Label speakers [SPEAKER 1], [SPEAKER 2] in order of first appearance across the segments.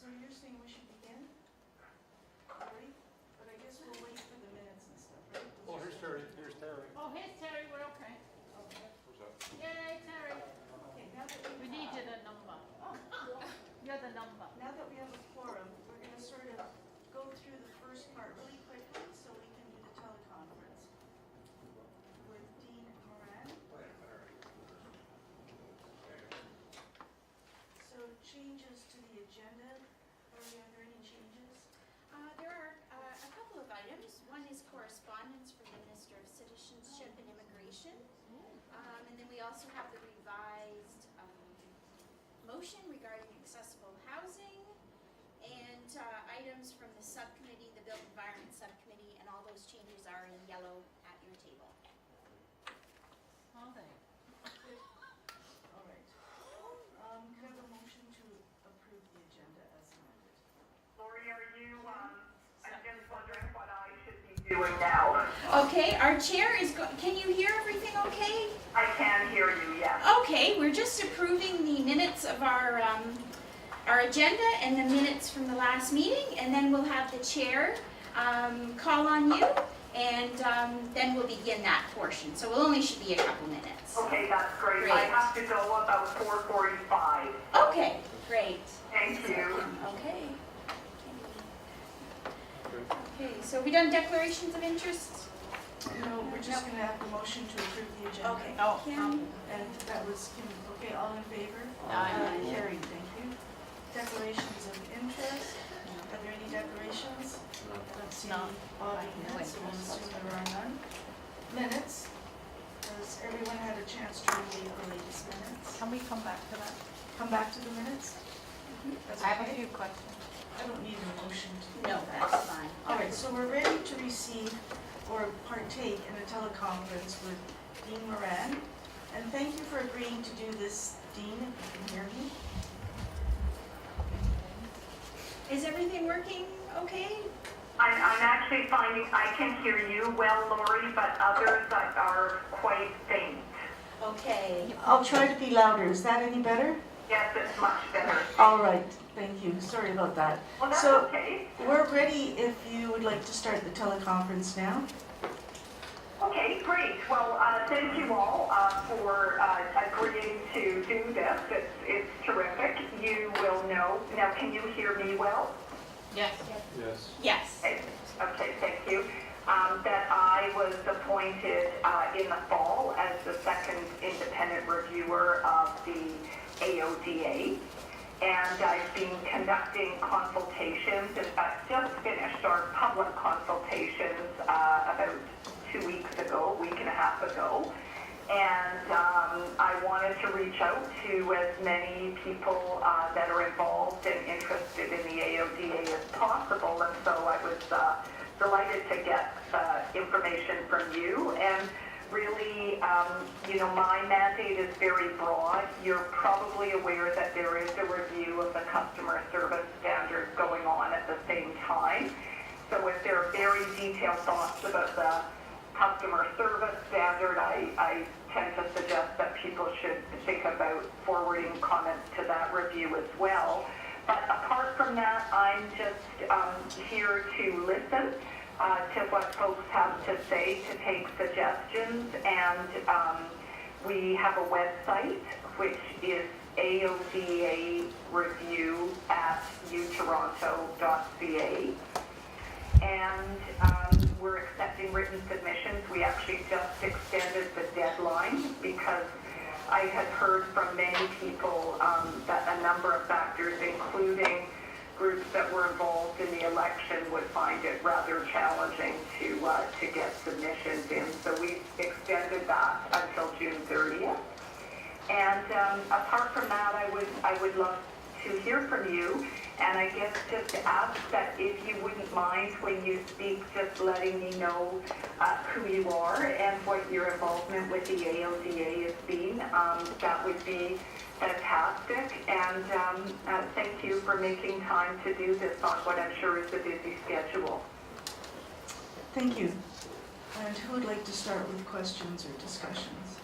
[SPEAKER 1] So you're saying we should begin? Terry? But I guess we'll wait for the minutes and stuff, right?
[SPEAKER 2] Oh, here's Terry. Here's Terry.
[SPEAKER 3] Oh, here's Terry, we're okay.
[SPEAKER 1] Okay.
[SPEAKER 2] Where's that?
[SPEAKER 3] Yay, Terry.
[SPEAKER 1] Okay, now that
[SPEAKER 3] We need you the number. You're the number.
[SPEAKER 1] now that we have a quorum, we're gonna sort of go through the first part really quickly so we can do the teleconference with Dean Moran. So changes to the agenda, are there any changes?
[SPEAKER 4] There are a couple of items. One is correspondence from the Minister of Citizenship and Immigration. And then we also have the revised motion regarding accessible housing and items from the subcommittee, the Built Environment Subcommittee, and all those changes are in yellow at your table.
[SPEAKER 3] Are they?
[SPEAKER 1] All right. Can I have a motion to approve the agenda as amended?
[SPEAKER 5] Lori, are you, I'm just wondering what I should be doing now.
[SPEAKER 4] Okay, our chair is, can you hear everything okay?
[SPEAKER 5] I can hear you, yes.
[SPEAKER 4] Okay, we're just approving the minutes of our agenda and the minutes from the last meeting, and then we'll have the chair call on you, and then we'll begin that portion. So it only should be a couple minutes.
[SPEAKER 5] Okay, that's great.
[SPEAKER 4] Great.
[SPEAKER 5] I have to go about 4:45.
[SPEAKER 4] Okay, great.
[SPEAKER 5] Thank you.
[SPEAKER 4] Okay. Okay, so we done declarations of interest?
[SPEAKER 1] No, we're just gonna have the motion to approve the agenda.
[SPEAKER 4] Okay.
[SPEAKER 3] Oh,
[SPEAKER 4] Kim?
[SPEAKER 1] And that was Kim, okay, all in favor?
[SPEAKER 3] Aye.
[SPEAKER 1] Carried, thank you. Declarations of interest, are there any declarations? I don't see
[SPEAKER 3] No.
[SPEAKER 1] any body minutes, so we'll assume there are none. Minutes, has everyone had a chance to read the latest minutes?
[SPEAKER 3] Can we come back to that?
[SPEAKER 1] Come back to the minutes? That's
[SPEAKER 3] I have a
[SPEAKER 1] okay?
[SPEAKER 3] few questions.
[SPEAKER 1] I don't need a motion to.
[SPEAKER 4] No, that's fine.
[SPEAKER 1] All right, so we're ready to receive or partake in a teleconference with Dean Moran. And thank you for agreeing to do this, Dean, if you can hear me.
[SPEAKER 4] Is everything working okay?
[SPEAKER 5] I'm actually finding I can hear you well, Lori, but others are quite faint.
[SPEAKER 4] Okay.
[SPEAKER 1] I'll try to be louder. Is that any better?
[SPEAKER 5] Yes, it's much better.
[SPEAKER 1] All right, thank you. Sorry about that.
[SPEAKER 5] Well, that's
[SPEAKER 1] So
[SPEAKER 5] okay.
[SPEAKER 1] we're ready if you would like to start the teleconference now.
[SPEAKER 5] Okay, great. Well, thank you all for agreeing to do this. It's terrific. You will know. Now, can you hear me well?
[SPEAKER 3] Yes.
[SPEAKER 2] Yes.
[SPEAKER 4] Yes.
[SPEAKER 5] Okay, thank you. That I was appointed in the fall as the second independent reviewer of the AODA. And I've been conducting consultations. In fact, just finished our public consultations about 2 weeks ago, a week and a half ago. And I wanted to reach out to as many people that are involved and interested in the AODA as possible. And so I was delighted to get information from you. And really, my mandate is very broad. You're probably aware that there is a review of the customer service standards going on at the same time. So if there are very detailed thoughts about the customer service standard, I tend to suggest that people should think about forwarding comments to that review as well. But apart from that, I'm just here to listen to what folks have to say, to take suggestions, and we have a website which is AODA review at utoronto.ca, and we're accepting written submissions. We actually just extended the deadline because I had heard from many people that a number of factors, including groups that were involved in the election, would find it rather challenging to get submissions in. So we extended that until June 30th. And apart from that, I would love to hear from you. And I guess just to ask that if you wouldn't mind when you speak, just letting me know who you are and what your involvement with the AODA has been. That would be fantastic, and thank you for making time to do this on what I'm sure is a busy schedule.
[SPEAKER 1] Thank you. And who would like to start with questions or discussions?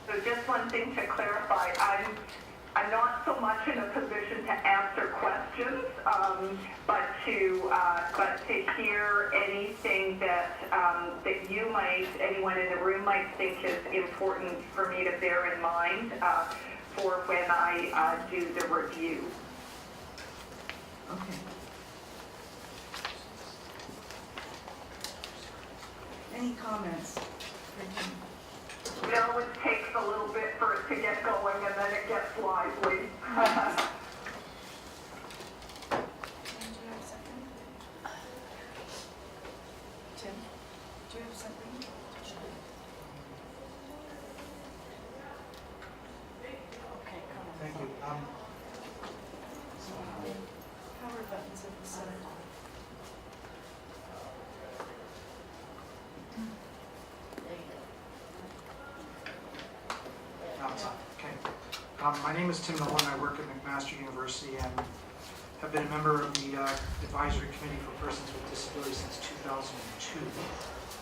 [SPEAKER 5] So just one thing to clarify, I'm not so much in a position to answer questions, but to hear anything that that you might, anyone in the room might think is important for me to bear in mind for when I do the review.
[SPEAKER 1] Okay. Any comments?
[SPEAKER 5] You know, it takes a little bit for it to get going, and then it gets lively.
[SPEAKER 1] Tim, do you have something? Tim, do you have something? Okay, come on.
[SPEAKER 6] Thank you.
[SPEAKER 1] Power buttons at the center.
[SPEAKER 6] Okay. My name is Tim Nolan. I work at McMaster University and have been a member of the Advisory Committee for Persons with Disabilities since 2002.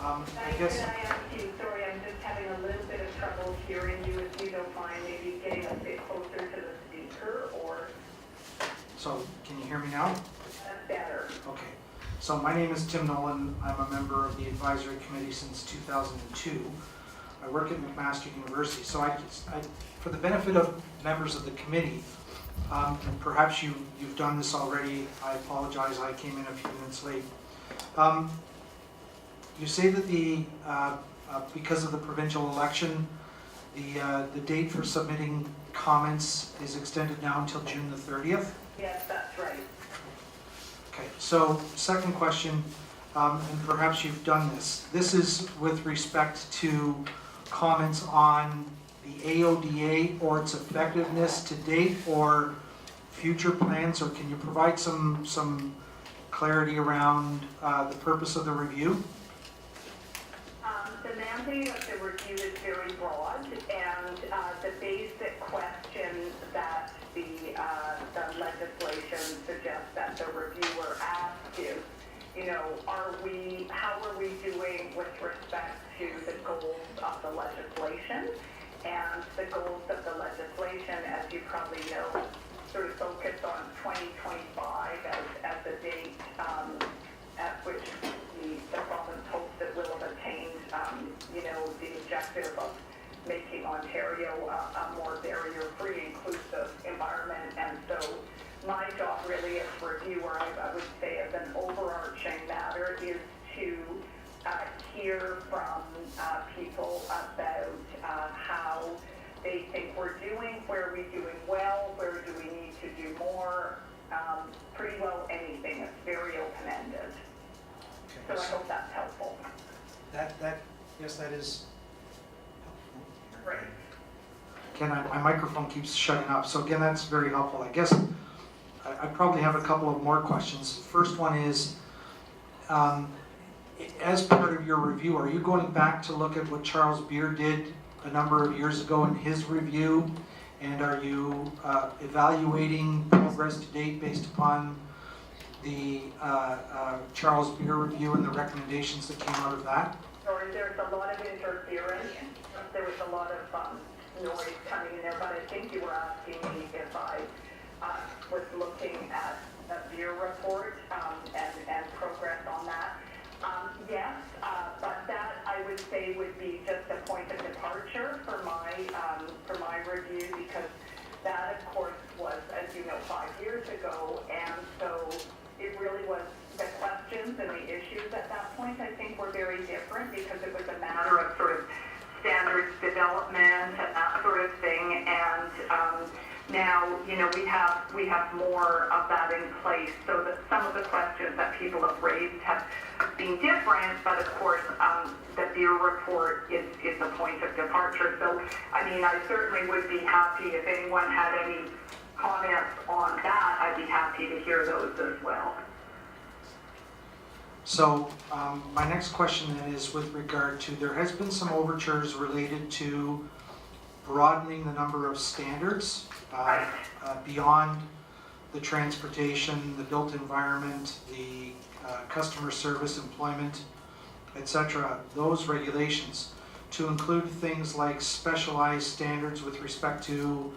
[SPEAKER 6] I guess.
[SPEAKER 5] Can I ask you, sorry, I'm just having a little bit of trouble hearing you. If you don't mind, maybe getting a bit closer to the speaker, or
[SPEAKER 6] So, can you hear me now?
[SPEAKER 5] that's better.
[SPEAKER 6] Okay. So, my name is Tim Nolan. I'm a member of the Advisory Committee since 2002. I work at McMaster University. So, for the benefit of members of the committee, and perhaps you've done this already, I apologize, I came in a few minutes late. You say that because of the provincial election, the date for submitting comments is extended now until June the 30th?
[SPEAKER 5] Yes, that's right.
[SPEAKER 6] Okay, so second question, and perhaps you've done this. This is with respect to comments on the AODA or its effectiveness to date or future plans, or can you provide some clarity around the purpose of the review?
[SPEAKER 5] The mandate of the review is very broad, and the basic question that the legislation suggests that the reviewer asks is, you know, how are we doing with respect to the goals of the legislation? And the goals of the legislation, as you probably know, sort of focus on 2025 as the date at which the province hopes it will have attained, you know, the objective of making Ontario a more barrier-free, inclusive environment. And so my job really as reviewer, I would say as an overarching matter, is to hear from people about how they think we're doing, where are we doing well, where do we need to do more, pretty well anything. It's very open-ended. So I hope that's helpful.
[SPEAKER 6] Yes, that is helpful.
[SPEAKER 5] Right.
[SPEAKER 6] Again, my microphone keeps shutting up, so again, that's very helpful. I guess I probably have a couple of more questions. First one is, as part of your review, are you going back to look at what Charles Beer did a number of years ago in his review? And are you evaluating progress to date based upon the Charles Beer review and the recommendations that came out of that?
[SPEAKER 5] Sorry, there's a lot of interference. There was a lot of noise coming in there, but I think you were asking me if I was looking at a beer report and progress on that. Yes, but that I would say would be just a point of departure for my review, because that of course was, as you know, 5 years ago, and so it really was the questions and the issues at that point I think were very different, because it was a matter of sort of standards development and that sort of thing, and now, you know, we have more of that in place, so that some of the questions that people have raised have been different, but of course, the Beer report is a point of departure. So, I mean, I certainly would be happy if anyone had any comments on that. I'd be happy to hear those as well.
[SPEAKER 6] So my next question then is with regard to, there has been some overtures related to broadening the number of standards beyond the transportation, the built environment, the customer service, employment, etc., those regulations, to include things like specialized standards with respect to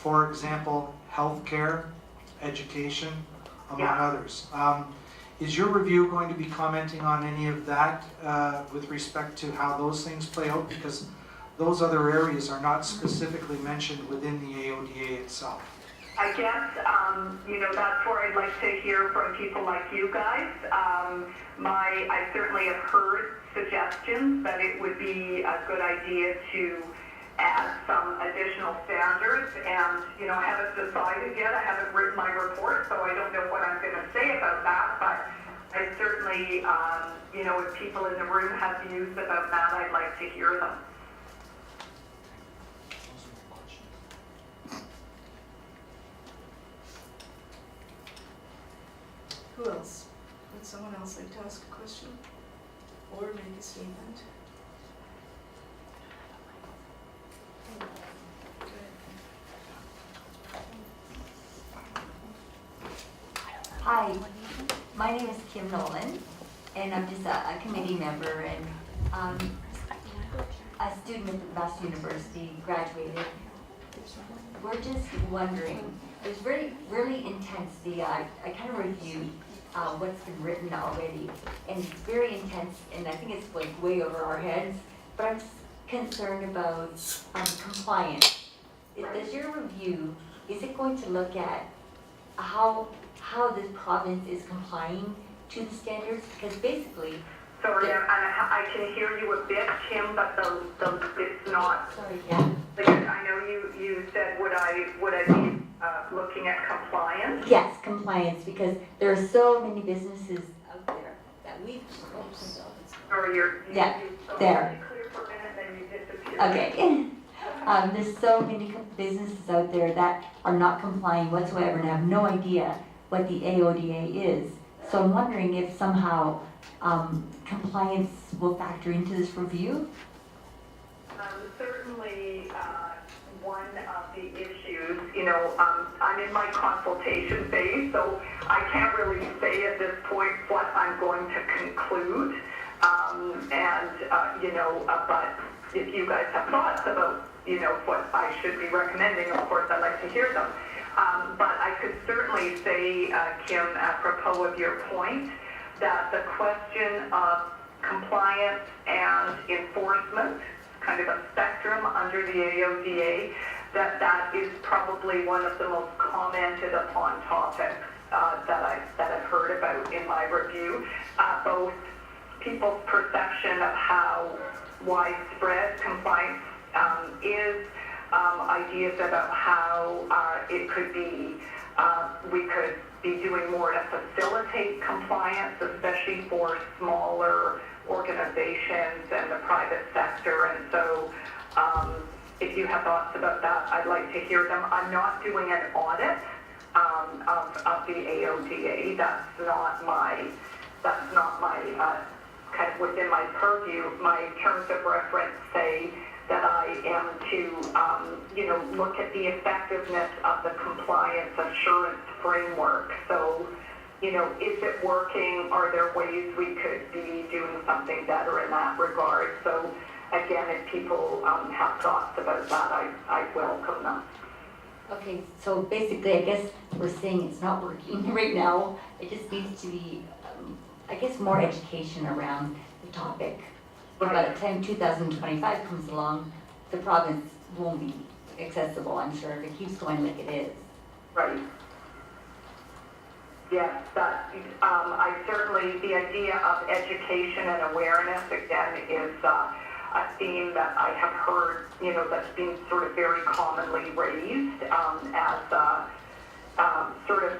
[SPEAKER 6] for example, healthcare, education, among
[SPEAKER 5] Yeah.
[SPEAKER 6] others. Is your review going to be commenting on any of that with respect to how those things play out? Because those other areas are not specifically mentioned within the AODA itself.
[SPEAKER 5] I guess, that's where I'd like to hear from people like you guys. I certainly have heard suggestions that it would be a good idea to add some additional standards, and, I haven't decided yet. I haven't written my report, so I don't know what I'm going to say about that, but I certainly, if people in the room have views about that, I'd like to hear them.
[SPEAKER 1] Who else? Would someone else like to ask a question or make a statement? Go ahead.
[SPEAKER 7] Hi, my name is Kim Nolan, and I'm just a committee member and a student at the Boston University, graduated. We're just wondering, it was really intense. I kind of reviewed what's been written already, and it's very intense, and I think it's like way over our heads, but I'm concerned about compliance. Does your review, is it going to look at how this province is complying to the standards? Because basically...
[SPEAKER 5] Sorry, I can hear you a bit, Kim, but it's not...
[SPEAKER 7] Sorry, yeah.
[SPEAKER 5] I know you said, would I be looking at compliance?
[SPEAKER 7] Yes, compliance, because there are so many businesses out there that we've...
[SPEAKER 5] Or you
[SPEAKER 7] Yeah,
[SPEAKER 5] saw
[SPEAKER 7] there.
[SPEAKER 5] really clear for a minute, then you disappeared.
[SPEAKER 7] Okay. There's so many businesses out there that are not complying whatsoever and have no idea what the AODA is. So I'm wondering if somehow compliance will factor into this review?
[SPEAKER 5] Certainly, one of the issues, I'm in my consultation phase, so I can't really say at this point what I'm going to conclude. But if you guys have thoughts about, what I should be recommending, of course, I'd like to hear them. But I could certainly say, Kim, apropos of your point, that the question of compliance and enforcement, kind of a spectrum under the AODA, that is probably one of the most commented upon topics that I've heard about in my review. Both people's perception of how widespread compliance is, ideas about how it could be, we could be doing more to facilitate compliance, especially for smaller organizations and the private sector. And so if you have thoughts about that, I'd like to hear them. I'm not doing an audit of the AODA. That's not my kind of within my purview. My terms of reference say that I am to, look at the effectiveness of the compliance assurance framework. So, is it working? Are there ways we could be doing something better in that regard? So, again, if people have thoughts about that, I welcome them.
[SPEAKER 7] Okay, so basically, I guess we're saying it's not working right now. It just needs to be, I guess, more education around the topic. But by the time 2025 comes along, the province won't be accessible, I'm sure, if it keeps going like it is.
[SPEAKER 5] Right. Yes, I certainly, the idea of education and awareness, again, is a theme that I have heard, that's been sort of very commonly raised as sort of,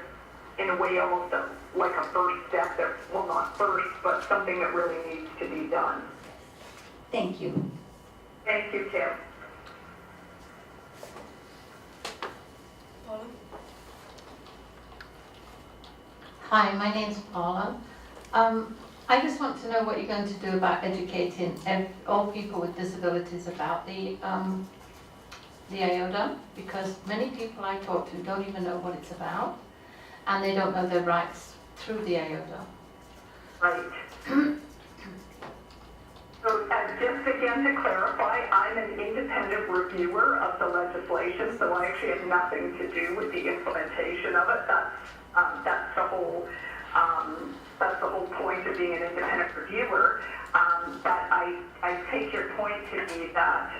[SPEAKER 5] in a way, almost like a first step that, well, not first, but something that really needs to be done.
[SPEAKER 7] Thank you.
[SPEAKER 5] Thank you, Kim.
[SPEAKER 1] Paula?
[SPEAKER 8] Hi, my name's Paula. I just want to know what you're going to do about educating all people with disabilities about the AODA, because many people I talk to don't even know what it's about, and they don't know their rights through the AODA.
[SPEAKER 5] Right. So at this just again to clarify, I'm an independent reviewer of the legislation, so I actually have nothing to do with the implementation of it. That's the whole point of being an independent reviewer. But I take your point to be that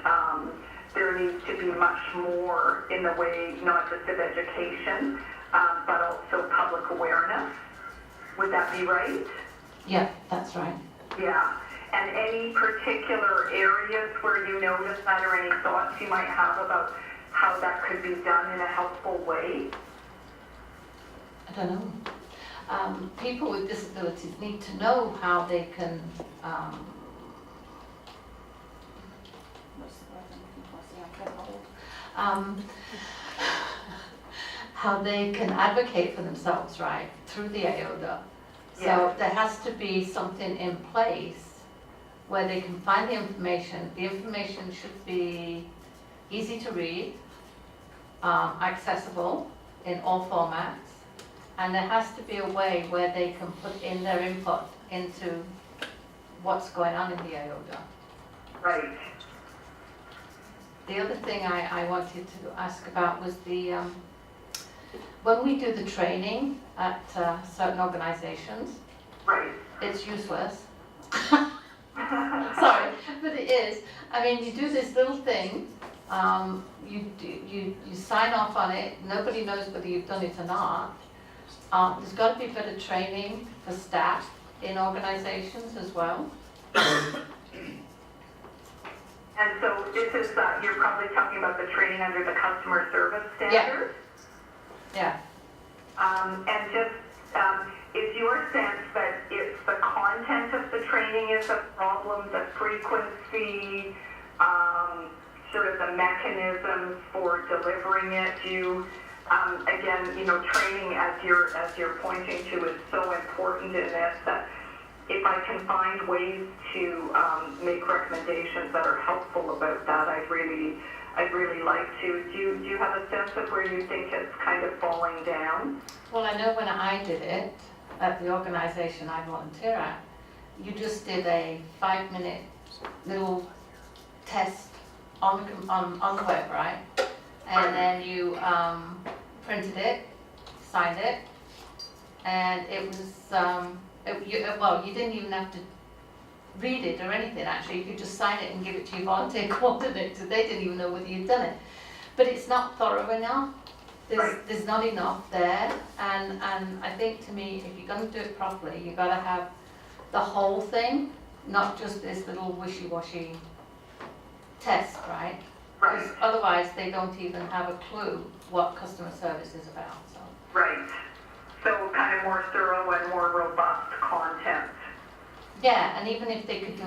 [SPEAKER 5] there needs to be much more in the way, not just of education, but also public awareness. Would that be right?
[SPEAKER 8] Yeah, that's right.
[SPEAKER 5] Yeah. And any particular areas where you notice that, or any thoughts you might have about how that could be done in a helpful way?
[SPEAKER 8] I don't know. People with disabilities need to know how they can, what's the word I'm looking for? See, I'm getting old. How they can advocate for themselves, right, through the AODA. So
[SPEAKER 5] Yeah.
[SPEAKER 8] there has to be something in place where they can find the information. The information should be easy to read, accessible in all formats, and there has to be a way where they can put in their input into what's going on in the AODA.
[SPEAKER 5] Right.
[SPEAKER 8] The other thing I wanted to ask about was the, when we do the training at certain organizations,
[SPEAKER 5] Right.
[SPEAKER 8] it's useless. Sorry, but it is. I mean, you do this little thing, you sign off on it, nobody knows whether you've done it or not. There's got to be better training for staff in organizations as well.
[SPEAKER 5] And so this is, you're probably talking about the training under the customer service standards?
[SPEAKER 8] Yeah.
[SPEAKER 5] And just, is your sense that it's the content of the training is a problem, the frequency, sort of the mechanisms for delivering it? Again, training, as you're pointing to, is so important in this, that if I can find ways to make recommendations that are helpful about that, I'd really like to. Do you have a sense of where you think it's kind of falling down?
[SPEAKER 8] Well, I know when I did it at the organization I volunteer at, you just did a 5-minute little test on the web, right? And then you printed it, signed it, and it was, you didn't even have to read it or anything, actually. You could just sign it and give it to your volunteer coordinator. They didn't even know whether you'd done it. But it's not thorough enough. There's not enough there, and I think, to me, if you're going to do it properly, you've got to have the whole thing, not just this little wishy-washy test, right? Because otherwise they don't even have a clue what customer service is about. So.
[SPEAKER 5] Right. So kind of more thorough and more robust content.
[SPEAKER 8] Yeah, and even if they could do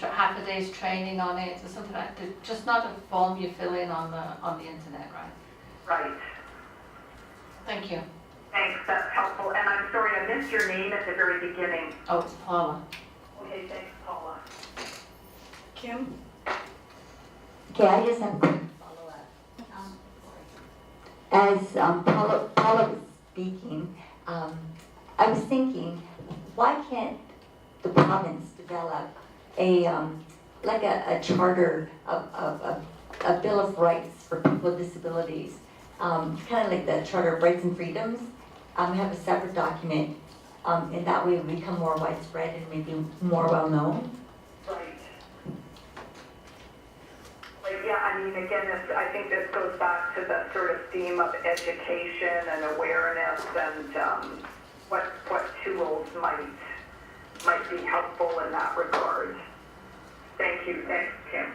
[SPEAKER 8] half a day's training on it or something like that, just not a form you fill in on the internet, right?
[SPEAKER 5] Right.
[SPEAKER 8] Thank you.
[SPEAKER 5] Thanks, that's helpful. And I'm sorry, I missed your name at the very beginning.
[SPEAKER 8] Oh, it's Paula.
[SPEAKER 5] Okay, thanks, Paula.
[SPEAKER 1] Kim?
[SPEAKER 7] Okay, I just have a quick follow-up. As Paula was speaking, I was thinking, why can't the province develop a charter of a Bill of Rights for people with disabilities, kind of like the Charter of Rights and Freedoms, have a separate document, and that way it would become more widespread and maybe more well-known?
[SPEAKER 5] Right. But yeah, I mean, again, I think this goes back to the sort of theme of education and awareness and what tools might be helpful in that regard. Thank you. Thanks, Kim.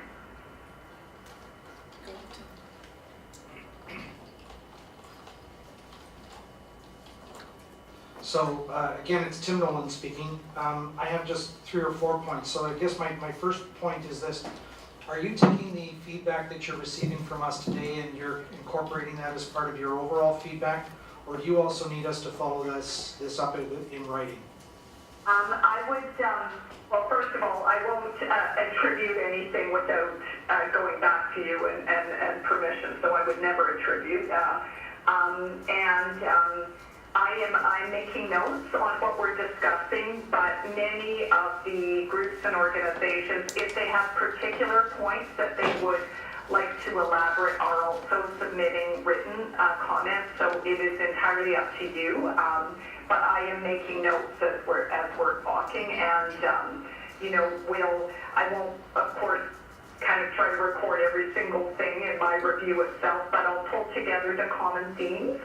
[SPEAKER 6] So again, it's Tim Nolan speaking. I have just 3 or 4 points. So I guess my first point is this. Are you taking the feedback that you're receiving from us today and you're incorporating that as part of your overall feedback? Or do you also need us to follow this up in writing?
[SPEAKER 5] I would, well, first of all, I won't attribute anything without going back to you and permission, so I would never attribute. I'm making notes on what we're discussing, but many of the groups and organizations, if they have particular points that they would like to elaborate, are also submitting written comments, so it is entirely up to you. But I am making notes as we're talking, and I won't, of course, kind of try to record every single thing in my review itself, but I'll pull together the common themes,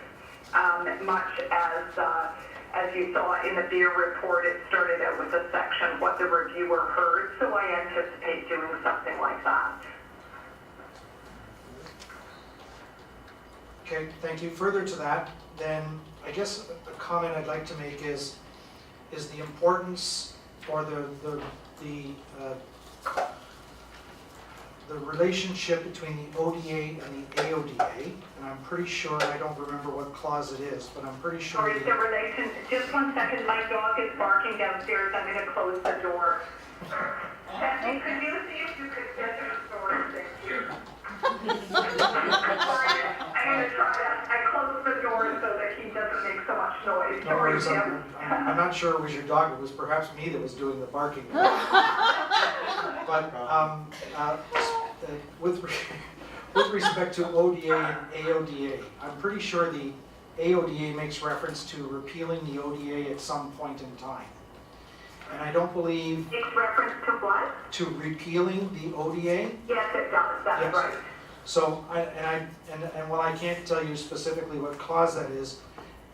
[SPEAKER 5] much as you saw in the beer report. It started out with a section, what the reviewer heard, so I anticipate doing something like that.
[SPEAKER 6] Okay, thank you. Further to that, then I guess a comment I'd like to make is the importance or the relationship between the ODA and the AODA, and I'm pretty sure, I don't remember what clause it is, but I'm pretty sure.
[SPEAKER 5] Or is the relation, just one second, my dog is barking downstairs, I'm gonna close the door. Betsy, could you see if you could get to the store, thank you. Sorry, I'm gonna try that, I closed the door so that he doesn't make so much noise.
[SPEAKER 6] No worries,
[SPEAKER 5] Sorry, Tim.
[SPEAKER 6] I'm not sure it was your dog, it was perhaps me that was doing the barking. But with respect to ODA and AODA, I'm pretty sure the AODA makes reference to repealing the ODA at some point in time. And I don't believe
[SPEAKER 5] It's reference to what?
[SPEAKER 6] to repealing the ODA.
[SPEAKER 5] Yes, it does, that's
[SPEAKER 6] Yes.
[SPEAKER 5] right.
[SPEAKER 6] So, while I can't tell you specifically what clause that is,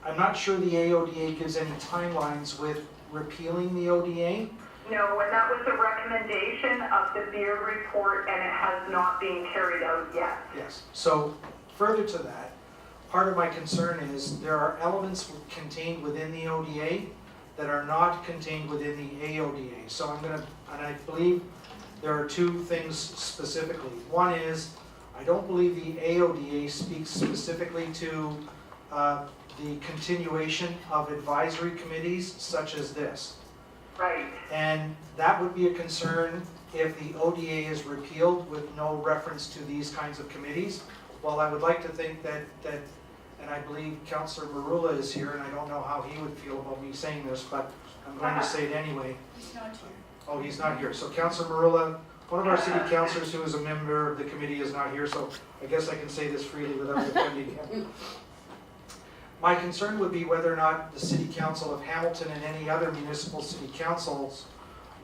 [SPEAKER 6] I'm not sure the AODA gives any timelines with repealing the ODA.
[SPEAKER 5] No, and that was a recommendation of the beer report, and it has not been carried out yet.
[SPEAKER 6] Yes. So, further to that, part of my concern is there are elements contained within the ODA that are not contained within the AODA. So and I believe there are two things specifically. One is, I don't believe the AODA speaks specifically to the continuation of advisory committees such as this.
[SPEAKER 5] Right.
[SPEAKER 6] And that would be a concern if the ODA is repealed with no reference to these kinds of committees. Well, I would like to think that and I believe Councillor Marula is here, and I don't know how he would feel about me saying this, but I'm going to say it anyway.
[SPEAKER 1] He's not here.
[SPEAKER 6] Oh, he's not here. So Councillor Marula, one of our city councillors who is a member of the committee, is not here, so I guess I can say this freely without offending him. My concern would be whether or not the City Council of Hamilton and any other municipal city councils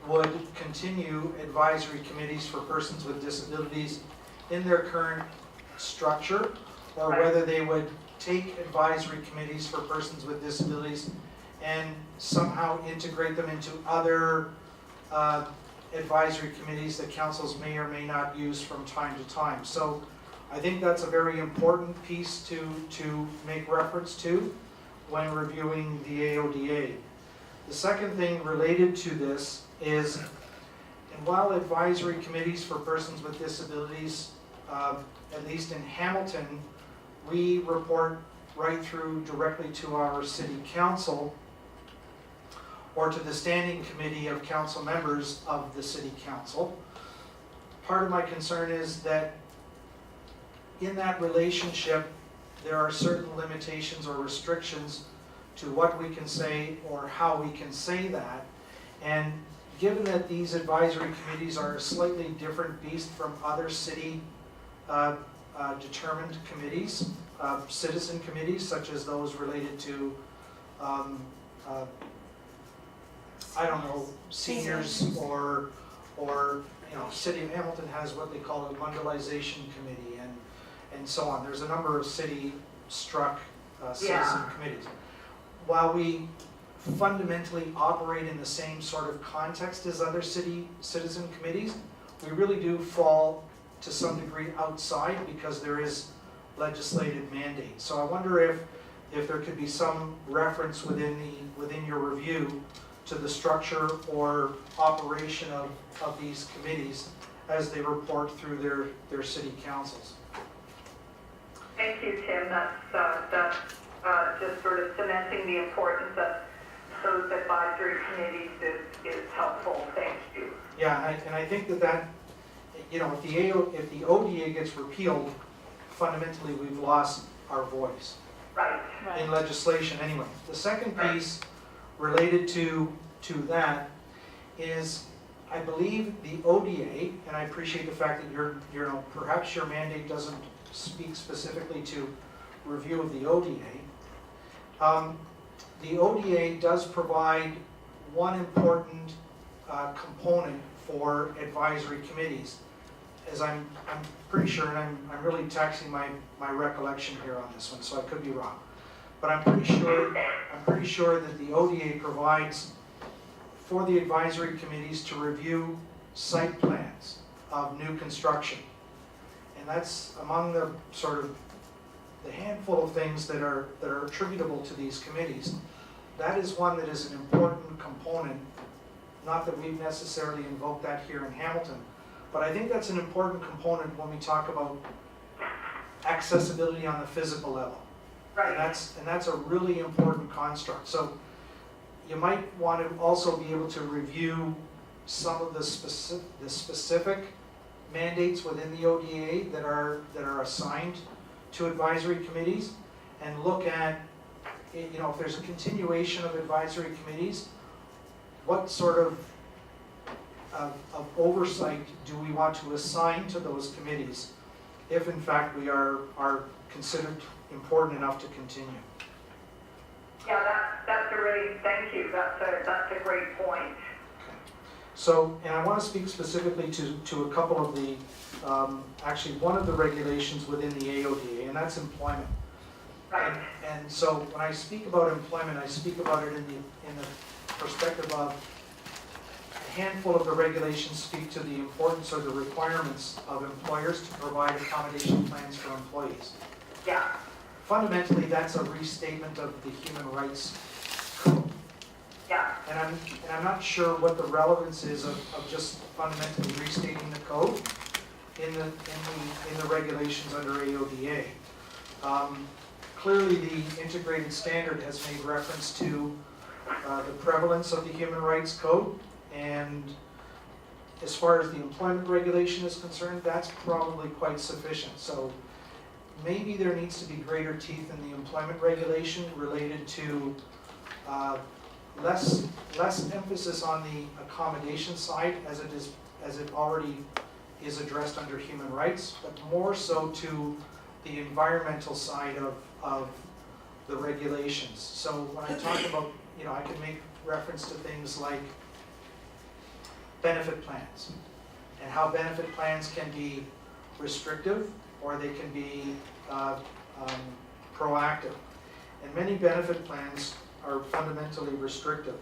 [SPEAKER 6] would continue advisory committees for persons with disabilities in their current structure, or whether they would take advisory committees for persons with disabilities and somehow integrate them into other advisory committees that councils may or may not use from time to time. So I think that's a very important piece to make reference to when reviewing the AODA. The second thing related to this is, and while advisory committees for persons with disabilities, at least in Hamilton, we report right through directly to our city council or to the standing committee of council members of the city council. Part of my concern is that in that relationship, there are certain limitations or restrictions to what we can say or how we can say that. And given that these advisory committees are a slightly different beast from other city determined committees, citizen committees, such as those related to, I don't know, seniors or City of Hamilton has what they call a Mundialization Committee and so on. There's a number of city-struck citizen committees. While we fundamentally operate in the same sort of context as other citizen committees, we really do fall to some degree outside because there is legislative mandate. So I wonder if there could be some reference within your review to the structure or operation of these committees as they report through their city councils.
[SPEAKER 5] Thank you, Tim. That's just sort of cementing the importance of those advisory committees is helpful. Thank you.
[SPEAKER 6] Yeah, and I think that if the ODA gets repealed, fundamentally we've lost our voice.
[SPEAKER 5] Right.
[SPEAKER 3] Right.
[SPEAKER 6] in legislation anyway. The second piece related to that is, I believe the ODA, and I appreciate the fact that perhaps your mandate doesn't speak specifically to review of the ODA. The ODA does provide one important component for advisory committees, as I'm pretty sure, and I'm really taxing my recollection here on this one, so I could be wrong. But I'm pretty sure that the ODA provides for the advisory committees to review site plans of new construction. And that's among the sort of the handful of things that are attributable to these committees. That is one that is an important component, not that we've necessarily invoked that here in Hamilton, but I think that's an important component when we talk about accessibility on the physical level.
[SPEAKER 5] Right.
[SPEAKER 6] And that's a really important construct. So you might want to also be able to review some of the specific mandates within the ODA that are assigned to advisory committees, and look at, if there's a continuation of advisory committees, what sort of oversight do we want to assign to those committees if in fact we are considered important enough to continue.
[SPEAKER 5] Yeah, that's a really, thank you, that's a great point.
[SPEAKER 6] Okay. So, and I want to speak specifically to a couple of the, actually one of the regulations within the AODA, and that's employment.
[SPEAKER 5] Right.
[SPEAKER 6] And so when I speak about employment, I speak about it in the perspective of a handful of the regulations speak to the importance or the requirements of employers to provide accommodation plans for employees.
[SPEAKER 5] Yeah.
[SPEAKER 6] Fundamentally, that's a restatement of the human rights code.
[SPEAKER 5] Yeah.
[SPEAKER 6] And I'm not sure what the relevance is of just fundamentally restating the code in the regulations under AODA. Clearly, the integrated standard has made reference to the prevalence of the human rights code, and as far as the employment regulation is concerned, that's probably quite sufficient. So maybe there needs to be greater teeth in the employment regulation related to less emphasis on the accommodation side as it already is addressed under human rights, but more so to the environmental side of the regulations. So when I talk about, I can make reference to things like benefit plans, and how benefit plans can be restrictive or they can be proactive. And many benefit plans are fundamentally restrictive.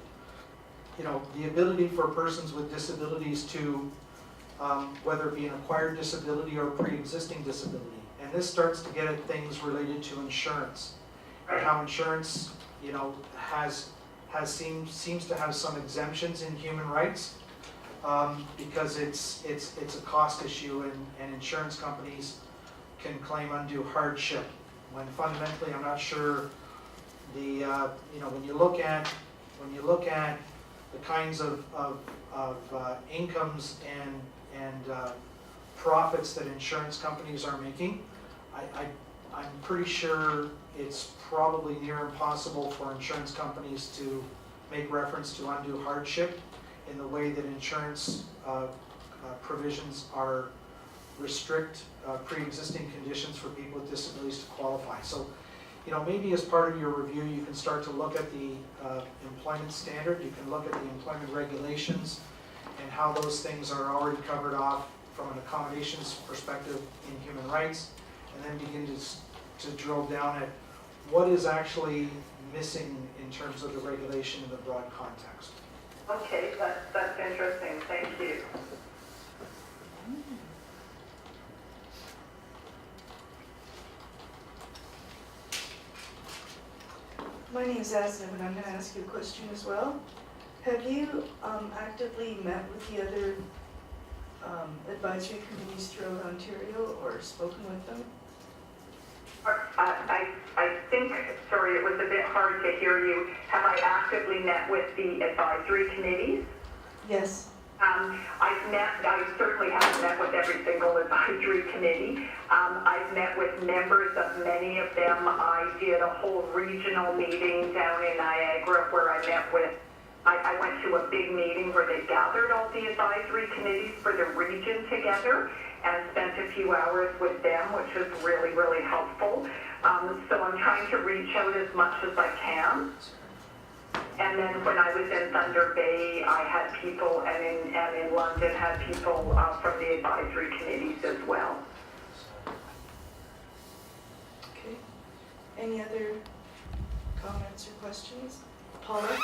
[SPEAKER 6] The ability for persons with disabilities to, whether it be an acquired disability or pre-existing disability, and this starts to get at things related to insurance, and how insurance, seems to have some exemptions in human rights, because it's a cost issue, and insurance companies can claim undue hardship, when fundamentally I'm not sure the, when you look at the kinds of incomes and profits that insurance companies are making, I'm pretty sure it's probably near impossible for insurance companies to make reference to undue hardship in the way that insurance provisions restrict pre-existing conditions for people with disabilities to qualify. So, maybe as part of your review, you can start to look at the employment standard, you can look at the employment regulations, and how those things are already covered off from an accommodations perspective in human rights, and then begin to drill down at what is actually missing in terms of the regulation in the broad context.
[SPEAKER 5] Okay, that's interesting, thank you.
[SPEAKER 1] My name is Asif, and I'm going to ask you a question as well. Have you actively met with the other advisory committees throughout Ontario or spoken with them?
[SPEAKER 5] I think, sorry, it was a bit hard to hear you. Have I actively met with the advisory committees?
[SPEAKER 1] Yes.
[SPEAKER 5] I certainly haven't met with every single advisory committee. I've met with members of many of them. I did a whole regional meeting down in Niagara where I met with, I went to a big meeting where they gathered all the advisory committees for the region together and spent a few hours with them, which was really, really helpful. So I'm trying to reach out as much as I can. And then when I was in Thunder Bay, I had people, and in London, had people from the advisory committees as well.
[SPEAKER 1] Okay. Any other comments or questions? Paula?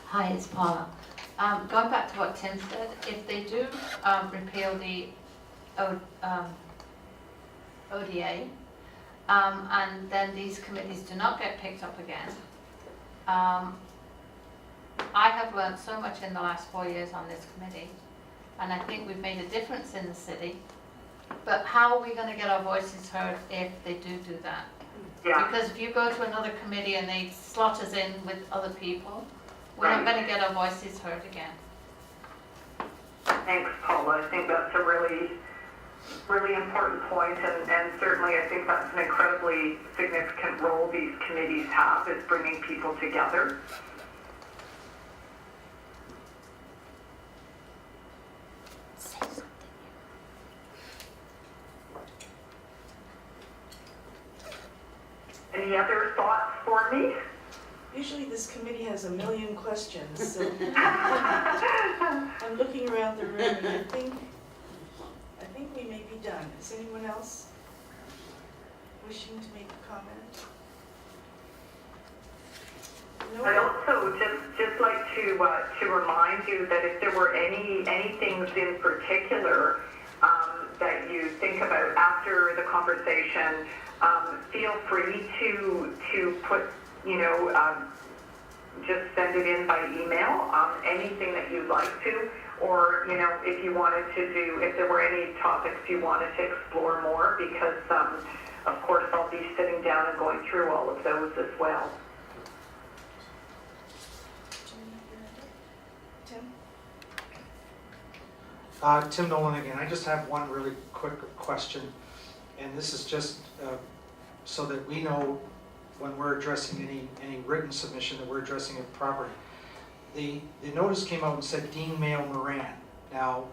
[SPEAKER 8] Hi, it's Paula. Going back to what Tim said, if they do repeal the ODA, and then these committees do not get picked up again, I have learned so much in the last 4 years on this committee, and I think we've made a difference in the city. But how are we going to get our voices heard if they do that?
[SPEAKER 5] Yeah.
[SPEAKER 8] Because if you go to another committee and they slot us in with other people, we're not going to get our voices heard again.
[SPEAKER 5] Thanks, Paula. I think that's a really, really important point, and certainly I think that's an incredibly significant role these committees have, is bringing people together. Any other thoughts for me?
[SPEAKER 1] Usually this committee has a million questions, so I'm looking around the room and I think we may be done. Is anyone else wishing to make a comment? No?
[SPEAKER 5] I'd also just like to remind you that if there were any things in particular that you think about after the conversation, feel free to put, just send it in by email, anything that you'd like to, or, if you wanted to do, if there were any topics you wanted to explore more, because, of course, I'll be sitting down and going through all of those as well.
[SPEAKER 1] Tim?
[SPEAKER 6] Tim Nolan again. I just have one really quick question, and this is just so that we know when we're addressing any written submission that we're addressing it properly. The notice came out and said Dean Mayo Moran. Now,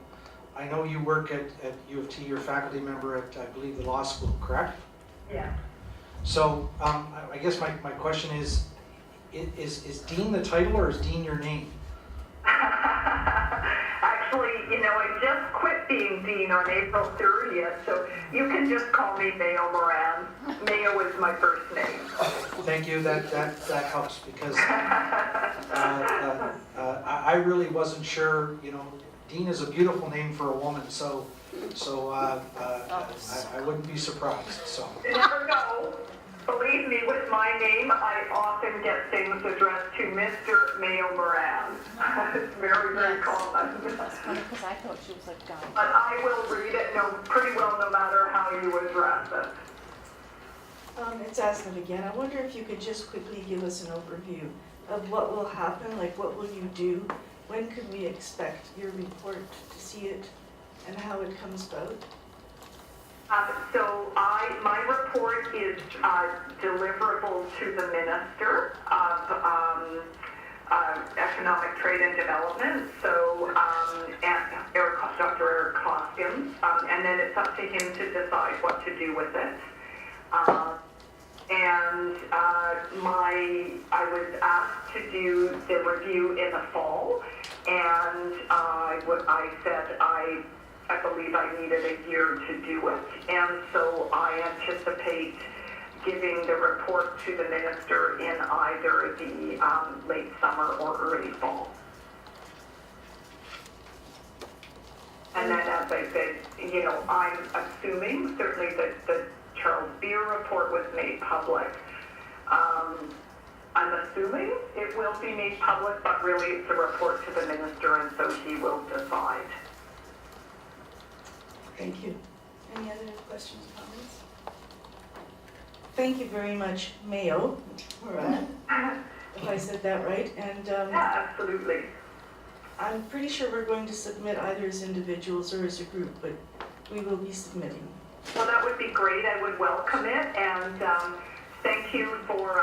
[SPEAKER 6] I know you work at U of T, you're a faculty member at, I believe, the law school, correct?
[SPEAKER 5] Yeah.
[SPEAKER 6] So I guess my question is Dean the title or is Dean your name?
[SPEAKER 5] Actually, I just quit being Dean on April 30th, so you can just call me Mayo Moran. Mayo is my first name.
[SPEAKER 6] Thank you, that helps, because I really wasn't sure, Dean is a beautiful name for a woman, so I wouldn't be surprised, so.
[SPEAKER 5] You never know. Believe me, with my name, I often get things addressed to Mr. Mayo Moran. It's very, very common.
[SPEAKER 3] That's funny, because I thought she was like Guy.
[SPEAKER 5] But I will read it pretty well no matter how you address it.
[SPEAKER 1] It's Aslan again. I wonder if you could just quickly give us an overview of what will happen, like what will you do? When could we expect your report to see it and how it comes about?
[SPEAKER 5] So my report is deliverable to the Minister of Economic Trade and Development, so Dr. Eric Hoskins, and then it's up to him to decide what to do with it. I was asked to do the review in the fall, and I said I believe I needed a year to do it, and so I anticipate giving the report to the Minister in either the late summer or early fall. And then, as I said, I'm assuming certainly that the Charles Beer report was made public. I'm assuming it will be made public, but really it's a report to the Minister, and so he will decide.
[SPEAKER 1] Thank you. Any other questions, comments? Thank you very much, Mayo Moran. if I said that right, and
[SPEAKER 5] Yeah, absolutely.
[SPEAKER 1] I'm pretty sure we're going to submit either as individuals or as a group, but we will be submitting.
[SPEAKER 5] Well, that would be great. I would welcome it, and thank you for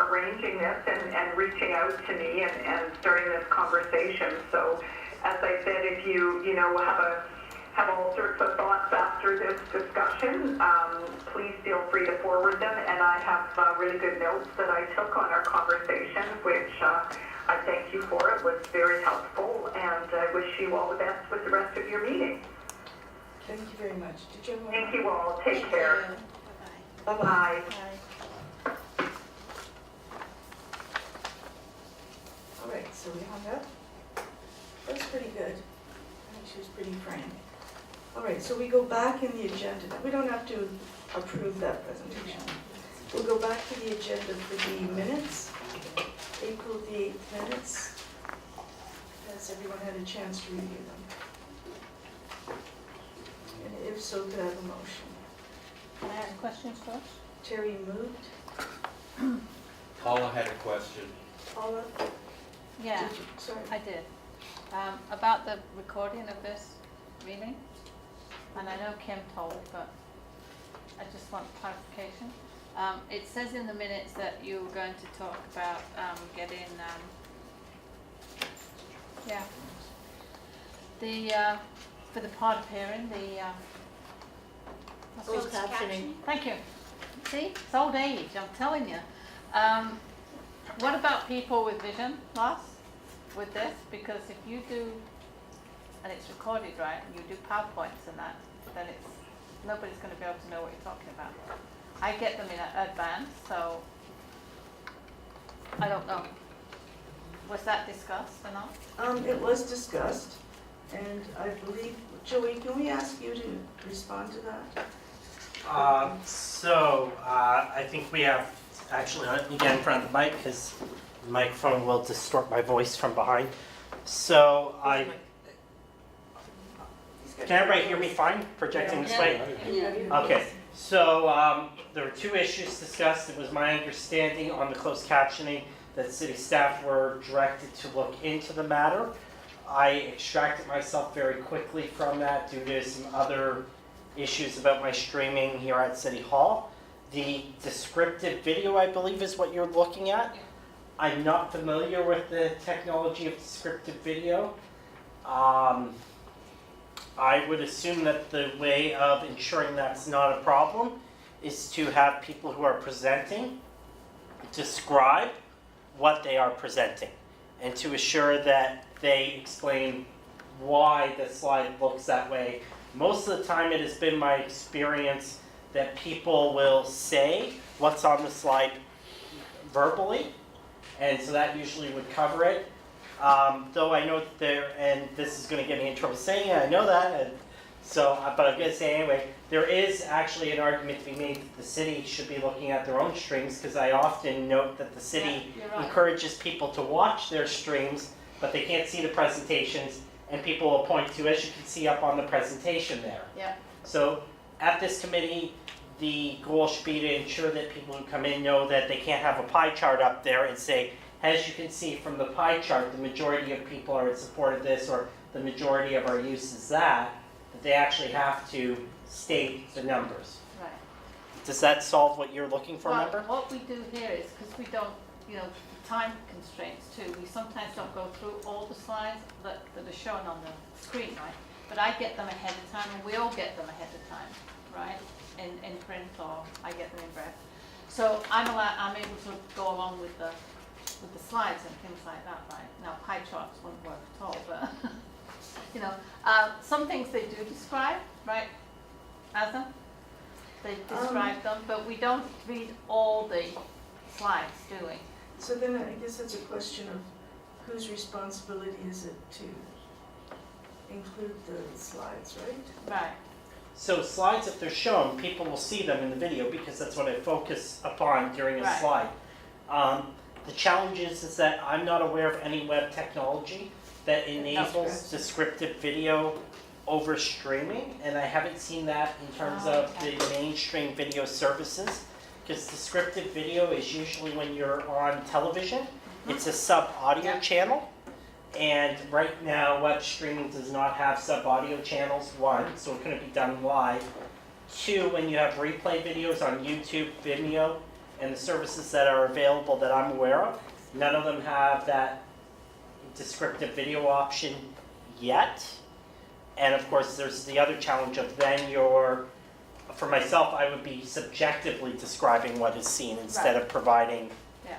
[SPEAKER 5] arranging this and reaching out to me and starting this conversation. So, as I said, if you have all sorts of thoughts after this discussion, please feel free to forward them. And I have really good notes that I took on our conversation, which I thank you for. It was very helpful, and I wish you all the best with the rest of your meeting.
[SPEAKER 1] Thank you very much. Did you have one?
[SPEAKER 5] Thank you all. Take care.
[SPEAKER 4] Bye-bye.
[SPEAKER 1] Bye-bye.
[SPEAKER 4] Bye.
[SPEAKER 1] All right, so we hung up. That was pretty good. I think she was pretty frank. All right, so we go back in the agenda. We don't have to approve that presentation. We'll go back to the agenda for the minutes, April the 8th minutes. Has everyone had a chance to review them? And if so, could I have a motion?
[SPEAKER 3] Can I ask questions first?
[SPEAKER 1] Terry moved.
[SPEAKER 2] Paula had a question.
[SPEAKER 1] Paula?
[SPEAKER 3] Yeah,
[SPEAKER 1] Did you- Sorry.
[SPEAKER 3] I did. About the recording of this meeting, and I know Kim told, but I just want clarification. It says in the minutes that you were going to talk about getting, for the part of hearing, what's it
[SPEAKER 4] Closed
[SPEAKER 3] called?
[SPEAKER 4] captioning.
[SPEAKER 3] Thank you. See, it's old age, I'm telling you. What about people with vision loss with this? Because if you do, and it's recorded, right, and you do PowerPoints and that, then nobody's going to be able to know what you're talking about. I get them in advance, so I don't know. Was that discussed or not?
[SPEAKER 1] It was discussed, and I believe, Joey, can we ask you to respond to that?
[SPEAKER 9] I think we have, actually, let me get in front of the mic because the microphone will distort my voice from behind. So can everybody hear me fine, projecting this way? Okay, so there were two issues discussed. It was my understanding on the closed captioning that city staff were directed to look into the matter. I extracted myself very quickly from that due to some other issues about my streaming here at City Hall. The descriptive video, I believe, is what you're looking at. I'm not familiar with the technology of descriptive video. I would assume that the way of ensuring that's not a problem is to have people who are presenting describe what they are presenting and to assure that they explain why the slide looks that way. Most of the time it has been my experience that people will say what's on the slide verbally, and so that usually would cover it. Though I know that there, and this is going to get me in trouble saying it, I know that, and so, but I'm going to say anyway, there is actually an argument to be made that the city should be looking at their own streams, because I often note that the city
[SPEAKER 3] Yeah, you're right.
[SPEAKER 9] encourages people to watch their streams, but they can't see the presentations, and people will point to, as you can see up on the presentation there.
[SPEAKER 3] Yeah.
[SPEAKER 9] So at this committee, the goal should be to ensure that people who come in know that they can't have a pie chart up there and say, as you can see from the pie chart, the majority of people are in support of this, or the majority of our use is that they actually have to state the numbers.
[SPEAKER 3] Right.
[SPEAKER 9] Does that solve what you're looking for, member?
[SPEAKER 3] Well, what we do here is, because we don't, time constraints too, we sometimes don't go through all the slides that are shown on the screen, right? But I get them ahead of time, and we all get them ahead of time, right? In print, or I get them in breath. So I'm able to go along with the slides and things like that, right? Now pie charts won't work at all, but some things they do describe, right? Asna? They describe them, but we don't read all the slides, do we?
[SPEAKER 1] So then I guess that's a question of whose responsibility is it to include the slides, right?
[SPEAKER 3] Right.
[SPEAKER 9] So slides, if they're shown, people will see them in the video because that's what I focus upon during a
[SPEAKER 3] Right.
[SPEAKER 9] slide. The challenge is that I'm not aware of any web technology that enables descriptive video over streaming, and I haven't seen that in terms of the mainstream video services. because descriptive video is usually when you're on television. It's a sub-audio
[SPEAKER 3] Yeah.
[SPEAKER 9] channel. And right now, web streaming does not have sub-audio channels, one, so it couldn't be done live. Two, when you have replay videos on YouTube, Vimeo, and the services that are available that I'm aware of, none of them have that descriptive video option yet. And of course, there's the other challenge of then for myself, I would be subjectively describing what is seen instead of providing.
[SPEAKER 3] Yeah.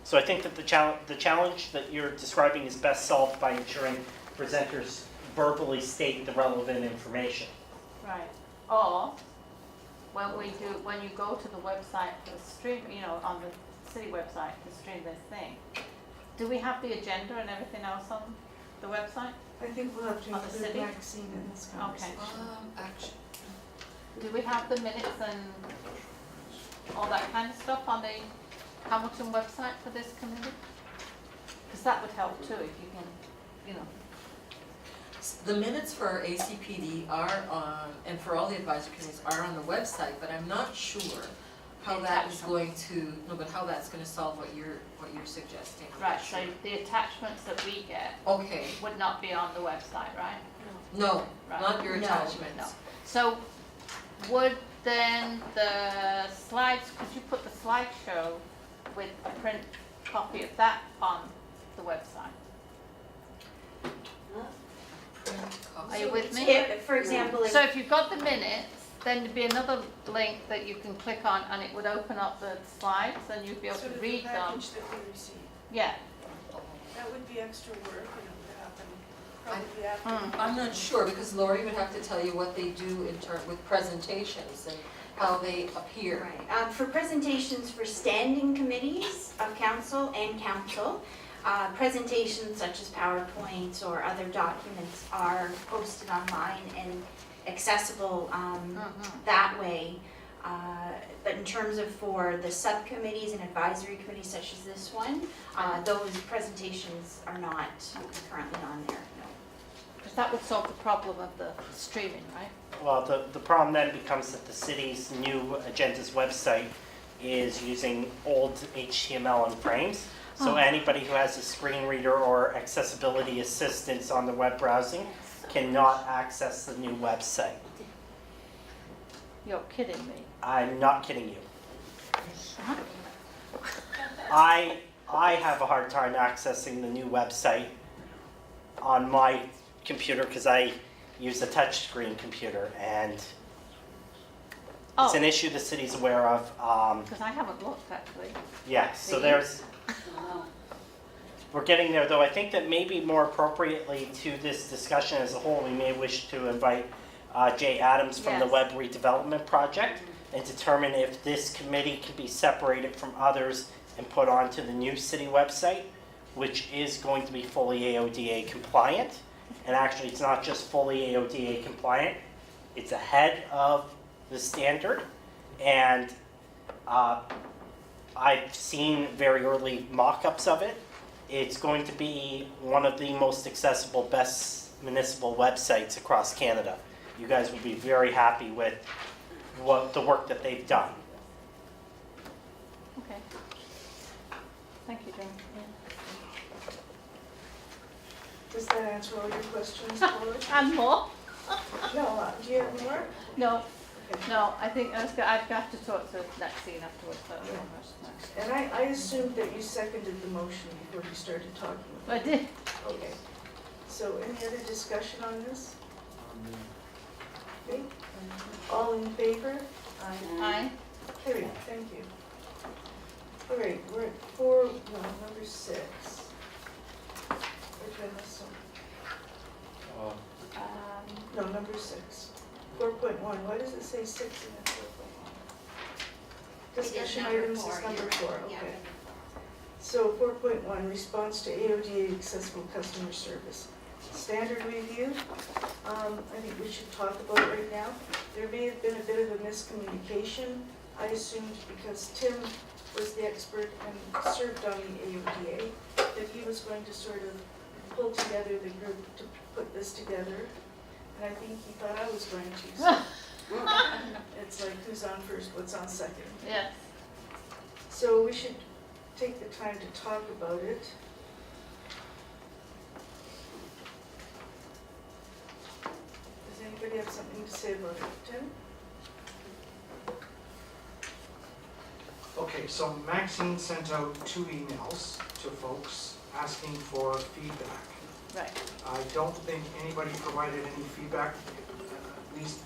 [SPEAKER 9] So I think that the challenge that you're describing is best solved by ensuring presenters verbally state the relevant information.
[SPEAKER 3] Right. Or when you go to the website to stream, on the city website to stream this thing, do we have the agenda and everything else on the website?
[SPEAKER 1] I think we'll have to
[SPEAKER 3] On the
[SPEAKER 1] include
[SPEAKER 3] city?
[SPEAKER 1] Maxine in this conversation.
[SPEAKER 10] Actually,
[SPEAKER 3] Do we have the minutes and all that kind of stuff on the Hamilton website for this committee? Because that would help too, if you can,
[SPEAKER 10] the minutes for our ACPD are on, and for all the advisory committees are on the website, but I'm not sure how that is going to, but how that's gonna solve what you're suggesting. I'm not
[SPEAKER 3] Right, so
[SPEAKER 10] sure.
[SPEAKER 3] the attachments that we get
[SPEAKER 10] Okay,
[SPEAKER 3] would not be on the website, right?
[SPEAKER 10] no,
[SPEAKER 3] Right.
[SPEAKER 10] not your
[SPEAKER 7] No,
[SPEAKER 10] attachments.
[SPEAKER 3] No. So would then the slides, could you put the slideshow with a print copy of that on the website?
[SPEAKER 10] Print copy.
[SPEAKER 3] Are you with me?
[SPEAKER 4] For example,
[SPEAKER 3] So if you've got the minutes, then there'd be another link that you can click on and it would open up the slides and you'd be able to
[SPEAKER 1] Sort of
[SPEAKER 3] read
[SPEAKER 1] the
[SPEAKER 3] them.
[SPEAKER 1] package that we received.
[SPEAKER 3] Yeah.
[SPEAKER 1] That would be extra work and it would happen probably after.
[SPEAKER 10] I'm not sure, because Lori would have to tell you what they do with presentations and how they appear.
[SPEAKER 4] Right. For presentations for standing committees of council and council, presentations such as PowerPoints or other documents are posted online and accessible that way. But in terms of for the subcommittees and advisory committees such as this one, those presentations are not currently on there, no.
[SPEAKER 3] Because that would solve the problem of the streaming, right?
[SPEAKER 9] Well, the problem then becomes that the city's new agendas website is using old HTML and frames. So anybody who has a screen reader or accessibility assistance on the web browsing cannot access the new website.
[SPEAKER 3] You're kidding me.
[SPEAKER 9] I'm not kidding you. I have a hard time accessing the new website on my computer because I use a touchscreen computer, and it's
[SPEAKER 3] Oh,
[SPEAKER 9] an issue the city's aware of.
[SPEAKER 3] because I haven't looked actually.
[SPEAKER 9] Yeah, so
[SPEAKER 3] See?
[SPEAKER 9] we're getting there, though. I think that maybe more appropriately to this discussion as a whole, we may wish to invite Jay Adams from the
[SPEAKER 3] Yes.
[SPEAKER 9] Web Redevelopment Project and determine if this committee can be separated from others and put onto the new city website, which is going to be fully AODA compliant. And actually, it's not just fully AODA compliant, it's ahead of the standard. And I've seen very early mock-ups of it. It's going to be one of the most accessible, best municipal websites across Canada. You guys will be very happy with the work that they've done.
[SPEAKER 3] Okay. Thank you, Jane.
[SPEAKER 1] Does that answer all your questions, Paula?
[SPEAKER 3] And more?
[SPEAKER 1] No, do you have more?
[SPEAKER 3] No,
[SPEAKER 1] Okay.
[SPEAKER 3] no, I think I'd have to talk to Maxine afterwards. That's all right.
[SPEAKER 1] And I assumed that you seconded the motion before you started talking.
[SPEAKER 3] I did.
[SPEAKER 1] Okay. So any other discussion on this? Okay. All in favor?
[SPEAKER 3] Aye.
[SPEAKER 1] Carried, thank you. All right, we're at number 6. Which I missed some. No, number 6. 4.1, why does it say 6 in that 4.1? Discussion items is number 4, okay. So 4.1, response to AODA accessible customer service. Standard review, I think we should talk about it right now. There may have been a bit of a miscommunication. I assumed because Tim was the expert and served on the AODA, that he was going to sort of pull together the group to put this together. And I think he thought I was going to. So It's like who's on first, what's on second.
[SPEAKER 3] Yes.
[SPEAKER 1] So we should take the time to talk about it. Does anybody have something to say about it? Tim?
[SPEAKER 6] Okay, so Maxine sent out 2 emails to folks asking for feedback.
[SPEAKER 3] Right.
[SPEAKER 6] I don't think anybody provided any feedback, at least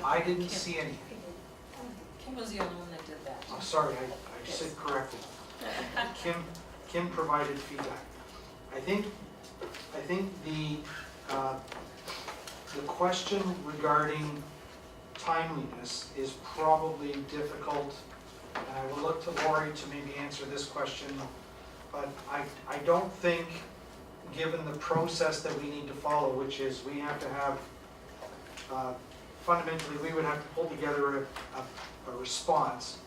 [SPEAKER 6] I didn't see any.
[SPEAKER 10] Kim was the only one that did that.
[SPEAKER 6] Oh, sorry, I said correctly. Kim provided feedback. I think the question regarding timeliness is probably difficult, and I will look to Lori to maybe answer this question, but I don't think, given the process that we need to follow, which is we have to have, fundamentally, we would have to pull together a response,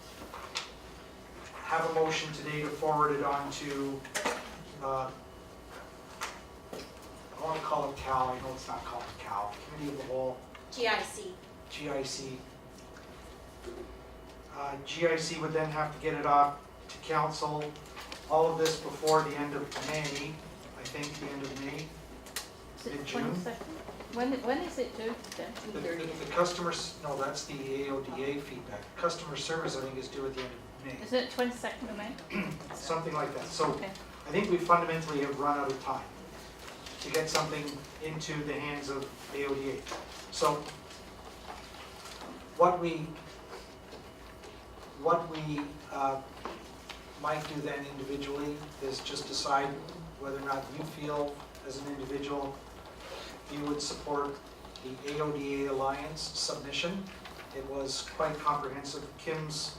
[SPEAKER 6] have a motion today to forward it on to, I want to call it CAL, I know it's not called CAL, Committee of the Whole,
[SPEAKER 4] GIC.
[SPEAKER 6] GIC. GIC would then have to get it off to council, all of this before the end of May, I think the end of May.
[SPEAKER 3] Is it
[SPEAKER 6] Mid-June?
[SPEAKER 3] 22nd? When is it due, Tim?
[SPEAKER 6] The customers, no, that's the AODA feedback. Customer service, I think, is due at the end of May,
[SPEAKER 3] Is it 22nd of May?
[SPEAKER 6] something like that. So
[SPEAKER 3] Okay.
[SPEAKER 6] I think we fundamentally have run out of time to get something into the hands of AODA. So what we might do then individually is just decide whether or not you feel as an individual you would support the AODA Alliance submission. It was quite comprehensive. Kim's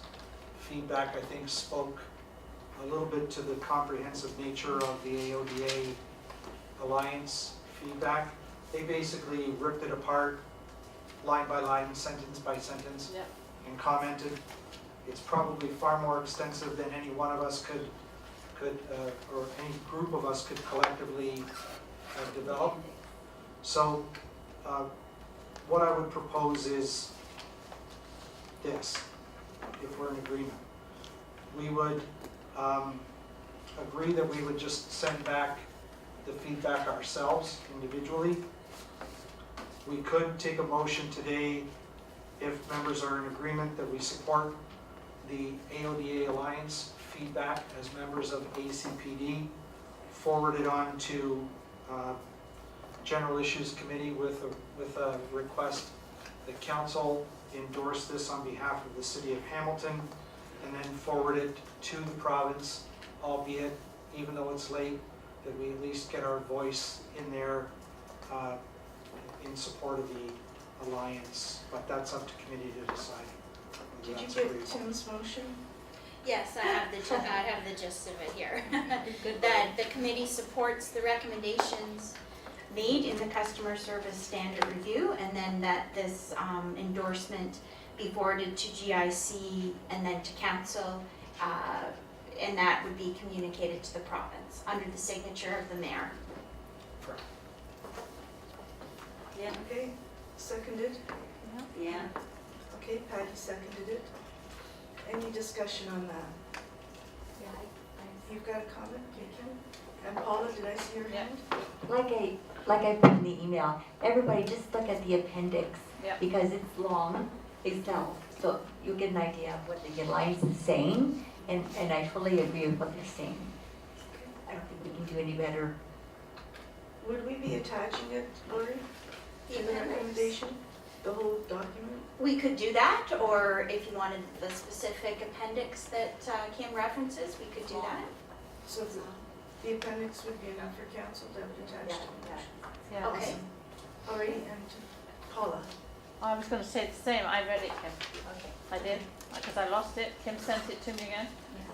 [SPEAKER 6] feedback, I think, spoke a little bit to the comprehensive nature of the AODA Alliance feedback. They basically ripped it apart line by line, sentence by sentence,
[SPEAKER 3] Yep.
[SPEAKER 6] and commented. It's probably far more extensive than any one of us could or any group of us could collectively develop. So what I would propose is this, if we're in agreement. We would agree that we would just send back the feedback ourselves individually. We could take a motion today, if members are in agreement, that we support the AODA Alliance feedback as members of ACPD, forward it on to General Issues Committee with a request that council endorse this on behalf of the City of Hamilton, and then forward it to the province, albeit, even though it's late, that we at least get our voice in there in support of the alliance, but that's up to committee to decide. whether
[SPEAKER 1] Did you
[SPEAKER 6] that's
[SPEAKER 1] get
[SPEAKER 6] agreeable.
[SPEAKER 1] Tim's motion?
[SPEAKER 4] Yes, I have the gist of it here. That the committee supports the recommendations made in the customer service standard review, and then that this endorsement be forwarded to GIC and then to council, and that would be communicated to the province under the signature of the mayor.
[SPEAKER 6] Correct.
[SPEAKER 4] Yeah.
[SPEAKER 1] Okay, seconded?
[SPEAKER 4] Yeah.
[SPEAKER 1] Okay, Patty seconded it. Any discussion on that?
[SPEAKER 7] Yeah,
[SPEAKER 1] You've got a comment, okay, Kim? And Paula, did I see your
[SPEAKER 3] Yeah.
[SPEAKER 1] hand?
[SPEAKER 7] like I put in the email, everybody just look at the appendix
[SPEAKER 3] Yep.
[SPEAKER 7] because it's long itself. So you'll get an idea of what the Alliance is saying, and I totally agree with what they're saying. I don't think we can do any better.
[SPEAKER 1] Would we be attaching it, Lori,
[SPEAKER 4] The
[SPEAKER 1] to the
[SPEAKER 4] appendix.
[SPEAKER 1] recommendation, the whole document?
[SPEAKER 4] We could do that, or if you wanted the specific appendix that Kim references, we could do that.
[SPEAKER 1] So the appendix would be enough for council to have it attached to the motion?
[SPEAKER 3] Yeah.
[SPEAKER 4] Okay.
[SPEAKER 1] Alrighty, and Paula?
[SPEAKER 3] I was going to say the same. I read it, Kim. Okay. I did, because I lost it. Kim sent it to me again.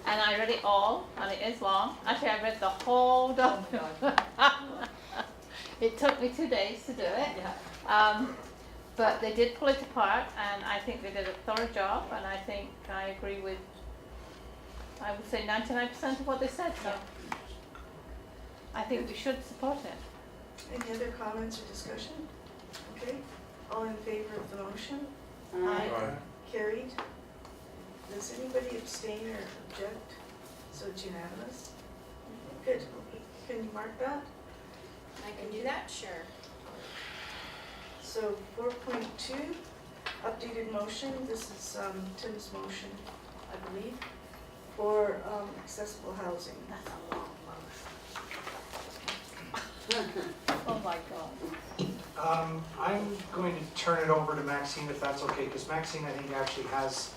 [SPEAKER 3] And I read it all, and it is long. Actually, I read the whole document. It took me 2 days to do it. But they did pull it apart, and I think they did a thorough job, and I think I agree with, I would say 99% of what they said, so I think we should support it.
[SPEAKER 1] Any other comments or discussion? Okay, all in favor of the motion? Aye. Carried. Does anybody abstain or object? So it's unanimous? Good. Can you mark that?
[SPEAKER 4] I can do that, sure.
[SPEAKER 1] So 4.2, updated motion. This is Tim's motion, I believe, for accessible housing.
[SPEAKER 3] That's a long motion. Oh my God.
[SPEAKER 6] I'm going to turn it over to Maxine if that's okay, because Maxine, I think, actually has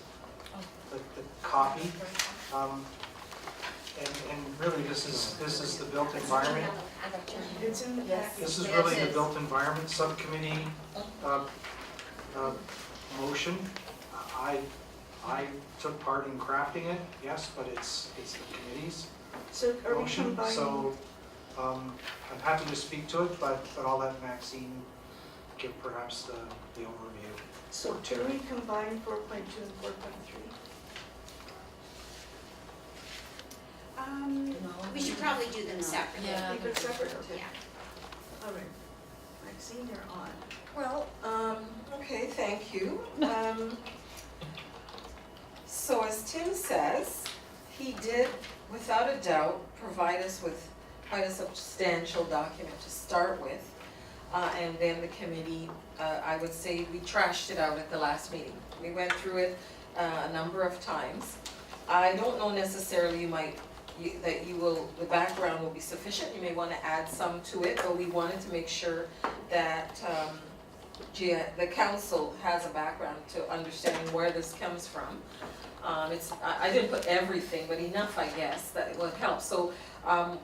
[SPEAKER 6] the copy. And really, this is the built environment.
[SPEAKER 1] It's in the package.
[SPEAKER 6] This is really the built environment subcommittee motion. I took part in crafting it, yes, but it's the committee's
[SPEAKER 1] So are we
[SPEAKER 6] motion.
[SPEAKER 1] combining?
[SPEAKER 6] So I'm happy to speak to it, but I'll let Maxine give perhaps the overview.
[SPEAKER 1] So can we combine 4.2 and 4.3?
[SPEAKER 4] We should probably do them separately.
[SPEAKER 10] Yeah.
[SPEAKER 1] Keep it separate, okay.
[SPEAKER 4] Yeah.
[SPEAKER 1] All right. Maxine, you're on.
[SPEAKER 11] Well, okay, thank you. So as Tim says, he did, without a doubt, provide us with quite a substantial document to start with. And then the committee, I would say we trashed it out at the last meeting. We went through it a number of times. I don't know necessarily that the background will be sufficient. You may want to add some to it, but we wanted to make sure that the council has a background to understanding where this comes from. I didn't put everything, but enough, I guess, that it would help. So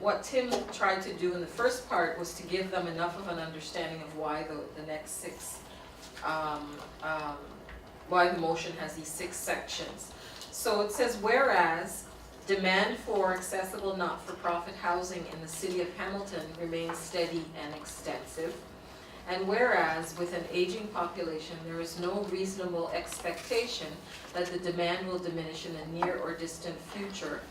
[SPEAKER 11] what Tim tried to do in the first part was to give them enough of an understanding of why the next six, why the motion has these 6 sections. So it says, whereas demand for accessible not-for-profit housing in the city of Hamilton remains steady and extensive. And whereas with an aging population, there is no reasonable expectation that the demand will diminish in the near or distant future.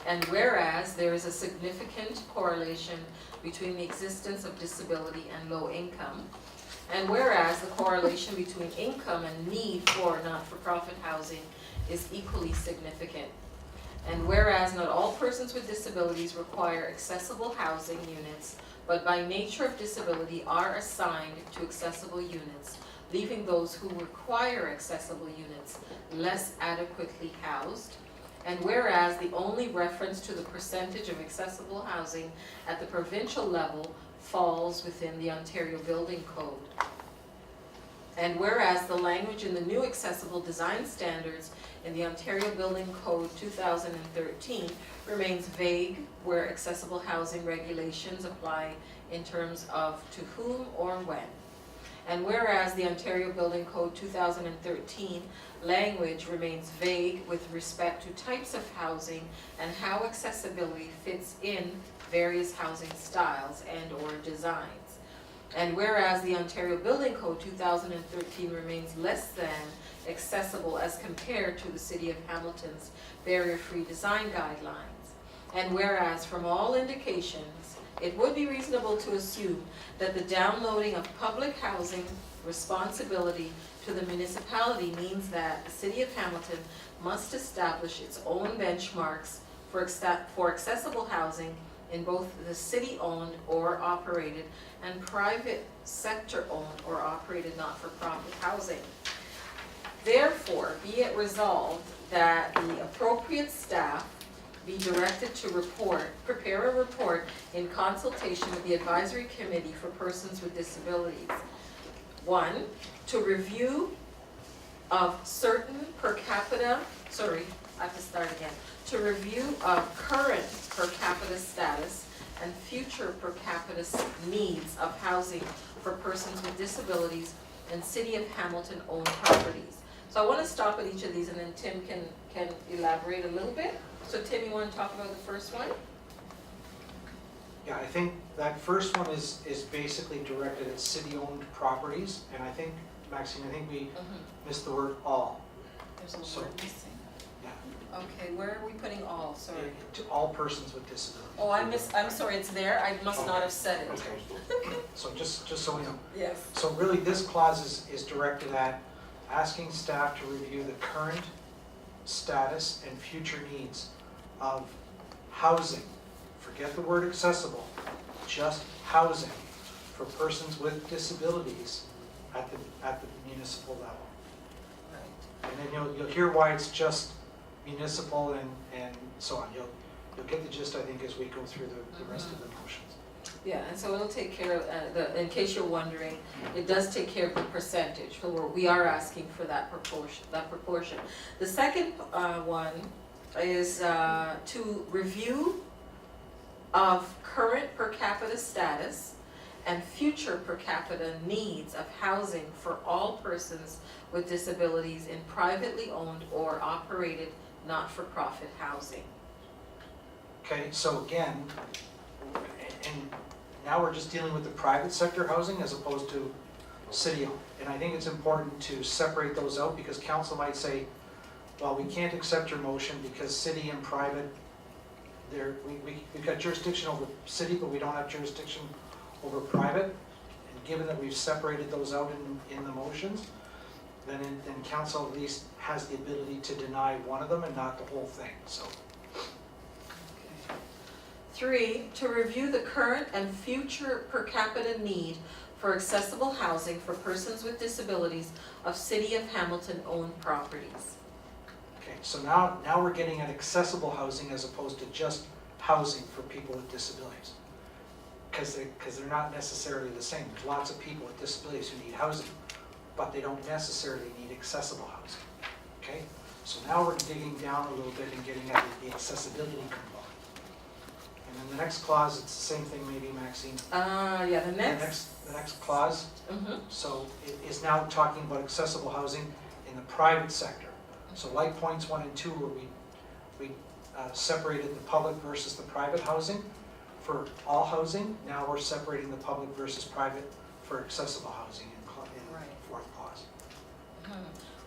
[SPEAKER 11] And whereas there is a significant correlation between the existence of disability and low income. And whereas the correlation between income and need for not-for-profit housing is equally significant. And whereas not all persons with disabilities require accessible housing units, but by nature of disability are assigned to accessible units, leaving those who require accessible units less adequately housed. And whereas the only reference to the percentage of accessible housing at the provincial level falls within the Ontario Building Code. And whereas the language in the new accessible design standards in the Ontario Building Code 2013 remains vague where accessible housing regulations apply in terms of to whom or when. And whereas the Ontario Building Code 2013 language remains vague with respect to types of housing and how accessibility fits in various housing styles and or designs. And whereas the Ontario Building Code 2013 remains less than accessible as compared to the City of Hamilton's barrier-free design guidelines. And whereas from all indications, it would be reasonable to assume that the downloading of public housing responsibility to the municipality means that the City of Hamilton must establish its own benchmarks for accessible housing in both the city-owned or operated and private sector-owned or operated not-for-profit housing. Therefore, be it resolved that the appropriate staff be directed to prepare a report in consultation with the Advisory Committee for Persons with Disabilities. 1, to review of certain to review of current per capita status and future per capita needs of housing for persons with disabilities and City of Hamilton owned properties. So I want to stop at each of these and then Tim can elaborate a little bit. So Tim, you want to talk about the first one?
[SPEAKER 6] Yeah, I think that first one is basically directed at city-owned properties, and I think, Maxine, we missed the word all.
[SPEAKER 10] There's a
[SPEAKER 6] So-
[SPEAKER 10] word missing.
[SPEAKER 6] Yeah.
[SPEAKER 10] Okay, where are we putting all, sorry?
[SPEAKER 6] To all persons with disabilities.
[SPEAKER 10] Oh, I'm sorry, it's there, I must not have said it.
[SPEAKER 6] Okay, so just so we know.
[SPEAKER 10] Yes.
[SPEAKER 6] So really, this clause is directed at asking staff to review the current status and future needs of housing. Forget the word accessible, just housing for persons with disabilities at the municipal level. And then you'll hear why it's just municipal and so on. You'll get the gist, I think, as we go through the rest of the motions.
[SPEAKER 11] Yeah, and so it'll take care of, in case you're wondering, it does take care of the percentage, so we are asking for that proportion. The second one is to review of current per capita status and future per capita needs of housing for all persons with disabilities in privately owned or operated not-for-profit housing.
[SPEAKER 6] Okay, so again, and now we're just dealing with the private sector housing as opposed to city-owned. And I think it's important to separate those out because council might say, well, we can't accept your motion because city and private, we've got jurisdiction over city, but we don't have jurisdiction over private. And given that we've separated those out in the motions, then council at least has the ability to deny one of them and not the whole thing, so.
[SPEAKER 11] 3, to review the current and future per capita need for accessible housing for persons with disabilities of City of Hamilton owned properties.
[SPEAKER 6] Okay, so now we're getting at accessible housing as opposed to just housing for people with disabilities. Because they're not necessarily the same. There's lots of people with disabilities who need housing, but they don't necessarily need accessible housing. Okay, so now we're digging down a little bit and getting at the accessibility component. And then the next clause, it's the same thing maybe, Maxine.
[SPEAKER 11] Yeah, the next.
[SPEAKER 6] The next clause,
[SPEAKER 11] Mhm.
[SPEAKER 6] so it is now talking about accessible housing in the private sector. So like points 1 and 2 where we separated the public versus the private housing for all housing, now we're separating the public versus private for accessible housing in
[SPEAKER 11] Right.
[SPEAKER 6] the fourth clause.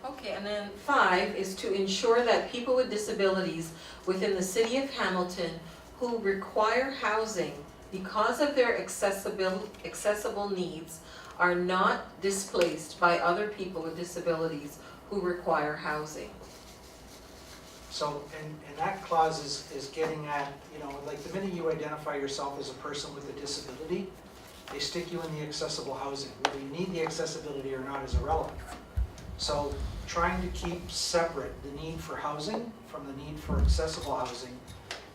[SPEAKER 11] Okay, and then 5 is to ensure that people with disabilities within the City of Hamilton who require housing because of their accessible needs are not displaced by other people with disabilities who require housing.
[SPEAKER 6] So, and that clause is getting at, like the minute you identify yourself as a person with a disability, they stick you in the accessible housing. Whether you need the accessibility or not is irrelevant. So trying to keep separate the need for housing from the need for accessible housing,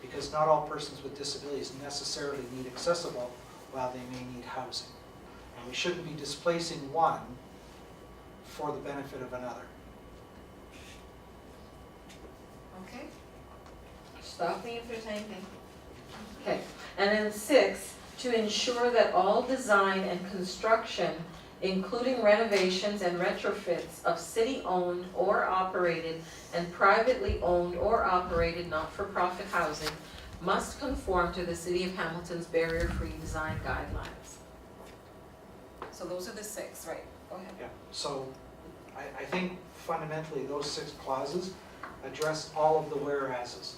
[SPEAKER 6] because not all persons with disabilities necessarily need accessible while they may need housing. And we shouldn't be displacing one for the benefit of another.
[SPEAKER 11] Okay? Stop me if there's anything. Okay, and then 6, to ensure that all design and construction, including renovations and retrofits of city-owned or operated and privately owned or operated not-for-profit housing must conform to the City of Hamilton's barrier-free design guidelines. So those are the 6, right? Go ahead.
[SPEAKER 6] Yeah, so I think fundamentally those 6 clauses address all of the whereases.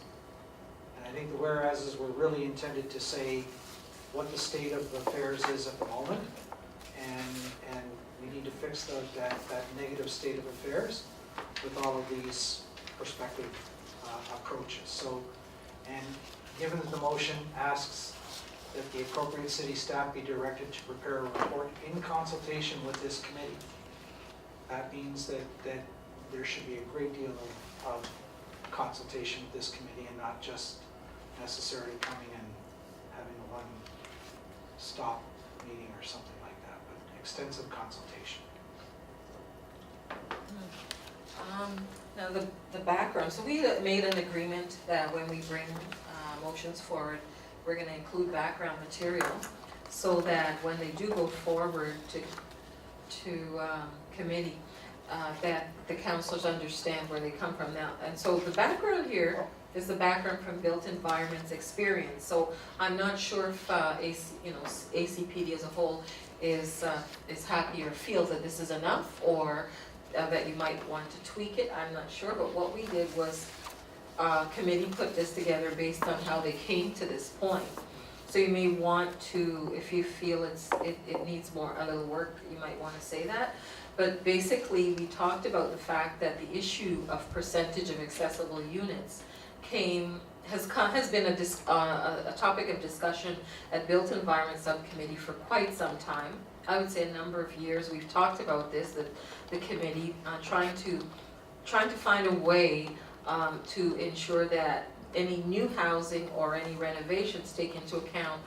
[SPEAKER 6] And I think the whereases were really intended to say what the state of affairs is at the moment, and we need to fix that negative state of affairs with all of these prospective approaches. So, and given that the motion asks that the appropriate city staff be directed to prepare a report in consultation with this committee, that means that there should be a great deal of consultation with this committee and not just necessarily coming and having a one-stop meeting or something like that, but extensive consultation.
[SPEAKER 11] Now the background, so we made an agreement that when we bring motions forward, we're going to include background material so that when they do go forward to committee, that the councilors understand where they come from now. And so the background here is the background from Built Environment's experience. So I'm not sure if ACPD as a whole is happy or feels that this is enough, or that you might want to tweak it. I'm not sure, but what we did was committee put this together based on how they came to this point. So you may want to, if you feel it needs a little work, you might want to say that. But basically, we talked about the fact that the issue of percentage of accessible units has been a topic of discussion at Built Environment Subcommittee for quite some time. I would say a number of years. We've talked about this, the committee trying to find a way to ensure that any new housing or any renovations take into account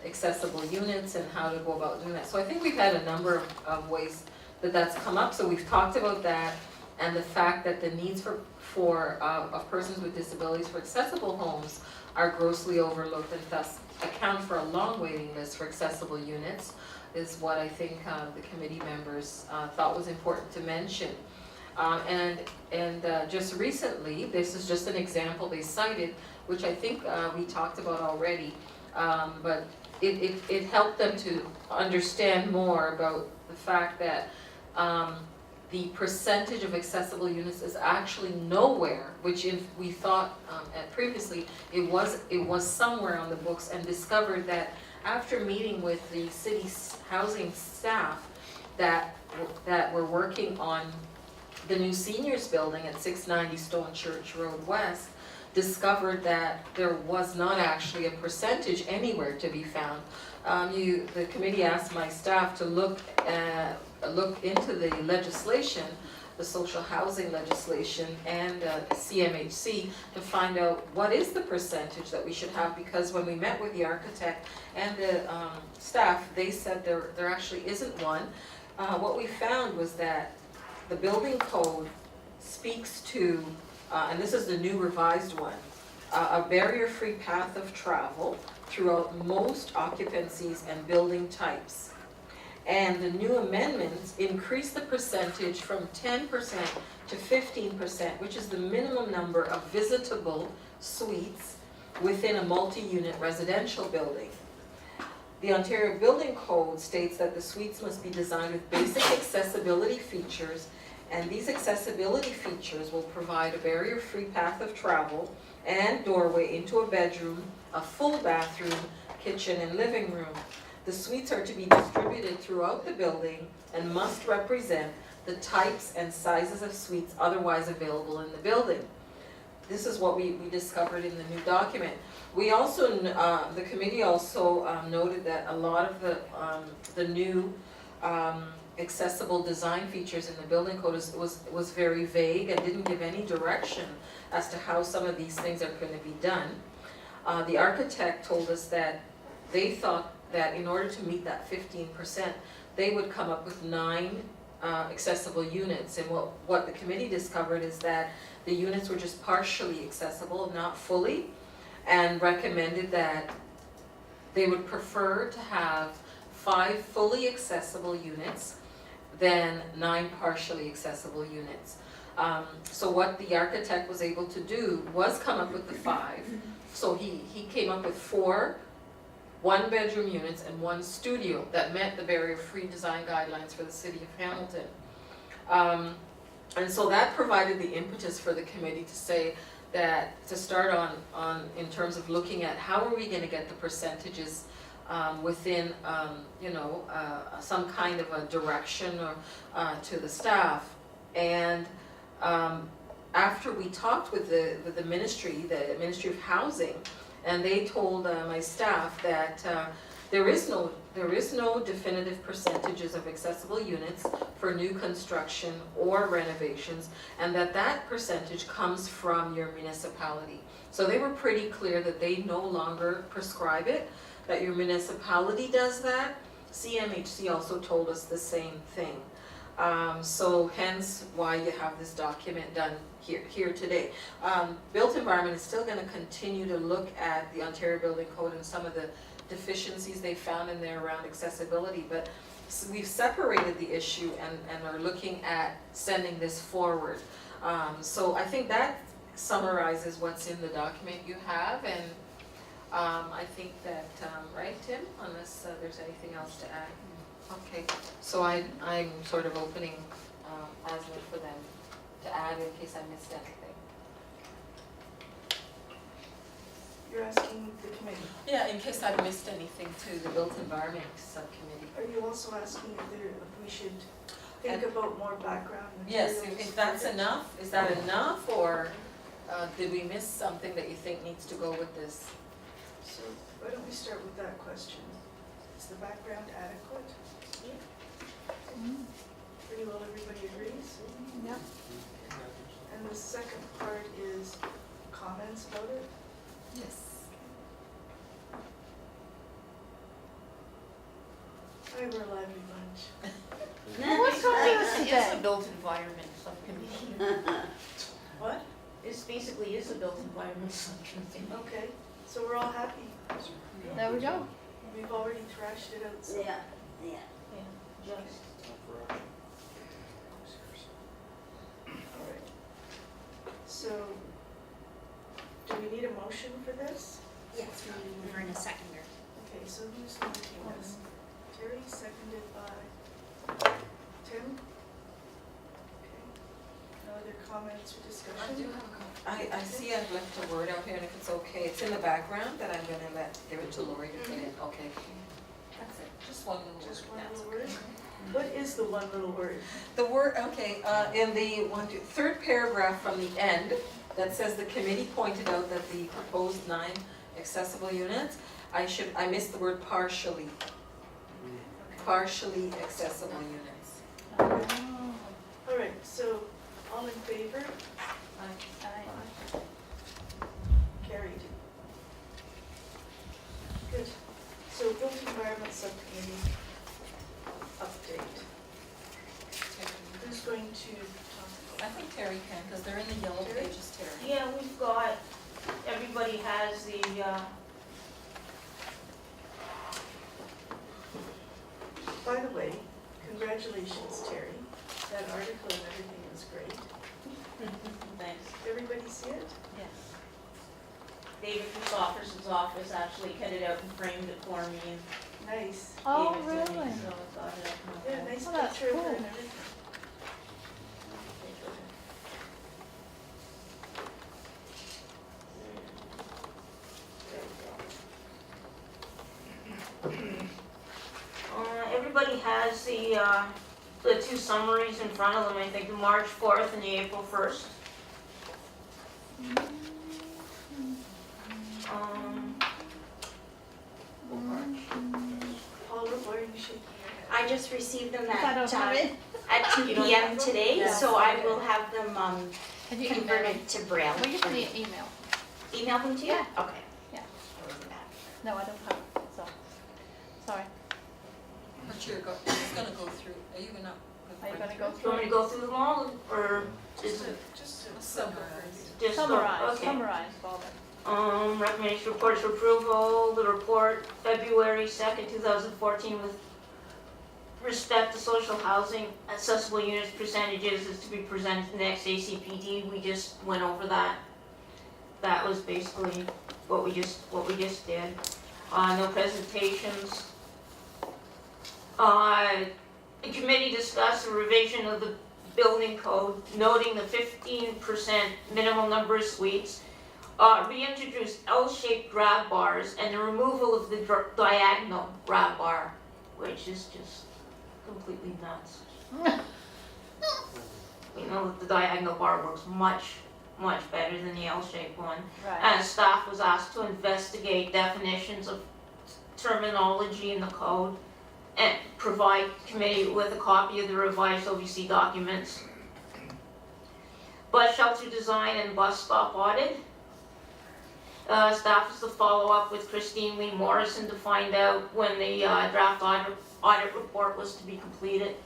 [SPEAKER 11] accessible units and how to go about doing that. So I think we've had a number of ways that that's come up. So we've talked about that and the fact that the needs of persons with disabilities for accessible homes are grossly overlooked and thus account for a long waiting list for accessible units is what I think the committee members thought was important to mention. And just recently, this is just an example they cited, which I think we talked about already, but it helped them to understand more about the fact that the percentage of accessible units is actually nowhere, which we thought previously it was somewhere on the books, and discovered that after meeting with the city's housing staff that were working on the new seniors building at 690 Stone Church Road West, discovered that there was not actually a percentage anywhere to be found. The committee asked my staff to look into the legislation, the social housing legislation and CMHC to find out what is the percentage that we should have, because when we met with the architect and the staff, they said there actually isn't one. What we found was that the building code speaks to, and this is the new revised one, a barrier-free path of travel throughout most occupancies and building types. And the new amendments increase the percentage from 10% to 15%, which is the minimum number of visitable suites within a multi-unit residential building. The Ontario Building Code states that the suites must be designed with basic accessibility features, and these accessibility features will provide a barrier-free path of travel and doorway into a bedroom, a full bathroom, kitchen, and living room. The suites are to be distributed throughout the building and must represent the types and sizes of suites otherwise available in the building. This is what we discovered in the new document. We also, the committee also noted that a lot of the new accessible design features in the building code was very vague and didn't give any direction as to how some of these things are going to be done. The architect told us that they thought that in order to meet that 15%, they would come up with 9 accessible units. And what the committee discovered is that the units were just partially accessible, not fully, and recommended that they would prefer to have 5 fully accessible units than 9 partially accessible units. So what the architect was able to do was come up with the 5. So he came up with 4 one-bedroom units and 1 studio that met the barrier-free design guidelines for the city of Hamilton. And so that provided the impetus for the committee to say that, to start on in terms of looking at how are we going to get the percentages within, some kind of a direction or to the staff. And after we talked with the Ministry of Housing, and they told my staff that there is no definitive percentages of accessible units for new construction or renovations, and that percentage comes from your municipality. So they were pretty clear that they no longer prescribe it, that your municipality does that. CMHC also told us the same thing. So hence why you have this document done here today. Built Environment is still going to continue to look at the Ontario Building Code and some of the deficiencies they found in there around accessibility, but we've separated the issue and are looking at sending this forward. So I think that summarizes what's in the document you have, and I think that, right, Tim, unless there's anything else to add? Okay, so I'm sort of opening Asma for them to add in case I missed anything.
[SPEAKER 1] You're asking the committee.
[SPEAKER 11] Yeah, in case I missed anything too, the Built Environment Subcommittee.
[SPEAKER 1] Are you also asking if we should think about more background
[SPEAKER 11] Yes,
[SPEAKER 1] materials?
[SPEAKER 11] if that's enough, is that enough, or did we miss something that you think needs to go with this?
[SPEAKER 1] So why don't we start with that question? Is the background adequate? Pretty well everybody agrees?
[SPEAKER 3] Yep.
[SPEAKER 1] And the second part is comments about it?
[SPEAKER 11] Yes.
[SPEAKER 1] I were a lively bunch.
[SPEAKER 3] What's wrong with us
[SPEAKER 12] It's a
[SPEAKER 3] today?
[SPEAKER 12] built environment subcommittee.
[SPEAKER 1] What?
[SPEAKER 12] It's basically is a built environment subcommittee.
[SPEAKER 1] Okay, so we're all happy.
[SPEAKER 3] There we go.
[SPEAKER 1] We've already thrashed it out. So.
[SPEAKER 12] Yeah. Just.
[SPEAKER 1] All right. So, do we need a motion for this?
[SPEAKER 4] Yes, we're in a seconder.
[SPEAKER 1] Okay, so who's making this? Terry, seconded by Tim? Okay. No other comments or discussion?
[SPEAKER 11] I see I've left a word out here, and if it's okay, it's in the background, that I'm gonna give it to Lori to put in, okay? That's it, just one little word.
[SPEAKER 1] Just one
[SPEAKER 11] That's
[SPEAKER 1] little
[SPEAKER 11] okay.
[SPEAKER 1] word? What is the one little word?
[SPEAKER 11] The word, okay, in the third paragraph from the end, that says the committee pointed out that the proposed 9 accessible units, I missed the word partially. Partially accessible units.
[SPEAKER 1] All right, so all in favor?
[SPEAKER 3] Aye.
[SPEAKER 1] Carried. Good. So built environment subcommittee update. Who's going to talk
[SPEAKER 11] I
[SPEAKER 1] about
[SPEAKER 11] think Terry can, because they're in the yellow
[SPEAKER 1] Terry?
[SPEAKER 11] pages, Terry.
[SPEAKER 12] Yeah, we've got, everybody has the,
[SPEAKER 1] By the way, congratulations, Terry. That article and everything is great.
[SPEAKER 12] thanks.
[SPEAKER 1] Everybody see it?
[SPEAKER 3] Yes.
[SPEAKER 12] David Christopherson's office actually cut it out and framed it for me and
[SPEAKER 1] Nice.
[SPEAKER 3] Oh,
[SPEAKER 12] gave it to me,
[SPEAKER 3] really?
[SPEAKER 12] so I got it up on my
[SPEAKER 1] Yeah,
[SPEAKER 12] phone.
[SPEAKER 1] nice
[SPEAKER 3] Oh, that's
[SPEAKER 1] picture of her
[SPEAKER 3] cool.
[SPEAKER 1] and everything.
[SPEAKER 12] Everybody has the 2 summaries in front of them, I think the March 4th and the April 1st.
[SPEAKER 1] Paula, why are you shaking your head?
[SPEAKER 4] I just received them
[SPEAKER 3] I don't have it.
[SPEAKER 4] at 2
[SPEAKER 12] You don't
[SPEAKER 4] PM
[SPEAKER 12] have them?
[SPEAKER 4] today,
[SPEAKER 11] Yes.
[SPEAKER 4] so I will have them
[SPEAKER 3] Have you emailed them?
[SPEAKER 4] converted to Braille.
[SPEAKER 3] Well, you can email.
[SPEAKER 4] Email them to you?
[SPEAKER 3] Yeah.
[SPEAKER 4] Okay.
[SPEAKER 3] Yeah. No, I don't have it, so, sorry.
[SPEAKER 11] But you're just gonna go through, are you gonna?
[SPEAKER 3] Are you gonna go
[SPEAKER 12] Do you
[SPEAKER 3] through
[SPEAKER 12] want me
[SPEAKER 3] it?
[SPEAKER 12] to go through them all, or
[SPEAKER 1] Just
[SPEAKER 12] is it
[SPEAKER 1] a
[SPEAKER 11] Summarize.
[SPEAKER 12] just?
[SPEAKER 3] Summarize,
[SPEAKER 12] okay.
[SPEAKER 3] summarize, Bob.
[SPEAKER 12] Recommendation reports for approval, the report February 2nd, 2014 with respect to social housing, accessible units percentages is to be presented to the next ACPD. We just went over that. That was basically what we just did. No presentations. The committee discussed a revision of the building code, noting the 15% minimum number of suites, reintroduced L-shaped grab bars, and the removal of the diagonal grab bar, which is just completely nuts. We know that the diagonal bar works much better than the L-shaped one.
[SPEAKER 3] Right.
[SPEAKER 12] And staff was asked to investigate definitions of terminology in the code and provide committee with a copy of the revised OVC documents. Bus shelter design and bus stop audit. Staff is to follow up with Christine Lee Morrison to find out when the draft audit report was to be completed.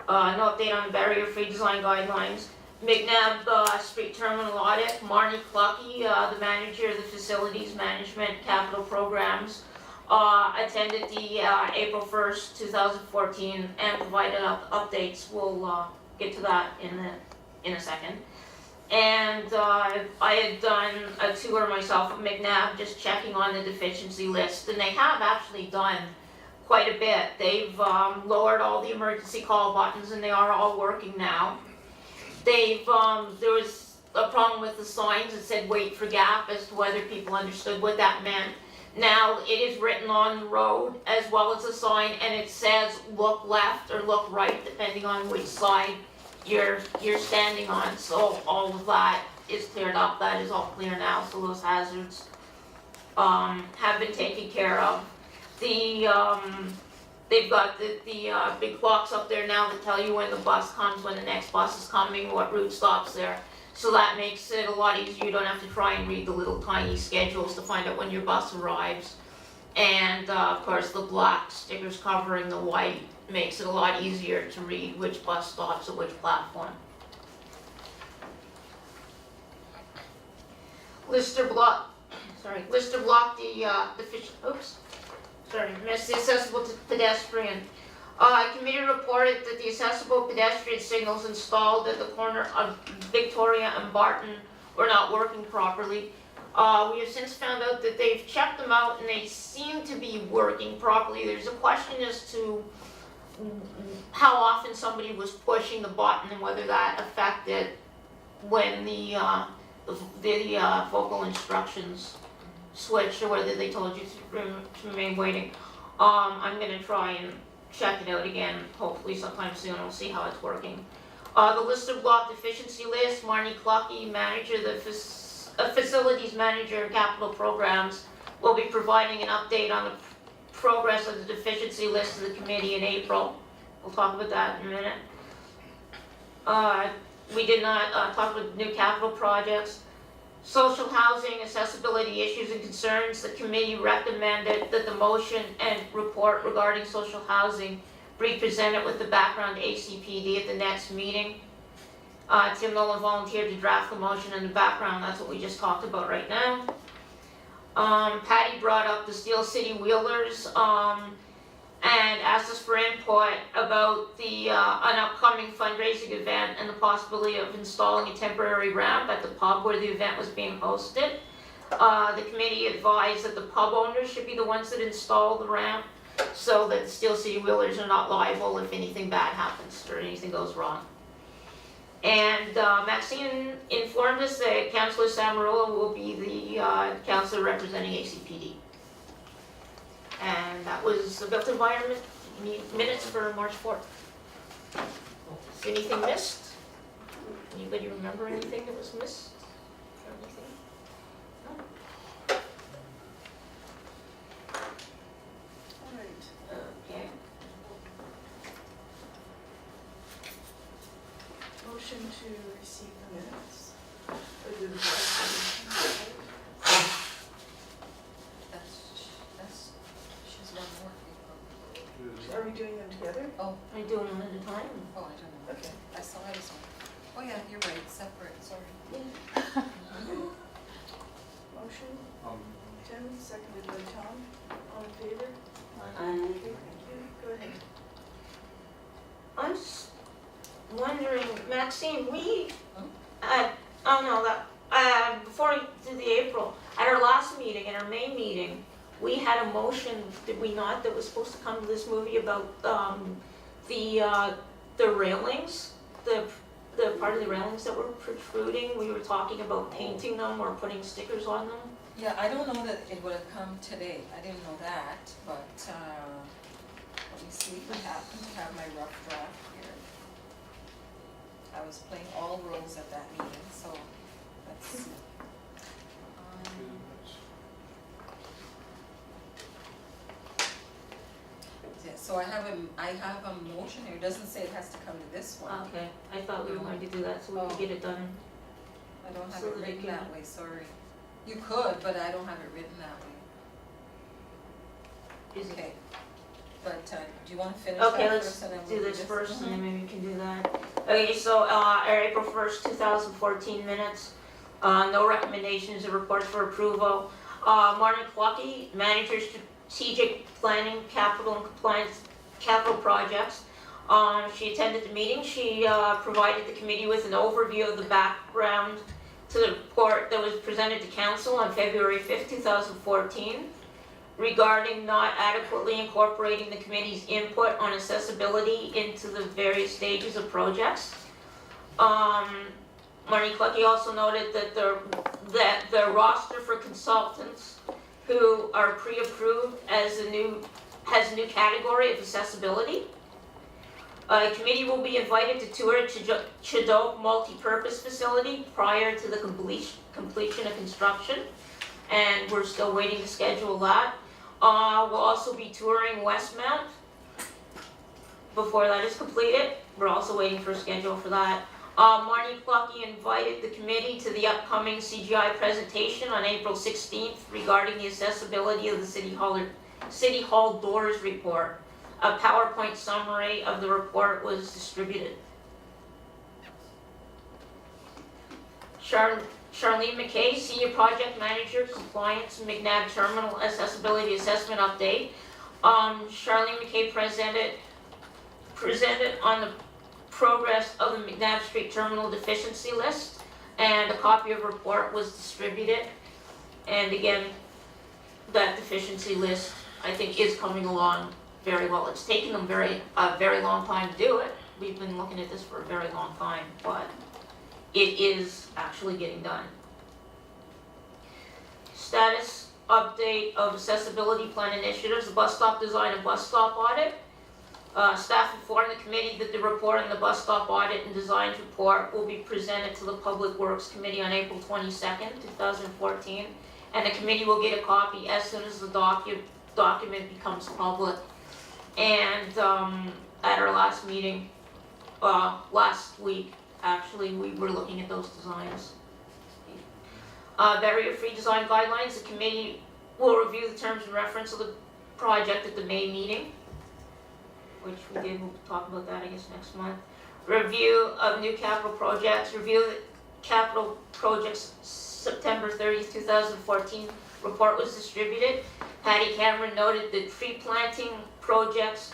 [SPEAKER 12] No update on barrier-free design guidelines. McNabb Street Terminal Audit, Marnie Clucky, the manager of the Facilities Management Capital Programs, attended the April 1st, 2014 and provided updates. We'll get to that in a second. And I had done a tour myself of McNabb, just checking on the deficiency list, and they have actually done quite a bit. They've lowered all the emergency call buttons and they are all working now. They've, there was a problem with the signs that said wait for gap as to whether people understood what that meant. Now it is written on the road as well as a sign, and it says look left or look right depending on which side you're standing on. So all of that is cleared up. That is all clear now. So those hazards have been taken care of. They've got the big clocks up there now that tell you when the bus comes, when the next bus is coming, what route stops there. So that makes it a lot easier. You don't have to try and read the little tiny schedules to find out when your bus arrives. And of course the black stickers covering the white makes it a lot easier to read which bus stops at which platform. Lister block missed the accessible pedestrian. Committee reported that the accessible pedestrian signals installed at the corner of Victoria and Barton were not working properly. We have since found out that they've checked them out and they seem to be working properly. There's a question as to how often somebody was pushing the button and whether that affected when the vocal instructions switched or whether they told you to remain waiting. I'm gonna try and check it out again, hopefully sometime soon. We'll see how it's working. The Lister block deficiency list, Marnie Clucky, manager, the facilities manager, capital programs, will be providing an update on the progress of the deficiency list to the committee in April. We'll talk about that in a minute. We did not talk about new capital projects. Social housing, accessibility issues and concerns. The committee recommended that the motion and report regarding social housing be presented with the background ACPD at the next meeting. Tim Nolan volunteered to draft the motion and the background. That's what we just talked about right now. Patty brought up the Steel City Wheelers and asked us for input about an upcoming fundraising event and the possibility of installing a temporary ramp at the pub where the event was being hosted. The committee advised that the pub owners should be the ones that install the ramp so that the Steel City Wheelers are not liable if anything bad happens or anything goes wrong. And Maxine informed us that Councillor Samarola will be the councillor representing ACPD. And that was the built environment minutes for March 4th. Is anything missed? Anybody remember anything that was missed? Or anything? No?
[SPEAKER 1] All right.
[SPEAKER 12] Okay.
[SPEAKER 1] Motion to receive the minutes. Or do the vote.
[SPEAKER 11] She's one more people.
[SPEAKER 1] Are we doing them together?
[SPEAKER 11] Oh,
[SPEAKER 12] Are you doing one at a time?
[SPEAKER 11] oh, I don't know.
[SPEAKER 1] Okay.
[SPEAKER 11] I saw it as one. Oh yeah, you're right, separate, sorry.
[SPEAKER 1] Motion, Tim, seconded by Tom. All in favor?
[SPEAKER 12] Um,
[SPEAKER 1] Okay, thank you. Go ahead.
[SPEAKER 12] I'm just wondering, Maxine, before we did the April, at our last meeting, at our May meeting, we had a motion, did we not, that was supposed to come to this movie about the railings, the part of the railings that were protruding. We were talking about painting them or putting stickers on them.
[SPEAKER 11] Yeah, I don't know that it would have come today, I didn't know that, but, let me see if I happen to have my rough draft here. I was playing all roles at that meeting, so, let's see. Yeah, so I have a motion here, it doesn't say it has to come to this one.
[SPEAKER 12] Okay, I thought we were going to do that so we could get it done.
[SPEAKER 11] I don't have
[SPEAKER 12] So
[SPEAKER 11] it
[SPEAKER 12] that it
[SPEAKER 11] written
[SPEAKER 12] can-
[SPEAKER 11] that way, sorry. You could, but I don't have it written that way.
[SPEAKER 12] Is it-
[SPEAKER 11] Okay. But, do you wanna finish that
[SPEAKER 12] Okay,
[SPEAKER 11] first
[SPEAKER 12] let's
[SPEAKER 11] and then
[SPEAKER 12] do
[SPEAKER 11] we'll
[SPEAKER 12] this first and
[SPEAKER 11] Mhm.
[SPEAKER 12] then maybe we can do that. Okay, so our April 1st, 2014 minutes, no recommendations or reports for approval. Martin Clucky, manager strategic planning, capital and compliance, capital projects. She attended the meeting. She provided the committee with an overview of the background to the report that was presented to council on February 5th, 2014. Regarding not adequately incorporating the committee's input on accessibility into the various stages of projects. Marnie Clucky also noted that the roster for consultants who are pre-approved has a new category of accessibility. A committee will be invited to tour Chadot multi-purpose facility prior to the completion of construction, and we're still waiting to schedule that. We'll also be touring Westmount before that is completed. We're also waiting for a schedule for that. Marnie Clucky invited the committee to the upcoming CGI presentation on April 16th regarding the accessibility of the City Hall doors report. A PowerPoint summary of the report was distributed. Charlene McKay, Senior Project Manager, Compliance, McNabb Terminal Accessibility Assessment Update. Charlene McKay presented on the progress of the McNabb Street Terminal deficiency list, and a copy of the report was distributed. And again, that deficiency list, I think, is coming along very well. It's taken them a very long time to do it. We've been looking at this for a very long time, but it is actually getting done. Status update of accessibility plan initiatives, the bus stop design and bus stop audit. Staff informed the committee that the report on the bus stop audit and design report will be presented to the Public Works Committee on April 22nd, 2014, and the committee will get a copy as soon as the document becomes public. And at our last meeting, last week, actually, we were looking at those designs. Barrier-free design guidelines, the committee will review the terms and reference of the project at the May meeting, which we did. We'll talk about that, I guess, next month. Review of new capital projects. Review the capital projects September 30th, 2014 report was distributed. Patty Cameron noted that tree planting projects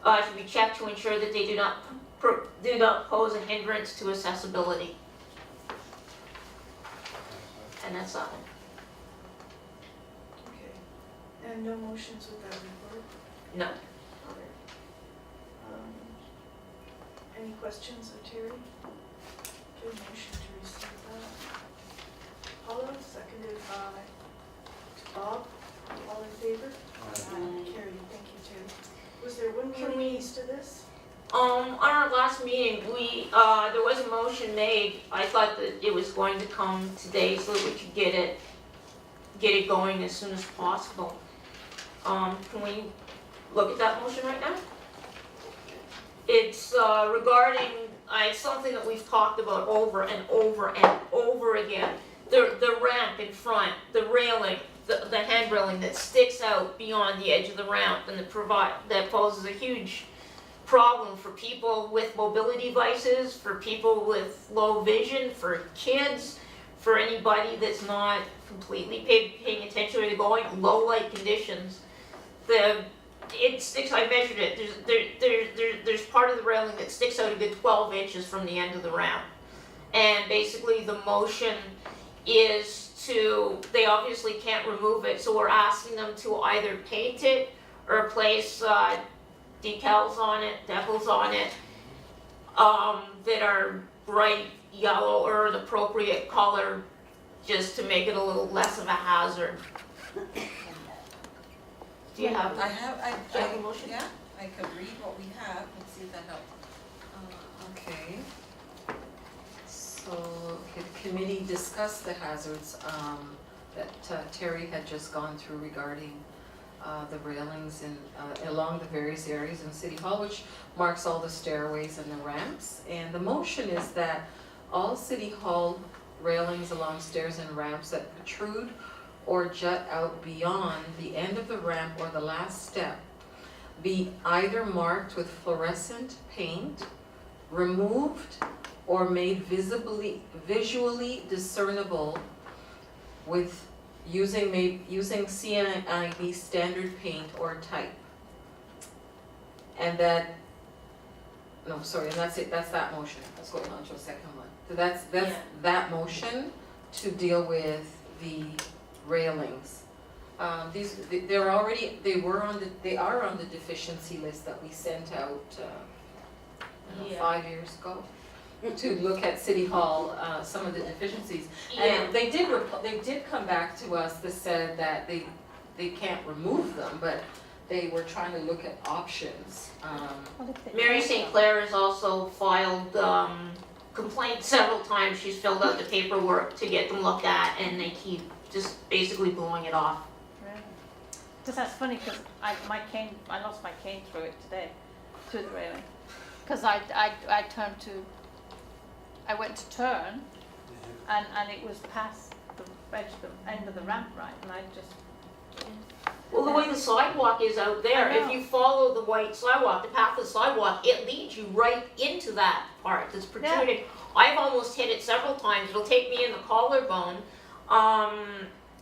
[SPEAKER 12] should be checked to ensure that they do not pose a hindrance to accessibility. And that's that one.
[SPEAKER 1] Okay. And no motions with that report?
[SPEAKER 12] No.
[SPEAKER 1] Any questions of Terry? Do a motion to receive that. Paula, seconded by Bob. All in favor? Carried. Thank you, Terry. Was there one more piece to this?
[SPEAKER 12] On our last meeting, there was a motion made. I thought that it was going to come today so that we could get it going as soon as possible. Can we look at that motion right now? It's regarding, it's something that we've talked about over and over and over again. The ramp in front, the railing, the hand railing that sticks out beyond the edge of the ramp, and that poses a huge problem for people with mobility devices, for people with low vision, for kids, for anybody that's not completely paying attention where they're going, low light conditions. It sticks, I measured it, there's part of the railing that sticks out a good 12 inches from the end of the ramp. And basically the motion is they obviously can't remove it, so we're asking them to either paint it or place decals on it that are bright yellow or an appropriate color, just to make it a little less of a hazard. Do you have?
[SPEAKER 11] I have a
[SPEAKER 12] motion?
[SPEAKER 11] Yeah, I could read what we have and see if that helps. Okay. So, the committee discussed the hazards that Terry had just gone through regarding the railings along the various areas in City Hall, which marks all the stairways and the ramps. And the motion is that all City Hall railings along stairs and ramps that protrude or jut out beyond the end of the ramp or the last step be either marked with fluorescent paint, removed, or made visually discernible with using CNIB standard paint or type. And that, no, sorry, and that's it, that's that motion. Let's go on to a second one. So that's that motion to deal with the railings. They are on the deficiency list that we sent out 5 years ago. to look at City Hall, some of the deficiencies.
[SPEAKER 12] Yeah.
[SPEAKER 11] And they did come back to us that said that they can't remove them, but they were trying to look at options.
[SPEAKER 12] Mary St. Clair has also filed complaints several times. She's filled out the paperwork to get them looked at, and they keep just basically blowing it off.
[SPEAKER 3] Really? Just that's funny because I lost my cane through it today, through the railing. Because I went to turn, and it was past the edge, the end of the ramp, right, and I just.
[SPEAKER 12] Well, the way the sidewalk is out there,
[SPEAKER 3] I know.
[SPEAKER 12] if you follow the white sidewalk, the path of the sidewalk, it leads you right into that part that's protruding. I've almost hit it several times. It'll take me in the collarbone.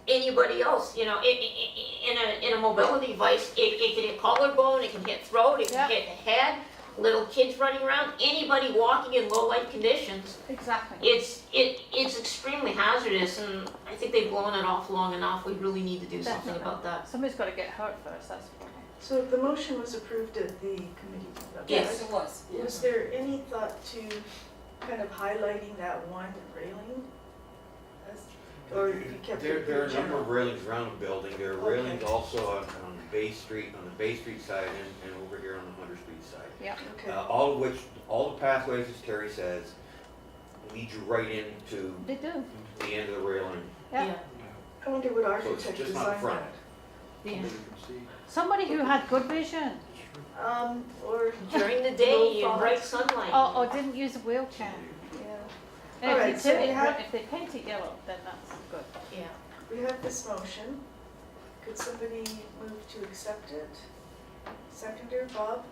[SPEAKER 12] Anybody else, you know, in a mobility device, it can hit collarbone, it can hit throat, it can hit the head. Little kids running around, anybody walking in low light conditions.
[SPEAKER 3] Exactly.
[SPEAKER 12] It's extremely hazardous, and I think they've blown it off long enough. We really need to do something
[SPEAKER 3] Definitely.
[SPEAKER 12] about that.
[SPEAKER 3] Somebody's got to get hurt first, that's the problem.
[SPEAKER 1] So the motion was approved at the committee.
[SPEAKER 11] Yes, it was.
[SPEAKER 1] Was there any thought to kind of highlighting that one railing? Or you kept it
[SPEAKER 2] There are a
[SPEAKER 1] pretty
[SPEAKER 2] number
[SPEAKER 1] general?
[SPEAKER 2] of railings around the building. There are
[SPEAKER 1] Okay.
[SPEAKER 2] railings also on Bay Street, on the Bay Street side and over here on the Hunter Street side.
[SPEAKER 3] Yeah.
[SPEAKER 1] Okay.
[SPEAKER 2] All of which, all the pathways, as Terry says, lead you right into
[SPEAKER 3] They do.
[SPEAKER 2] the end of the railing.
[SPEAKER 3] Yeah.
[SPEAKER 1] I wonder what
[SPEAKER 2] So it's
[SPEAKER 1] architect
[SPEAKER 2] just not
[SPEAKER 1] designed
[SPEAKER 2] front.
[SPEAKER 1] that.
[SPEAKER 3] Yeah. Somebody who had good vision,
[SPEAKER 1] Or,
[SPEAKER 12] During the day, in bright sunlight.
[SPEAKER 3] or didn't use a wheelchair.
[SPEAKER 1] yeah,
[SPEAKER 3] And
[SPEAKER 1] All
[SPEAKER 3] if
[SPEAKER 1] right,
[SPEAKER 3] you
[SPEAKER 1] so
[SPEAKER 3] do
[SPEAKER 1] we
[SPEAKER 3] it,
[SPEAKER 1] have-
[SPEAKER 3] if they paint it yellow, then that's good.
[SPEAKER 12] Yeah.
[SPEAKER 1] we have this motion. Could somebody move to accept it? Seconder, Bob?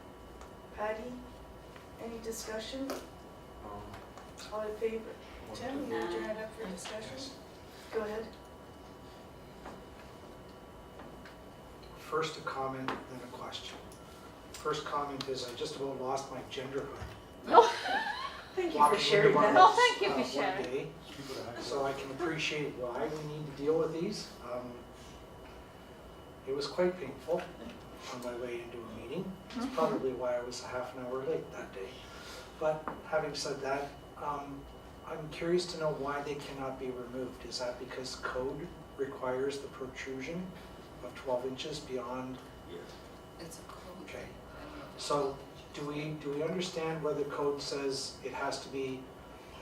[SPEAKER 1] Patty? Any discussion? All in favor? Tim, you moved your hand up for discussion? Go ahead.
[SPEAKER 6] First a comment, then a question. First comment is I just about lost my genderhood.
[SPEAKER 1] Thank you for
[SPEAKER 6] walking
[SPEAKER 1] sharing
[SPEAKER 6] into
[SPEAKER 1] that.
[SPEAKER 6] Barnes,
[SPEAKER 3] Oh, thank you for
[SPEAKER 6] one
[SPEAKER 3] sharing.
[SPEAKER 6] day, so I can appreciate why we need to deal with these. It was quite painful on my way into a meeting. It's probably why I was a half an hour late that day. But having said that, I'm curious to know why they cannot be removed. Is that because code requires the protrusion of 12 inches beyond?
[SPEAKER 11] It's a code.
[SPEAKER 6] Okay. So do we understand whether code says it has to be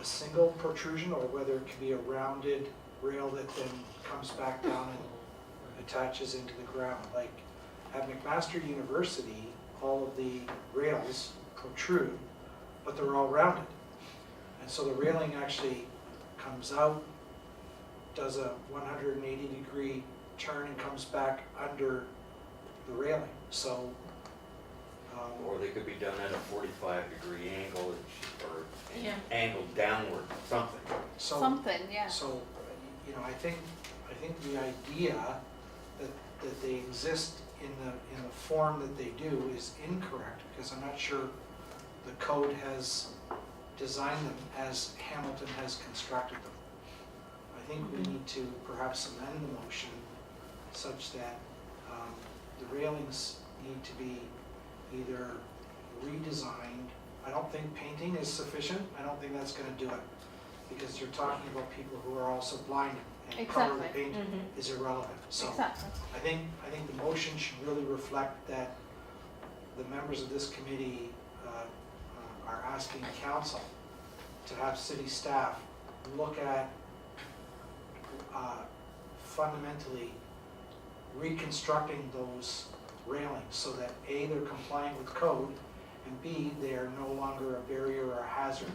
[SPEAKER 6] a single protrusion or whether it can be a rounded rail that then comes back down and attaches into the ground? Like at McMaster University, all of the rails protrude, but they're all rounded. And so the railing actually comes out, does a 180-degree turn and comes back under the railing. So
[SPEAKER 2] Or they could be done at a 45-degree angle or
[SPEAKER 12] Yeah.
[SPEAKER 2] angled downward, something.
[SPEAKER 6] so
[SPEAKER 3] Something, yeah.
[SPEAKER 6] So, you know, I think the idea that they exist in the form that they do is incorrect, because I'm not sure the code has designed them as Hamilton has constructed them. I think we need to perhaps amend the motion such that the railings need to be either redesigned. I don't think painting is sufficient. I don't think that's gonna do it, because you're talking about people who are also blind, and color of the
[SPEAKER 3] Exactly.
[SPEAKER 6] paint is irrelevant. So
[SPEAKER 3] Exactly.
[SPEAKER 6] I think the motion should really reflect that the members of this committee are asking council to have city staff look at fundamentally reconstructing those railings so that A, they're compliant with code, and B, they are no longer a barrier or a hazard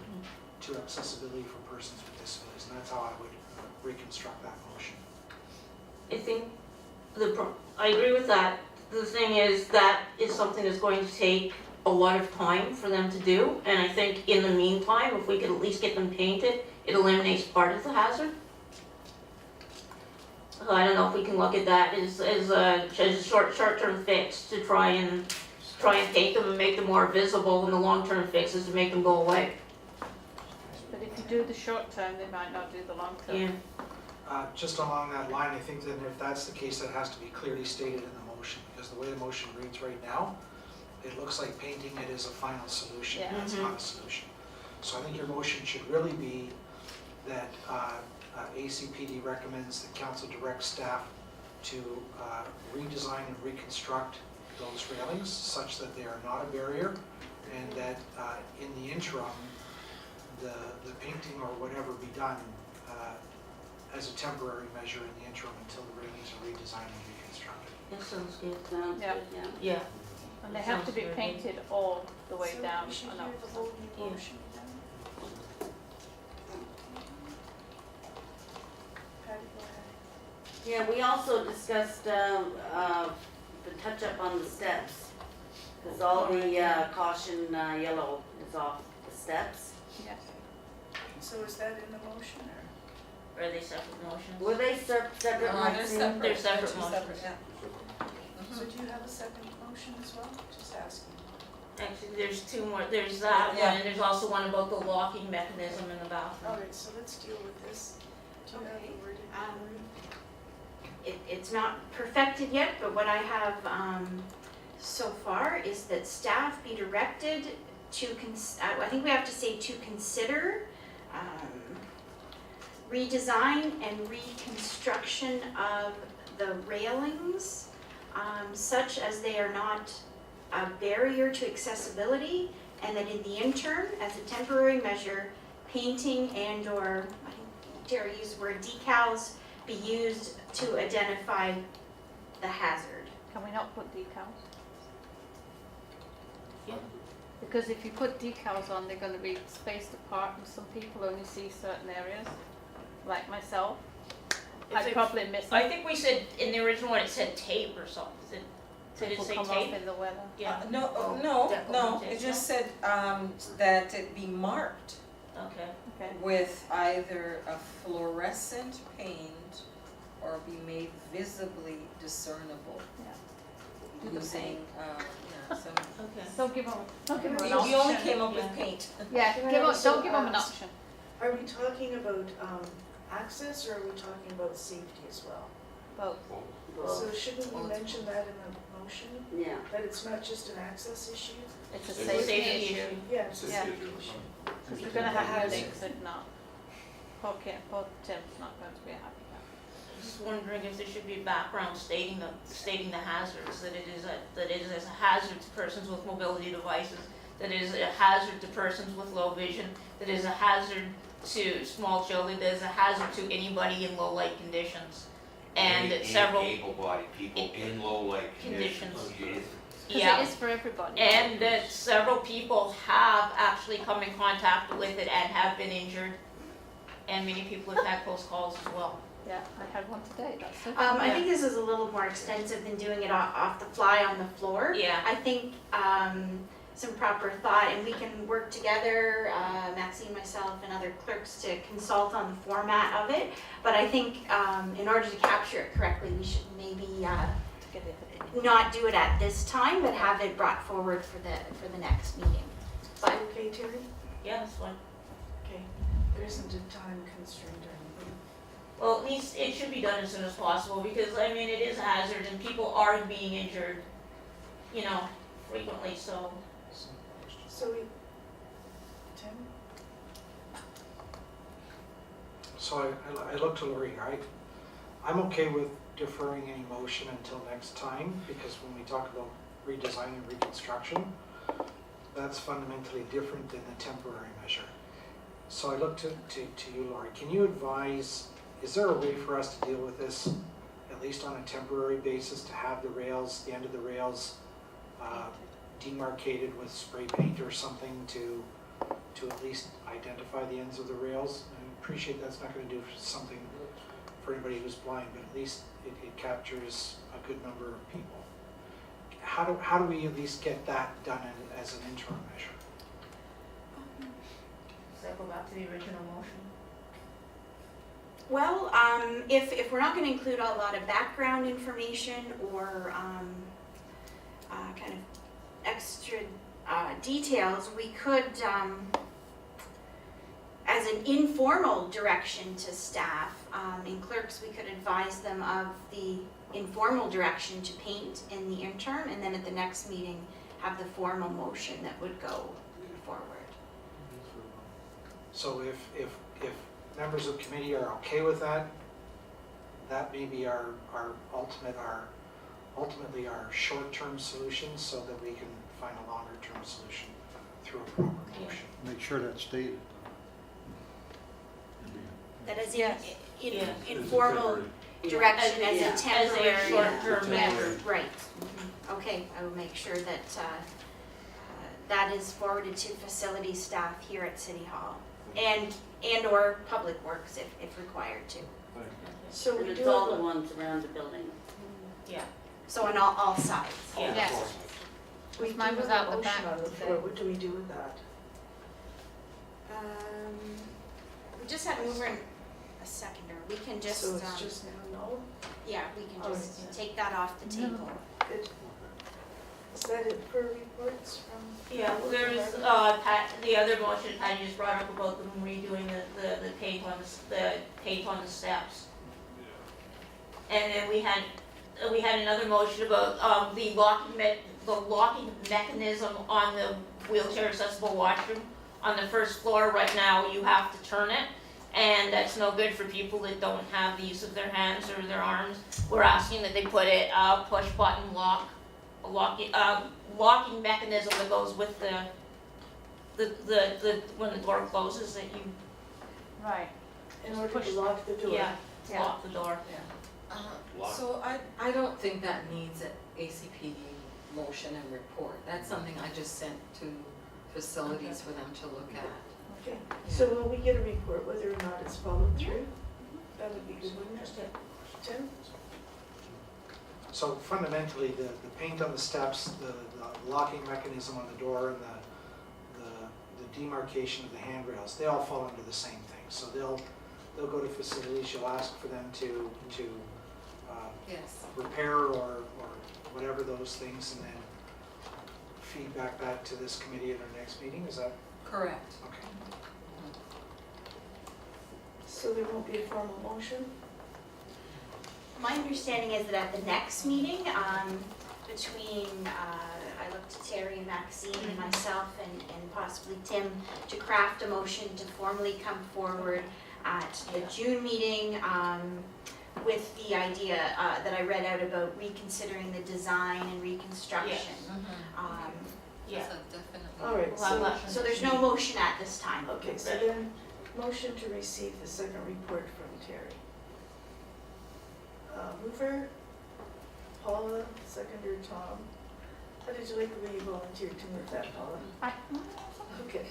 [SPEAKER 6] to accessibility for persons with disabilities. And that's how I would reconstruct that motion.
[SPEAKER 12] I think I agree with that. The thing is, that is something that's going to take a lot of time for them to do, and I think in the meantime, if we could at least get them painted, it eliminates part of the hazard. I don't know if we can look at that as a short-term fix to try and paint them and make them more visible, and the long-term fix is to make them go away.
[SPEAKER 3] But if you do the short term, they might not do the long term.
[SPEAKER 12] Yeah.
[SPEAKER 6] Just along that line, I think that if that's the case, that has to be clearly stated in the motion, because the way the motion reads right now, it looks like painting it is a final solution.
[SPEAKER 3] Yeah.
[SPEAKER 6] That's not a solution. So I think your motion should really be that ACPD recommends that council direct staff to redesign and reconstruct those railings such that they are not a barrier, and that in the interim, the painting or whatever be done as a temporary measure in the interim until the railings are redesigned and reconstructed.
[SPEAKER 12] That sounds good.
[SPEAKER 13] Sounds
[SPEAKER 3] Yeah.
[SPEAKER 13] good, yeah.
[SPEAKER 12] Yeah.
[SPEAKER 3] And they have to be
[SPEAKER 12] Sounds very good.
[SPEAKER 3] painted all the way down
[SPEAKER 1] So we should
[SPEAKER 3] and
[SPEAKER 1] hear
[SPEAKER 3] up.
[SPEAKER 1] the whole new
[SPEAKER 12] Yeah.
[SPEAKER 1] motion then? Patty, go ahead.
[SPEAKER 13] Yeah, we also discussed the touch-up on the steps, because all the caution yellow is off the steps.
[SPEAKER 3] Yes.
[SPEAKER 1] So is that in the motion or?
[SPEAKER 12] Or are they separate motions?
[SPEAKER 13] Were they separate,
[SPEAKER 11] They're
[SPEAKER 13] Maxine?
[SPEAKER 11] separate.
[SPEAKER 12] They're separate
[SPEAKER 11] Two
[SPEAKER 12] motions.
[SPEAKER 11] separate, yeah.
[SPEAKER 1] So do you have a second motion as well? Just asking.
[SPEAKER 12] Actually, there's two more, there's that one,
[SPEAKER 11] Yeah.
[SPEAKER 12] and there's also one about the locking mechanism in the bathroom.
[SPEAKER 1] All right, so let's deal with this. Do you have
[SPEAKER 4] Okay,
[SPEAKER 1] the wording?
[SPEAKER 4] It's not perfected yet, but what I have so far is that staff be directed to, I think we have to say to consider redesign and reconstruction of the railings such as they are not a barrier to accessibility, and that in the interim, as a temporary measure, painting and/or, I think Terry used the word decals, be used to identify the hazard.
[SPEAKER 3] Can we not put decals?
[SPEAKER 12] Yeah.
[SPEAKER 3] Because if you put decals on, they're gonna be spaced apart and some people only see certain areas, like myself. I'd
[SPEAKER 12] It's
[SPEAKER 3] probably miss
[SPEAKER 12] I
[SPEAKER 3] it.
[SPEAKER 12] think we said, in the original one, it said tape or something. Did it
[SPEAKER 3] People
[SPEAKER 12] say
[SPEAKER 3] come off
[SPEAKER 12] tape?
[SPEAKER 3] in the weather.
[SPEAKER 12] Yeah,
[SPEAKER 11] No,
[SPEAKER 12] Decorative,
[SPEAKER 11] it just said, that it be marked
[SPEAKER 12] okay.
[SPEAKER 3] Okay.
[SPEAKER 11] with either a fluorescent paint or be made visibly discernible.
[SPEAKER 3] Yeah.
[SPEAKER 11] Using, yeah, some.
[SPEAKER 12] Okay.
[SPEAKER 3] Don't give them an
[SPEAKER 11] We
[SPEAKER 3] option.
[SPEAKER 11] only came up with paint.
[SPEAKER 3] Yeah,
[SPEAKER 1] Can I
[SPEAKER 3] give 'em-
[SPEAKER 1] also
[SPEAKER 3] don't give them an
[SPEAKER 1] ask-
[SPEAKER 3] option.
[SPEAKER 1] Are we talking about access or are we talking about safety as well?
[SPEAKER 3] Both.
[SPEAKER 1] So shouldn't we mention that in the motion,
[SPEAKER 13] Yeah.
[SPEAKER 1] that it's not just an access issue?
[SPEAKER 3] It's a
[SPEAKER 12] It's a
[SPEAKER 3] safety
[SPEAKER 12] safety
[SPEAKER 3] issue.
[SPEAKER 1] Yeah, it's a
[SPEAKER 3] Yeah.
[SPEAKER 1] safety issue.
[SPEAKER 3] Because you're gonna have headaches if not. Poor Tim's not going to be a happy
[SPEAKER 12] Just wondering if there should be background stating the hazards, that it is a hazard to persons with mobility devices, that it is a hazard to persons with low vision, that it is a hazard to small children, that it is a hazard to anybody in low light conditions. And that several,
[SPEAKER 2] Able-bodied people in low light conditions.
[SPEAKER 12] Conditions.
[SPEAKER 3] Because
[SPEAKER 12] yeah.
[SPEAKER 3] it is for everybody.
[SPEAKER 12] And that several people have actually come in contact with it and have been injured. And many people have had close calls as well.
[SPEAKER 3] Yeah, I had one today, that's so.
[SPEAKER 4] I think this is a little more extensive than doing it off the fly on the floor.
[SPEAKER 12] Yeah.
[SPEAKER 4] I think some proper thought, and we can work together, Maxine, myself, and other clerks to consult on the format of it. But I think in order to capture it correctly, we should maybe
[SPEAKER 3] Get it.
[SPEAKER 4] not do it at this time, but have it brought forward for the next meeting.
[SPEAKER 1] Is that okay, Terry?
[SPEAKER 12] Yeah, that's fine.
[SPEAKER 1] Okay, there isn't a time constraint or anything.
[SPEAKER 12] Well, it should be done as soon as possible, because, I mean, it is a hazard, and people are being injured, frequently, so.
[SPEAKER 1] So we, Tim?
[SPEAKER 6] So I look to Lori, I'm okay with deferring any motion until next time, because when we talk about redesign and reconstruction, that's fundamentally different than the temporary measure. So I look to you, Lori, can you advise, is there a way for us to deal with this, at least on a temporary basis, to have the rails, the end of the rails demarcated with spray paint or something to at least identify the ends of the rails? I appreciate that's not going to do something for anybody who's blind, but at least it captures a good number of people. How do we at least get that done as an interim measure?
[SPEAKER 12] Does that go back to the original motion?
[SPEAKER 4] Well, if we're not going to include a lot of background information or kind of extra details, we could, as an informal direction to staff, in clerks, we could advise them of the informal direction to paint in the interim, and then at the next meeting, have the formal motion that would go forward.
[SPEAKER 6] So if members of committee are okay with that, that may be our ultimately our short-term solution, so that we can find a longer-term solution through a proper motion.
[SPEAKER 14] Make sure that's stated.
[SPEAKER 4] That is
[SPEAKER 3] Yes.
[SPEAKER 4] in informal direction as
[SPEAKER 13] Yeah.
[SPEAKER 4] a temporary.
[SPEAKER 12] As a short-term measure.
[SPEAKER 4] Right. Okay, I will make sure that that is forwarded to facility staff here at City Hall and/or Public Works if required to.
[SPEAKER 1] So
[SPEAKER 13] And
[SPEAKER 1] we
[SPEAKER 13] it's
[SPEAKER 1] do
[SPEAKER 13] all
[SPEAKER 1] have
[SPEAKER 13] the ones around the building.
[SPEAKER 12] Yeah.
[SPEAKER 4] So on all sides.
[SPEAKER 12] Yeah.
[SPEAKER 3] Yes.
[SPEAKER 1] we do
[SPEAKER 3] Mine was
[SPEAKER 1] have
[SPEAKER 3] out
[SPEAKER 1] a
[SPEAKER 3] the
[SPEAKER 1] motion
[SPEAKER 3] back
[SPEAKER 1] on the
[SPEAKER 3] today.
[SPEAKER 1] floor. What do we do with that?
[SPEAKER 4] We just had a mover and a seconder. We can just,
[SPEAKER 1] So it's just now no?
[SPEAKER 4] yeah, we can
[SPEAKER 1] Oh,
[SPEAKER 4] just
[SPEAKER 1] yeah.
[SPEAKER 4] take that off the table.
[SPEAKER 1] Good. Is that it for reports from?
[SPEAKER 12] Yeah, there's, the other motion Patty just brought up about them redoing the tape on the tape on the steps. And then we had another motion about, the locking mechanism on the wheelchair accessible washroom. On the first floor, right now, you have to turn it, and that's no good for people that don't have the use of their hands or their arms. We're asking that they put a push button locking mechanism that goes with the when the door closes, that you,
[SPEAKER 3] Right.
[SPEAKER 1] In order
[SPEAKER 3] Push-
[SPEAKER 1] to lock the door?
[SPEAKER 12] yeah,
[SPEAKER 3] Yeah.
[SPEAKER 12] lock the door.
[SPEAKER 10] So I don't think that needs an ACPD motion and report. That's something I just sent to facilities for them to look at.
[SPEAKER 1] Okay, so will we get a report whether or not it's followed through? That would be good, wouldn't it? Tim?
[SPEAKER 6] So fundamentally, the paint on the steps, the locking mechanism on the door, and the demarcation of the handrails, they all fall under the same thing. So they'll go to facilities, you'll ask for them to
[SPEAKER 10] Yes.
[SPEAKER 6] repair or whatever those things, and then feedback back to this committee at our next meeting, is that
[SPEAKER 10] Correct.
[SPEAKER 6] okay?
[SPEAKER 1] So there won't be a formal motion?
[SPEAKER 4] My understanding is that at the next meeting, between, I look to Terry and Maxine and myself and possibly Tim, to craft a motion to formally come forward at the June meeting, with the idea that I read out about reconsidering the design and reconstruction.
[SPEAKER 12] Yeah.
[SPEAKER 10] So definitely.
[SPEAKER 1] All right,
[SPEAKER 12] Well, I'm
[SPEAKER 1] so,
[SPEAKER 12] not-
[SPEAKER 4] So there's no motion at this time.
[SPEAKER 1] okay, so then, motion to receive the second report from Terry. Mover, Paula, seconder Tom. How did you like the way you volunteered to move that, Paula? Okay,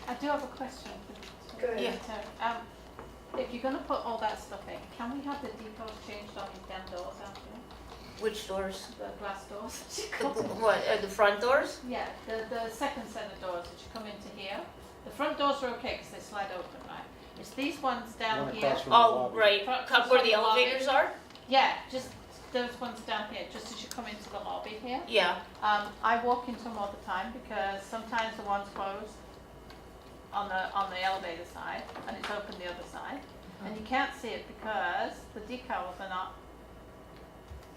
[SPEAKER 3] I do have a question.
[SPEAKER 1] Go ahead.
[SPEAKER 3] If you're gonna put all that stuff in, can we have the decals changed on these damn doors after?
[SPEAKER 12] Which doors?
[SPEAKER 3] The glass doors?
[SPEAKER 12] What, the front doors?
[SPEAKER 3] Yeah, the second set of doors that you come into here. The front doors are okay because they slide open, right? It's these ones down
[SPEAKER 14] One
[SPEAKER 3] here.
[SPEAKER 14] across from the
[SPEAKER 12] Oh,
[SPEAKER 14] lobby.
[SPEAKER 12] right, where the elevators are?
[SPEAKER 3] Yeah, just those ones down here, just as you come into the lobby here.
[SPEAKER 12] Yeah,
[SPEAKER 3] I walk into them all the time because sometimes the one's closed on the elevator side and it's open the other side. And you can't see it because the decals are not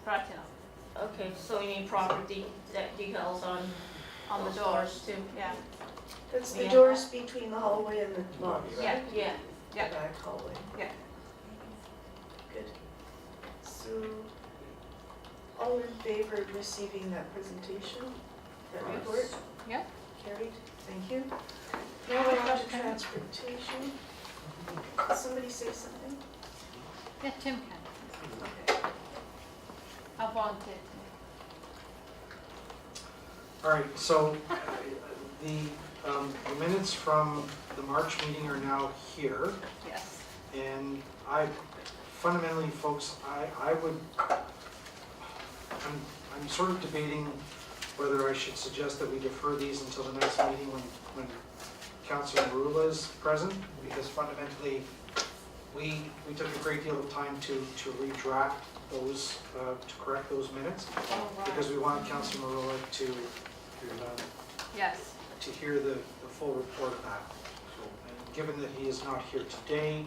[SPEAKER 3] bright enough
[SPEAKER 12] okay, so you need proper decals on
[SPEAKER 3] on the
[SPEAKER 12] those
[SPEAKER 3] doors.
[SPEAKER 12] too?
[SPEAKER 3] Yeah,
[SPEAKER 1] that's the
[SPEAKER 12] Yeah.
[SPEAKER 1] doors between the hallway and the lobby, right?
[SPEAKER 3] yeah,
[SPEAKER 12] Yeah.
[SPEAKER 3] yeah.
[SPEAKER 1] The back hallway.
[SPEAKER 3] Yeah.
[SPEAKER 1] Good. So, all in favor of receiving that presentation, that report?
[SPEAKER 3] Yeah.
[SPEAKER 1] Carried, thank you. Now we're on to transportation. Did somebody say something?
[SPEAKER 3] Yeah, Tim can.
[SPEAKER 1] Okay.
[SPEAKER 3] I volunteered.
[SPEAKER 6] All right, so the minutes from the March meeting are now here.
[SPEAKER 3] Yes.
[SPEAKER 6] And I, fundamentally, folks, I'm sort of debating whether I should suggest that we defer these until the next meeting when Councilor Marula is present, because fundamentally, we took a great deal of time to redraft those, to correct those minutes, because we wanted Councilor Marula
[SPEAKER 3] Yes.
[SPEAKER 6] to hear the full report of that. So, and given that he is not here today,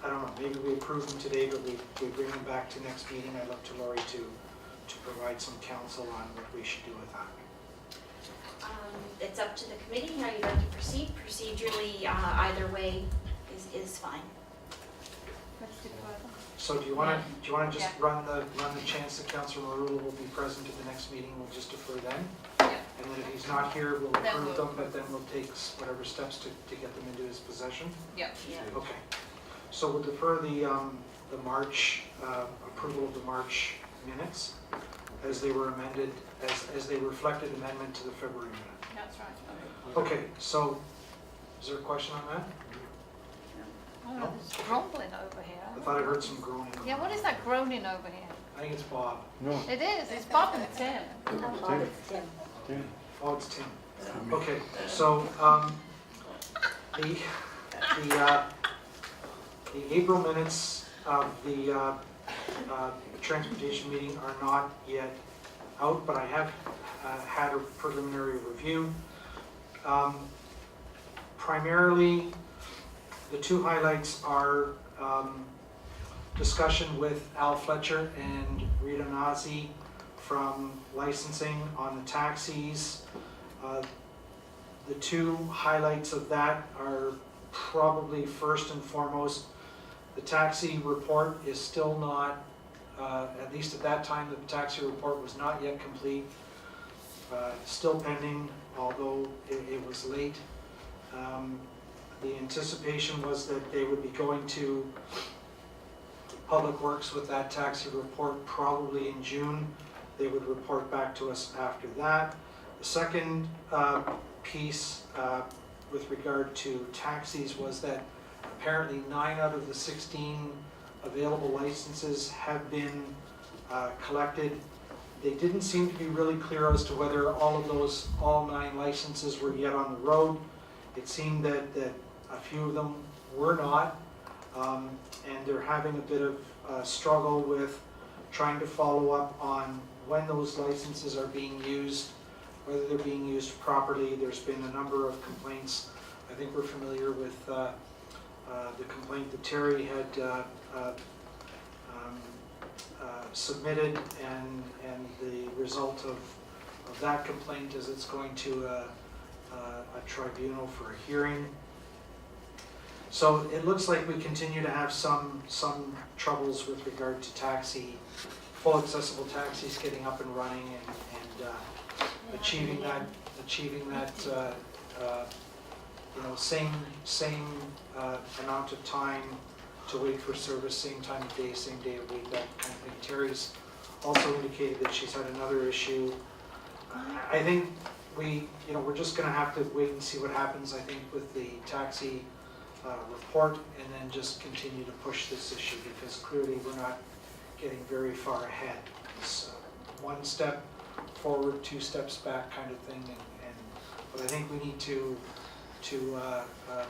[SPEAKER 6] I don't know, maybe we approve him today, but we bring him back to next meeting. I'd look to Lori to provide some counsel on what we should do with that.
[SPEAKER 4] It's up to the committee how you'd like to proceed. Procedurally, either way is fine.
[SPEAKER 3] Let's do further.
[SPEAKER 6] So do you want to just run the chance that Councillor Marula will be present at the next meeting? We'll just defer then?
[SPEAKER 3] Yeah.
[SPEAKER 6] And then if he's not here, we'll
[SPEAKER 3] Then
[SPEAKER 6] approve
[SPEAKER 3] we'll
[SPEAKER 6] them, but then we'll take whatever steps to get them into his possession?
[SPEAKER 3] Yeah.
[SPEAKER 13] Yeah.
[SPEAKER 6] Okay. So we'll defer the March, approval of the March minutes as they were amended, as they reflected amendment to the February minute.
[SPEAKER 3] That's right.
[SPEAKER 6] Okay, so is there a question on that?
[SPEAKER 3] Oh, there's grumbling over here.
[SPEAKER 6] I thought I heard some groaning.
[SPEAKER 3] Yeah, what is that groaning over here?
[SPEAKER 6] I think it's Bob.
[SPEAKER 3] It is, it's Bob and Tim.
[SPEAKER 7] Bob, it's Tim.
[SPEAKER 6] Oh, it's Tim. Okay, so the April minutes of the transportation meeting are not yet out, but I have had a preliminary review. Primarily, the two highlights are discussion with Al Fletcher and Rita Nazi from licensing on the taxis. The two highlights of that are probably first and foremost, the taxi report is still not, at least at that time, the taxi report was not yet complete. Still pending, although it was late. The anticipation was that they would be going to Public Works with that taxi report probably in June. They would report back to us after that. The second piece with regard to taxis was that apparently 9 out of the 16 available licenses have been collected. They didn't seem to be really clear as to whether all 9 licenses were yet on the road. It seemed that a few of them were not, and they're having a bit of struggle with trying to follow up on when those licenses are being used, whether they're being used properly. There's been a number of complaints. I think we're familiar with the complaint that Terry had submitted, and the result of that complaint is it's going to a tribunal for a hearing. So it looks like we continue to have some troubles with regard to full accessible taxis getting up and running and achieving that same amount of time to wait for service, same time of day, same day of week, that kind of thing. Terry's also indicated that she's had another issue. I think we're just going to have to wait and see what happens, I think, with the taxi report, and then just continue to push this issue, because clearly we're not getting very far ahead. It's one step forward, 2 steps back kind of thing, but I think we need to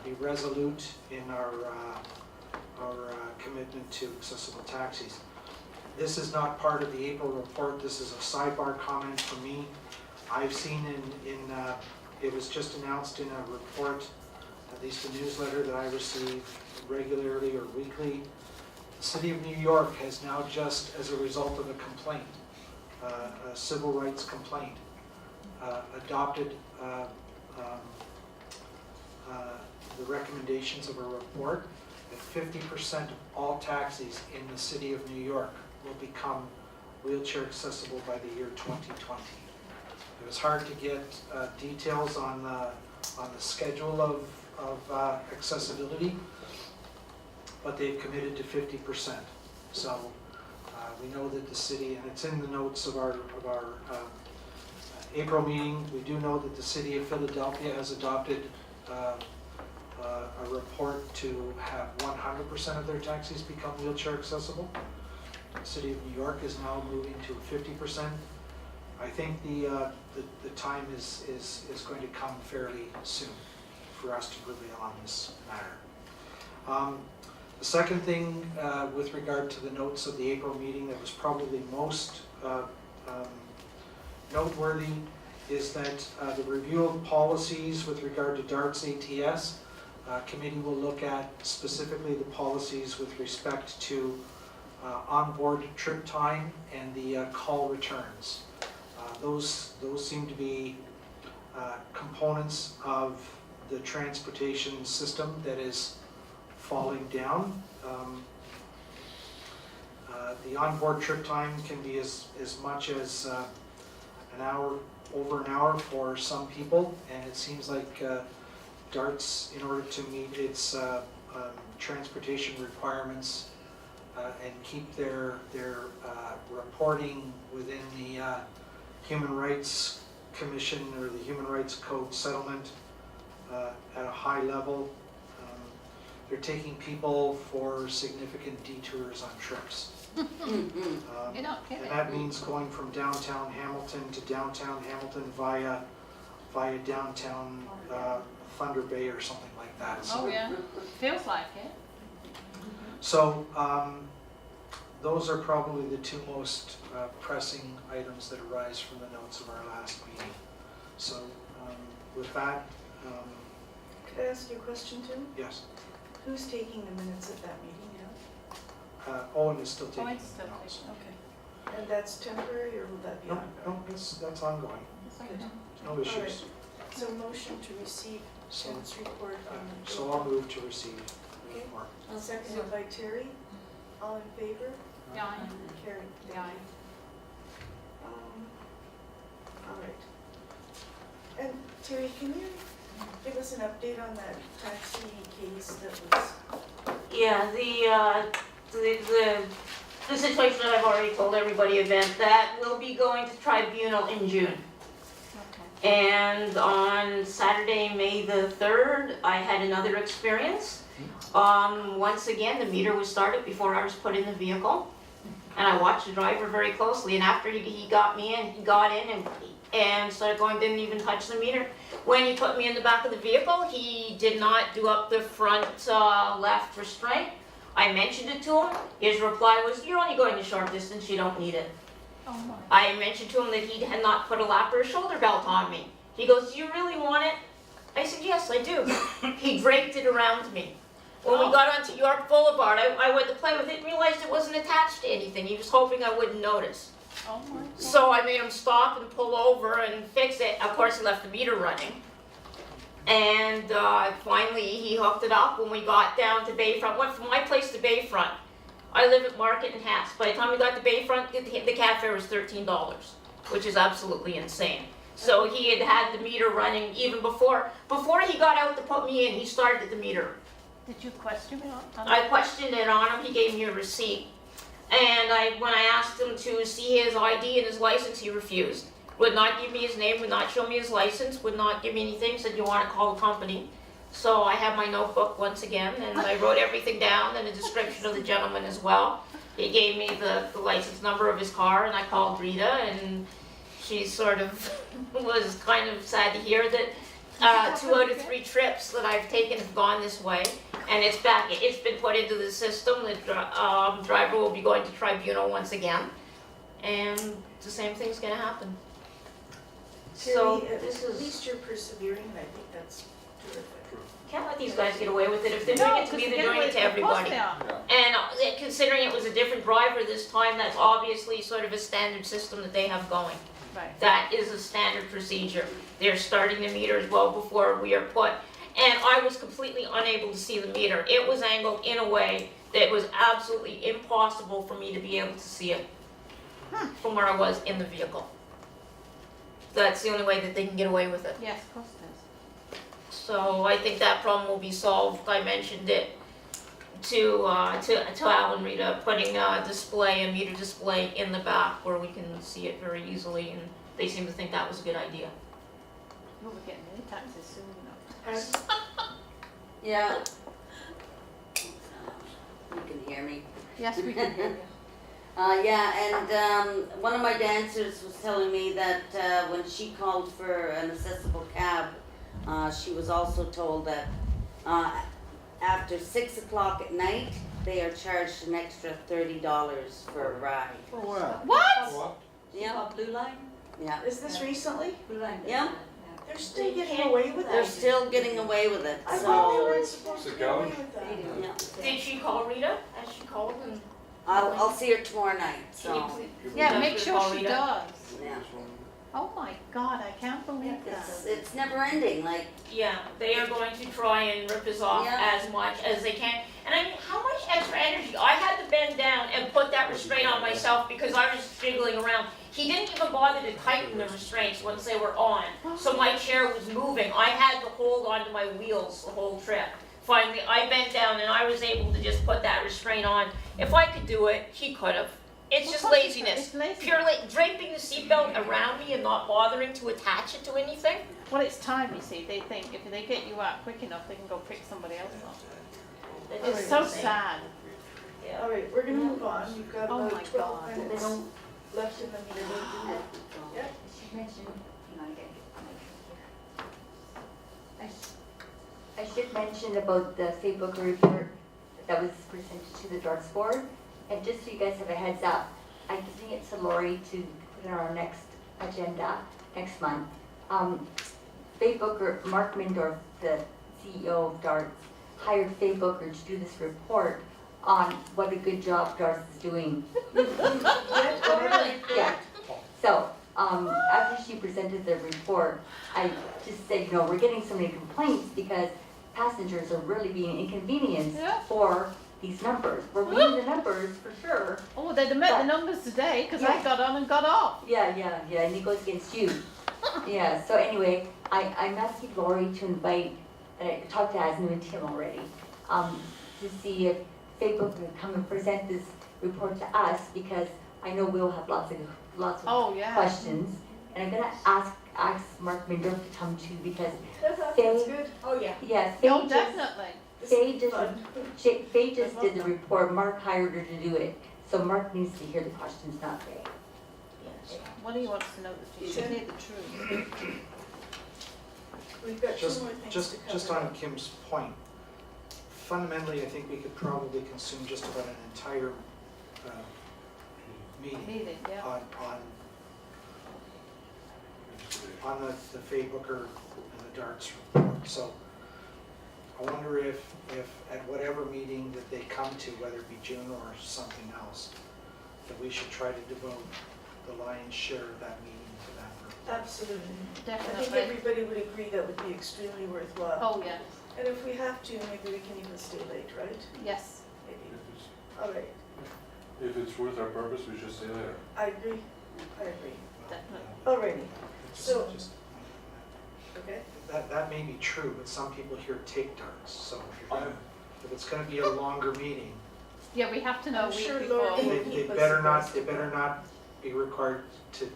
[SPEAKER 6] be resolute in our commitment to accessible taxis. This is not part of the April report. This is a sidebar comment from me. I've seen it was just announced in a report, at least a newsletter that I receive regularly or weekly. The City of New York has now, just as a result of a complaint, a civil rights complaint, adopted the recommendations of a report that 50% of all taxis in the City of New York will become wheelchair accessible by the year 2020. It was hard to get details on the schedule of accessibility, but they've committed to 50%. So we know that the city, and it's in the notes of our April meeting, we do know that the City of Philadelphia has adopted a report to have 100% of their taxis become wheelchair accessible. The City of New York is now moving to 50%. I think the time is going to come fairly soon for us to prevail on this matter. The second thing with regard to the notes of the April meeting that was probably most noteworthy is that the review of policies with regard to DARTS ATS, committee will look at specifically the policies with respect to onboard trip time and the call returns. Those seem to be components of the transportation system that is falling down. The onboard trip time can be as much as an hour, over an hour for some people, and it seems like DARTS, in order to meet its transportation requirements and keep their reporting within the Human Rights Commission or the Human Rights Code settlement at a high level. They're taking people for significant detours on trips.
[SPEAKER 3] You're not kidding.
[SPEAKER 6] And that means going from downtown Hamilton to downtown Hamilton via downtown Thunder Bay or something like that. So,
[SPEAKER 3] Oh, yeah, feels like it.
[SPEAKER 6] so those are probably the two most pressing items that arise from the notes of our last meeting. So with that,
[SPEAKER 1] Could I ask you a question, Tim?
[SPEAKER 6] yes,
[SPEAKER 1] Who's taking the minutes at that meeting now?
[SPEAKER 6] Owen is still taking
[SPEAKER 3] Oh, it's still
[SPEAKER 6] notes.
[SPEAKER 1] Okay. And that's temporary, or will that be
[SPEAKER 6] No,
[SPEAKER 1] ongoing?
[SPEAKER 6] no, that's ongoing.
[SPEAKER 3] It's okay.
[SPEAKER 6] There's no issues.
[SPEAKER 1] So motion to receive
[SPEAKER 6] So,
[SPEAKER 1] Tim's report on the.
[SPEAKER 6] so I'll move to receive the
[SPEAKER 1] Okay.
[SPEAKER 6] report.
[SPEAKER 1] Seconded by Terry. All in favor?
[SPEAKER 3] Yeah,
[SPEAKER 1] Carried.
[SPEAKER 3] yeah.
[SPEAKER 1] All right. And Terry, can you give us an update on that taxi case that was?
[SPEAKER 12] Yeah, the situation that I've already told everybody about, that will be going to tribunal in June.
[SPEAKER 3] Okay.
[SPEAKER 12] And on Saturday, May the 3rd, I had another experience. Once again, the meter was started before I was put in the vehicle. And I watched the driver very closely, and after he got me in, he got in and started going, didn't even touch the meter. When he put me in the back of the vehicle, he did not do up the front left restraint. I mentioned it to him. His reply was, you're only going a short distance, you don't need it.
[SPEAKER 3] Oh my.
[SPEAKER 12] I mentioned to him that he had not put a lap or a shoulder belt on me. He goes, do you really want it? I said, yes, I do. He draped it around me. When we got onto York Boulevard, I went to play with it and realized it wasn't attached to anything. He was hoping I wouldn't notice.
[SPEAKER 3] Oh my.
[SPEAKER 12] So I made him stop and pull over and fix it. Of course, he left the meter running. And finally, he hooked it up when we got down to Bayfront. Went from my place to Bayfront. I live at Market and Hats. By the time we got to Bayfront, the cab fare was $13, which is absolutely insane. So he had had the meter running even before he got out to put me in. He started the meter.
[SPEAKER 3] Did you question me on
[SPEAKER 12] I questioned it on him. He gave me a receipt. And when I asked him to see his ID and his license, he refused. Would not give me his name, would not show me his license, would not give me anything, said you want to call the company. So I have my notebook once again, and I wrote everything down and a description of the gentleman as well. He gave me the license number of his car, and I called Rita, and she sort of was kind of sad to hear that 2 out of 3 trips that I've taken have gone this way. And it's back, it's been put into the system, the driver will be going to tribunal once again. And the same thing's gonna happen. So
[SPEAKER 1] Terry,
[SPEAKER 12] this
[SPEAKER 1] at
[SPEAKER 12] is,
[SPEAKER 1] least you're persevering, and I think that's terrific.
[SPEAKER 12] can't let these guys get away with it. If they're doing it to me, they're doing it to everybody. And considering it was a different driver this time, that's obviously sort of a standard system that they have going.
[SPEAKER 3] Right.
[SPEAKER 12] That is a standard procedure. They're starting the meters well before we are put. And I was completely unable to see the meter. It was angled in a way that it was absolutely impossible for me to be able to see it from where I was in the vehicle. That's the only way that they can get away with it.
[SPEAKER 3] Yes, of course it is.
[SPEAKER 12] So I think that problem will be solved. I mentioned it to Al and Rita, putting a meter display in the back where we can see it very easily, and they seem to think that was a good idea.
[SPEAKER 3] You'll be getting many taxes soon enough.
[SPEAKER 13] Yeah. You can hear me.
[SPEAKER 3] Yes, we can hear you.
[SPEAKER 13] Yeah, and one of my dancers was telling me that when she called for an accessible cab, she was also told that after 6 o'clock at night, they are charged an extra $30 for a ride.
[SPEAKER 3] What?
[SPEAKER 13] Yeah.
[SPEAKER 7] Blue Line?
[SPEAKER 13] Yeah.
[SPEAKER 1] Is this recently?
[SPEAKER 7] Blue Line.
[SPEAKER 13] Yeah.
[SPEAKER 1] They're still getting away with
[SPEAKER 13] They're
[SPEAKER 1] it?
[SPEAKER 13] still getting away with it,
[SPEAKER 1] I thought they
[SPEAKER 13] so.
[SPEAKER 1] weren't supposed to get away with that.
[SPEAKER 7] They do.
[SPEAKER 13] Yeah.
[SPEAKER 12] Did she call Rita as she called? And
[SPEAKER 13] I'll see her tomorrow night,
[SPEAKER 12] can you
[SPEAKER 13] so.
[SPEAKER 12] please-
[SPEAKER 3] Yeah,
[SPEAKER 12] Just
[SPEAKER 3] make
[SPEAKER 12] with
[SPEAKER 3] sure she
[SPEAKER 12] Rita?
[SPEAKER 3] does.
[SPEAKER 13] Yeah.
[SPEAKER 3] Oh my God, I can't believe that.
[SPEAKER 13] It's never ending, like,
[SPEAKER 12] Yeah, they are going to try and rip us off
[SPEAKER 13] Yeah.
[SPEAKER 12] as much as they can. And I mean, how much extra energy? I had to bend down and put that restraint on myself because I was jiggling around. He didn't even bother to tighten the restraints once they were on, so my chair was moving. I had to hold onto my wheels the whole trip. Finally, I bent down and I was able to just put that restraint on. If I could do it, he could have. It's just laziness.
[SPEAKER 3] It's laziness.
[SPEAKER 12] Pure draping the seatbelt around me and not bothering to attach it to anything.
[SPEAKER 3] Well, it's time, you see. They think if they get you out quick enough, they can go pick somebody else up.
[SPEAKER 12] That's
[SPEAKER 3] It's so
[SPEAKER 12] insane.
[SPEAKER 3] sad.
[SPEAKER 12] Yeah.
[SPEAKER 1] All right, we're gonna move on. We've got
[SPEAKER 3] Oh my
[SPEAKER 1] about 12
[SPEAKER 3] God.
[SPEAKER 1] minutes left in the meeting. Yeah.
[SPEAKER 7] She mentioned, hang on, I should mention about the Facebook report that was presented to the Darts Board. And just so you guys have a heads up, I'm giving it to Lori to put on our next agenda next month. Faye Booker, Mark Mindorf, the CEO of Darts, hired Faye Booker to do this report on what a good job Darts is doing. Yeah. So, after she presented the report, I just said, we're getting so many complaints because passengers are really being inconvenienced
[SPEAKER 3] Yeah.
[SPEAKER 7] for these numbers. We're meeting the numbers for sure.
[SPEAKER 3] Oh, they met the
[SPEAKER 7] But-
[SPEAKER 3] numbers today because I
[SPEAKER 7] Yeah.
[SPEAKER 3] got on and got off.
[SPEAKER 7] Yeah, and it goes against you. Yeah, so anyway, I'm asking Lori to invite, and I talked to Asnu and Tim already, to see if Facebook can come and present this report to us, because I know we'll have lots of
[SPEAKER 3] Oh, yeah.
[SPEAKER 7] questions. And I'm gonna ask Mark Mindorf to come too, because
[SPEAKER 1] That's
[SPEAKER 7] Faye,
[SPEAKER 1] good.
[SPEAKER 11] Oh, yeah.
[SPEAKER 7] Faye
[SPEAKER 3] Oh,
[SPEAKER 7] just,
[SPEAKER 3] definitely.
[SPEAKER 1] This
[SPEAKER 7] Faye
[SPEAKER 1] is
[SPEAKER 7] just,
[SPEAKER 1] fun.
[SPEAKER 7] Faye just did the report, Mark hired her to do it. So Mark needs to hear the questions, not Faye.
[SPEAKER 12] Yes.
[SPEAKER 3] What do you want to know the truth?
[SPEAKER 1] Sure.
[SPEAKER 3] Hear the truth.
[SPEAKER 1] We've got two
[SPEAKER 6] Just,
[SPEAKER 1] more things
[SPEAKER 6] just,
[SPEAKER 1] to cover.
[SPEAKER 6] just on Kim's point, fundamentally, I think we could probably consume just about an entire meeting
[SPEAKER 3] Meeting, yeah.
[SPEAKER 6] on the Faye Booker and the Darts report. So I wonder if at whatever meeting that they come to, whether it be June or something else, that we should try to devote the lion's share of that meeting to that report.
[SPEAKER 1] Absolutely. I think
[SPEAKER 3] Definitely.
[SPEAKER 1] everybody would agree that would be extremely worthwhile.
[SPEAKER 3] Oh, yeah.
[SPEAKER 1] And if we have to, maybe we can even stay late, right?
[SPEAKER 3] Yes.
[SPEAKER 1] Maybe. All right.
[SPEAKER 14] If it's worth our purpose, we should stay there.
[SPEAKER 1] I agree. I agree.
[SPEAKER 3] Definitely.
[SPEAKER 1] Alrighty.
[SPEAKER 6] Just-
[SPEAKER 1] So-
[SPEAKER 6] just-
[SPEAKER 1] Okay.
[SPEAKER 6] That may be true, but some people here take darts, so if it's gonna be a longer meeting,
[SPEAKER 3] Yeah, we have to know a
[SPEAKER 1] I'm
[SPEAKER 3] week
[SPEAKER 1] sure
[SPEAKER 3] before.
[SPEAKER 1] Lord-
[SPEAKER 6] they
[SPEAKER 1] Keep us
[SPEAKER 6] better not,
[SPEAKER 1] abreast of that.
[SPEAKER 6] be required to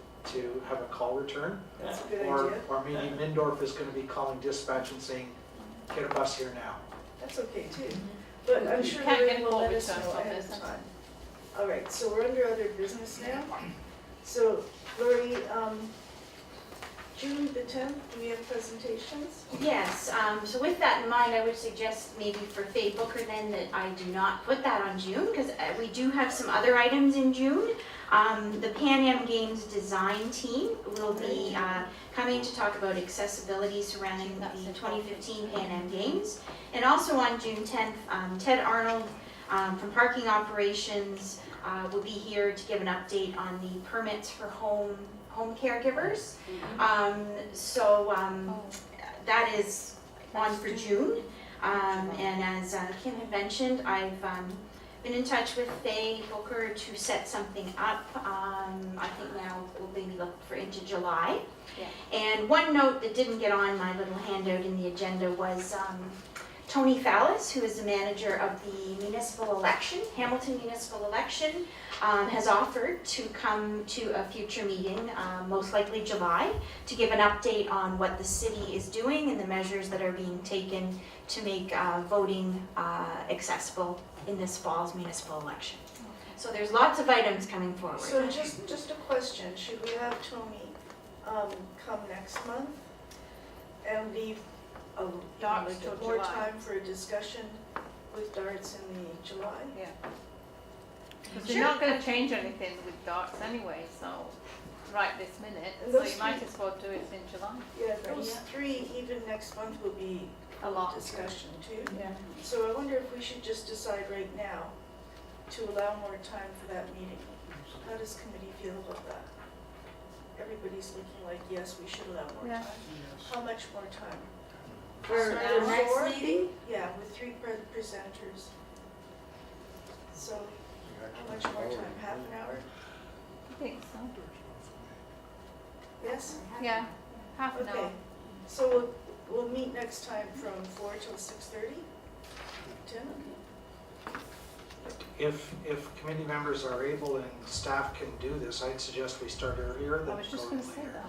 [SPEAKER 6] have a call return.
[SPEAKER 1] That's a good
[SPEAKER 6] Or
[SPEAKER 1] idea.
[SPEAKER 6] maybe Mindorf is gonna be calling dispatch and saying, get a bus here now.
[SPEAKER 1] That's okay too. But I'm sure
[SPEAKER 3] Can't
[SPEAKER 1] Lorraine
[SPEAKER 3] get
[SPEAKER 1] will
[SPEAKER 3] forward
[SPEAKER 1] let us
[SPEAKER 3] to us
[SPEAKER 1] know
[SPEAKER 3] on
[SPEAKER 1] ahead
[SPEAKER 3] this,
[SPEAKER 1] of time. All right, so we're under other business now. So Lori, June the 10th, do we have presentations?
[SPEAKER 4] Yes, so with that in mind, I would suggest maybe for Faye Booker then that I do not put that on June, because we do have some other items in June. The Pan Am Games design team will be coming to talk about accessibility surrounding the 2015 Pan Am Games. And also on June 10th, Ted Arnold from Parking Operations will be here to give an update on the permits for home caregivers. That is on for June. And as Kim had mentioned, I've been in touch with Faye Booker to set something up. I think now we'll maybe look for into July.
[SPEAKER 3] Yeah.
[SPEAKER 4] And one note that didn't get on my little handout in the agenda was Tony Fallis, who is the manager of the municipal election, Hamilton municipal election, has offered to come to a future meeting, most likely July, to give an update on what the city is doing and the measures that are being taken to make voting accessible in this fall's municipal election. So there's lots of items coming forward.
[SPEAKER 1] So just a question, should we have Tony come next month and leave
[SPEAKER 3] Darts
[SPEAKER 1] like
[SPEAKER 3] till
[SPEAKER 1] more
[SPEAKER 3] July.
[SPEAKER 1] time for a discussion with darts in the July?
[SPEAKER 3] Yeah. Because you're not going to change anything with darts anyway, so right this minute.
[SPEAKER 1] And
[SPEAKER 3] So
[SPEAKER 1] those
[SPEAKER 3] you might
[SPEAKER 1] three-
[SPEAKER 3] as well do it in July.
[SPEAKER 1] Yeah, those three, even next month will be
[SPEAKER 3] A lot.
[SPEAKER 1] discussion too.
[SPEAKER 3] Yeah.
[SPEAKER 1] So I wonder if we should just decide right now to allow more time for that meeting. How does committee feel about that? everybody's looking like, yes, we should allow more
[SPEAKER 3] Yeah.
[SPEAKER 1] time. How much more time?
[SPEAKER 13] For
[SPEAKER 1] So
[SPEAKER 13] the next
[SPEAKER 1] four?
[SPEAKER 13] meeting?
[SPEAKER 1] Yeah, with 3 presenters. So how much more time? Half an hour?
[SPEAKER 3] I think so.
[SPEAKER 1] Yes?
[SPEAKER 3] Yeah, half an
[SPEAKER 1] Okay.
[SPEAKER 3] hour.
[SPEAKER 1] So we'll meet next time from 4 till 6:30? Tim?
[SPEAKER 6] If committee members are able and staff can do this, I'd suggest we start earlier than
[SPEAKER 3] I was just
[SPEAKER 6] go
[SPEAKER 3] gonna say
[SPEAKER 6] later.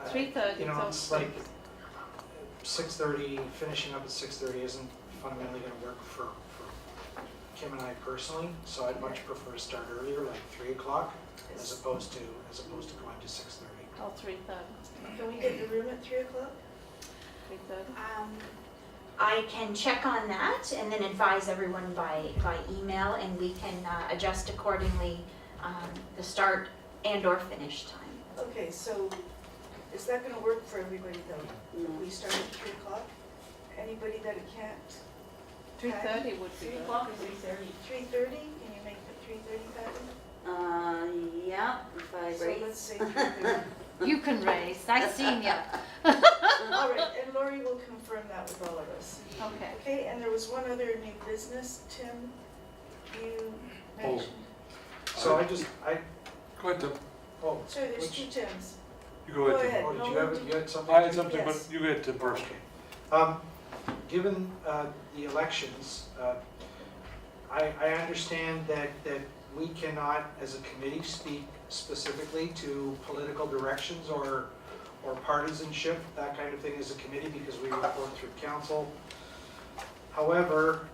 [SPEAKER 3] that. 3:30
[SPEAKER 6] You know,
[SPEAKER 3] till
[SPEAKER 6] it's like 6:30, finishing up at 6:30 isn't fundamentally gonna work for Kim and I personally, so I'd much prefer to start earlier, like 3 o'clock, as opposed to going to 6:30.
[SPEAKER 3] Oh, 3:30.
[SPEAKER 1] Can we get the room at 3 o'clock?
[SPEAKER 3] 3:30.
[SPEAKER 4] I can check on that and then advise everyone by email, and we can adjust accordingly, the start and or finish time.
[SPEAKER 1] Okay, so is that gonna work for everybody though?
[SPEAKER 13] No.
[SPEAKER 1] We start at 3 o'clock? Anybody that it can't?
[SPEAKER 3] 3:30 would be
[SPEAKER 12] 3
[SPEAKER 3] good.
[SPEAKER 12] o'clock or 3:30?
[SPEAKER 1] 3:30? Can you make it 3:30, Patty?
[SPEAKER 13] Yeah, if I
[SPEAKER 1] So
[SPEAKER 13] raise.
[SPEAKER 1] let's say 3:30.
[SPEAKER 3] You can raise, I seen ya.
[SPEAKER 1] All right, and Lori will confirm that with all of us.
[SPEAKER 3] Okay.
[SPEAKER 1] Okay, and there was one other new business, Tim, you mentioned.
[SPEAKER 6] So I
[SPEAKER 14] Go ahead, Tim.
[SPEAKER 6] oh,
[SPEAKER 1] Sorry, there's
[SPEAKER 6] which-
[SPEAKER 1] 2 Tims.
[SPEAKER 14] You go ahead, Tim.
[SPEAKER 1] ahead.
[SPEAKER 6] oh, did
[SPEAKER 1] No,
[SPEAKER 6] you
[SPEAKER 1] no,
[SPEAKER 6] have, you had something?
[SPEAKER 14] I had something,
[SPEAKER 1] Yes.
[SPEAKER 14] but you go ahead, Tim, first.
[SPEAKER 6] Given the elections, I understand that we cannot, as a committee, speak specifically to political directions or partisanship, that kind of thing as a committee, because we report through council. However,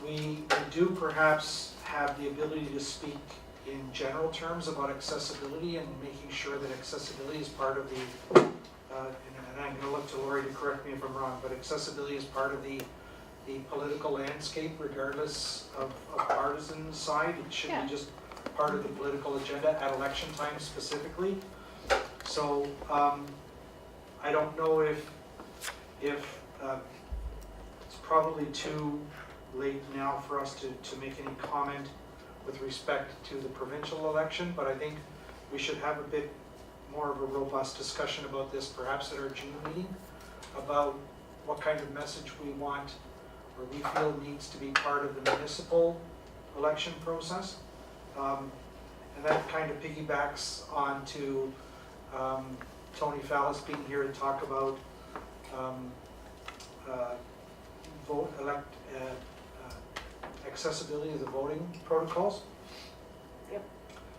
[SPEAKER 6] we do perhaps have the ability to speak in general terms about accessibility and making sure that accessibility is part of the, and I'm gonna look to Lori to correct me if I'm wrong, but accessibility is part of the political landscape regardless of partisan side. It should
[SPEAKER 3] Yeah.
[SPEAKER 6] be just part of the political agenda at election time specifically. So, I don't know if it's probably too late now for us to make any comment with respect to the provincial election, but I think we should have a bit more of a robust discussion about this, perhaps at our June meeting, about what kind of message we want or we feel needs to be part of the municipal election process. And that kind of piggybacks onto Tony Fallis being here to talk about accessibility of the voting protocols.
[SPEAKER 1] Yep.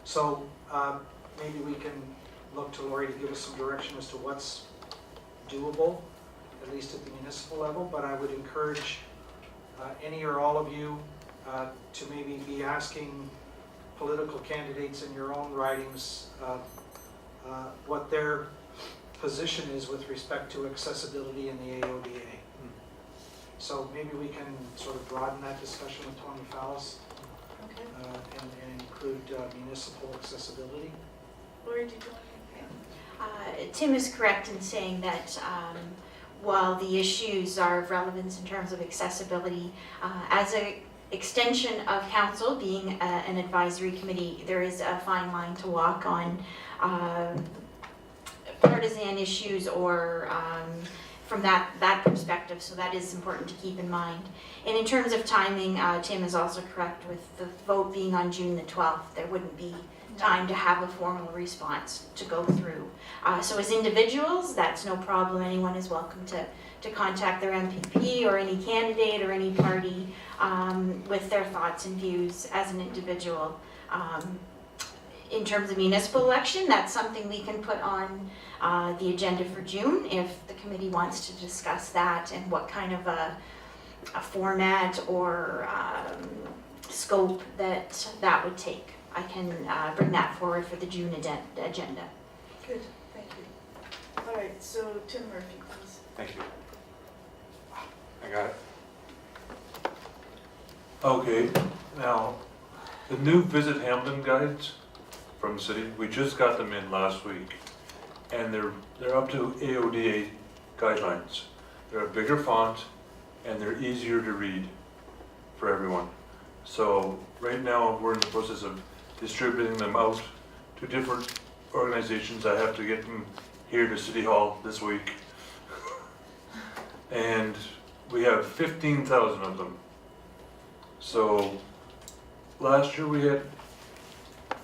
[SPEAKER 6] So maybe we can look to Lori to give us some direction as to what's doable, at least at the municipal level, but I would encourage any or all of you to maybe be asking political candidates in your own ridings what their position is with respect to accessibility in the AODA. So maybe we can sort of broaden that discussion with Tony Fallis
[SPEAKER 1] Okay.
[SPEAKER 6] and include municipal accessibility.
[SPEAKER 1] Lori, did you want to?
[SPEAKER 4] Tim is correct in saying that while the issues are of relevance in terms of accessibility, as an extension of council being an advisory committee, there is a fine line to walk on partisan issues or from that perspective, so that is important to keep in mind. And in terms of timing, Tim is also correct with the vote being on June the 12th. There wouldn't be time to have a formal response to go through. So as individuals, that's no problem. Anyone is welcome to contact their MPP or any candidate or any party with their thoughts and views as an individual. In terms of municipal election, that's something we can put on the agenda for June if the committee wants to discuss that and what kind of a format or scope that would take. I can bring that forward for the June agenda.
[SPEAKER 1] Good, thank you. All right, so Tim Murphy, please.
[SPEAKER 14] Thank you. I got it. Okay, now, the new Visit Hamden guides from the city, we just got them in last week. And they're up to AODA guidelines. They're a bigger font and they're easier to read for everyone. So right now, we're in the process of distributing them out to different organizations, I have to get them here to City Hall this week. And we have 15,000 of them. So last year we had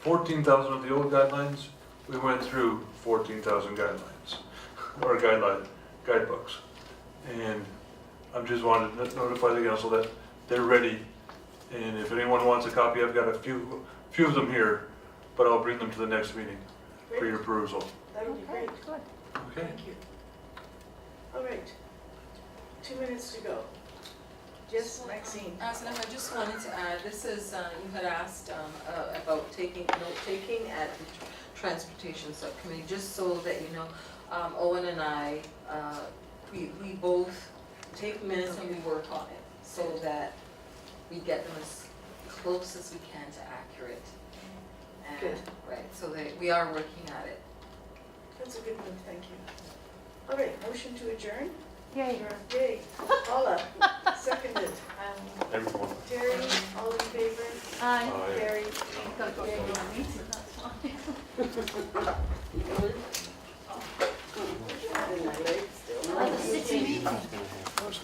[SPEAKER 14] 14,000 of the old guidelines. We went through 14,000 guidelines, or guidebooks. And I'm just wanted to notify the council that they're ready. And if anyone wants a copy, I've got a few of them here, but I'll bring them to the next meeting for your perusal.
[SPEAKER 1] That would be great.
[SPEAKER 3] Good.
[SPEAKER 14] Okay?
[SPEAKER 1] Thank you. All right. 2 minutes to go. Yes, Maxine.
[SPEAKER 11] Aslam, I just wanted to add, this is, you had asked about note-taking at the Transportation Subcommittee, just so that you know, Owen and I, we both take minutes and we work on it, so that we get them as close as we can to accurate. And,
[SPEAKER 1] Good.
[SPEAKER 11] right, so that we are working at it.
[SPEAKER 1] That's a good move, thank you. All right, motion to adjourn?
[SPEAKER 3] Yay.
[SPEAKER 1] Yay. Paula, seconded.
[SPEAKER 14] Everyone.
[SPEAKER 1] Terry, all in favor?
[SPEAKER 3] Aye.
[SPEAKER 14] Aye.
[SPEAKER 1] Carried.
[SPEAKER 3] Gotta go to a meeting, that's why.
[SPEAKER 1] Good.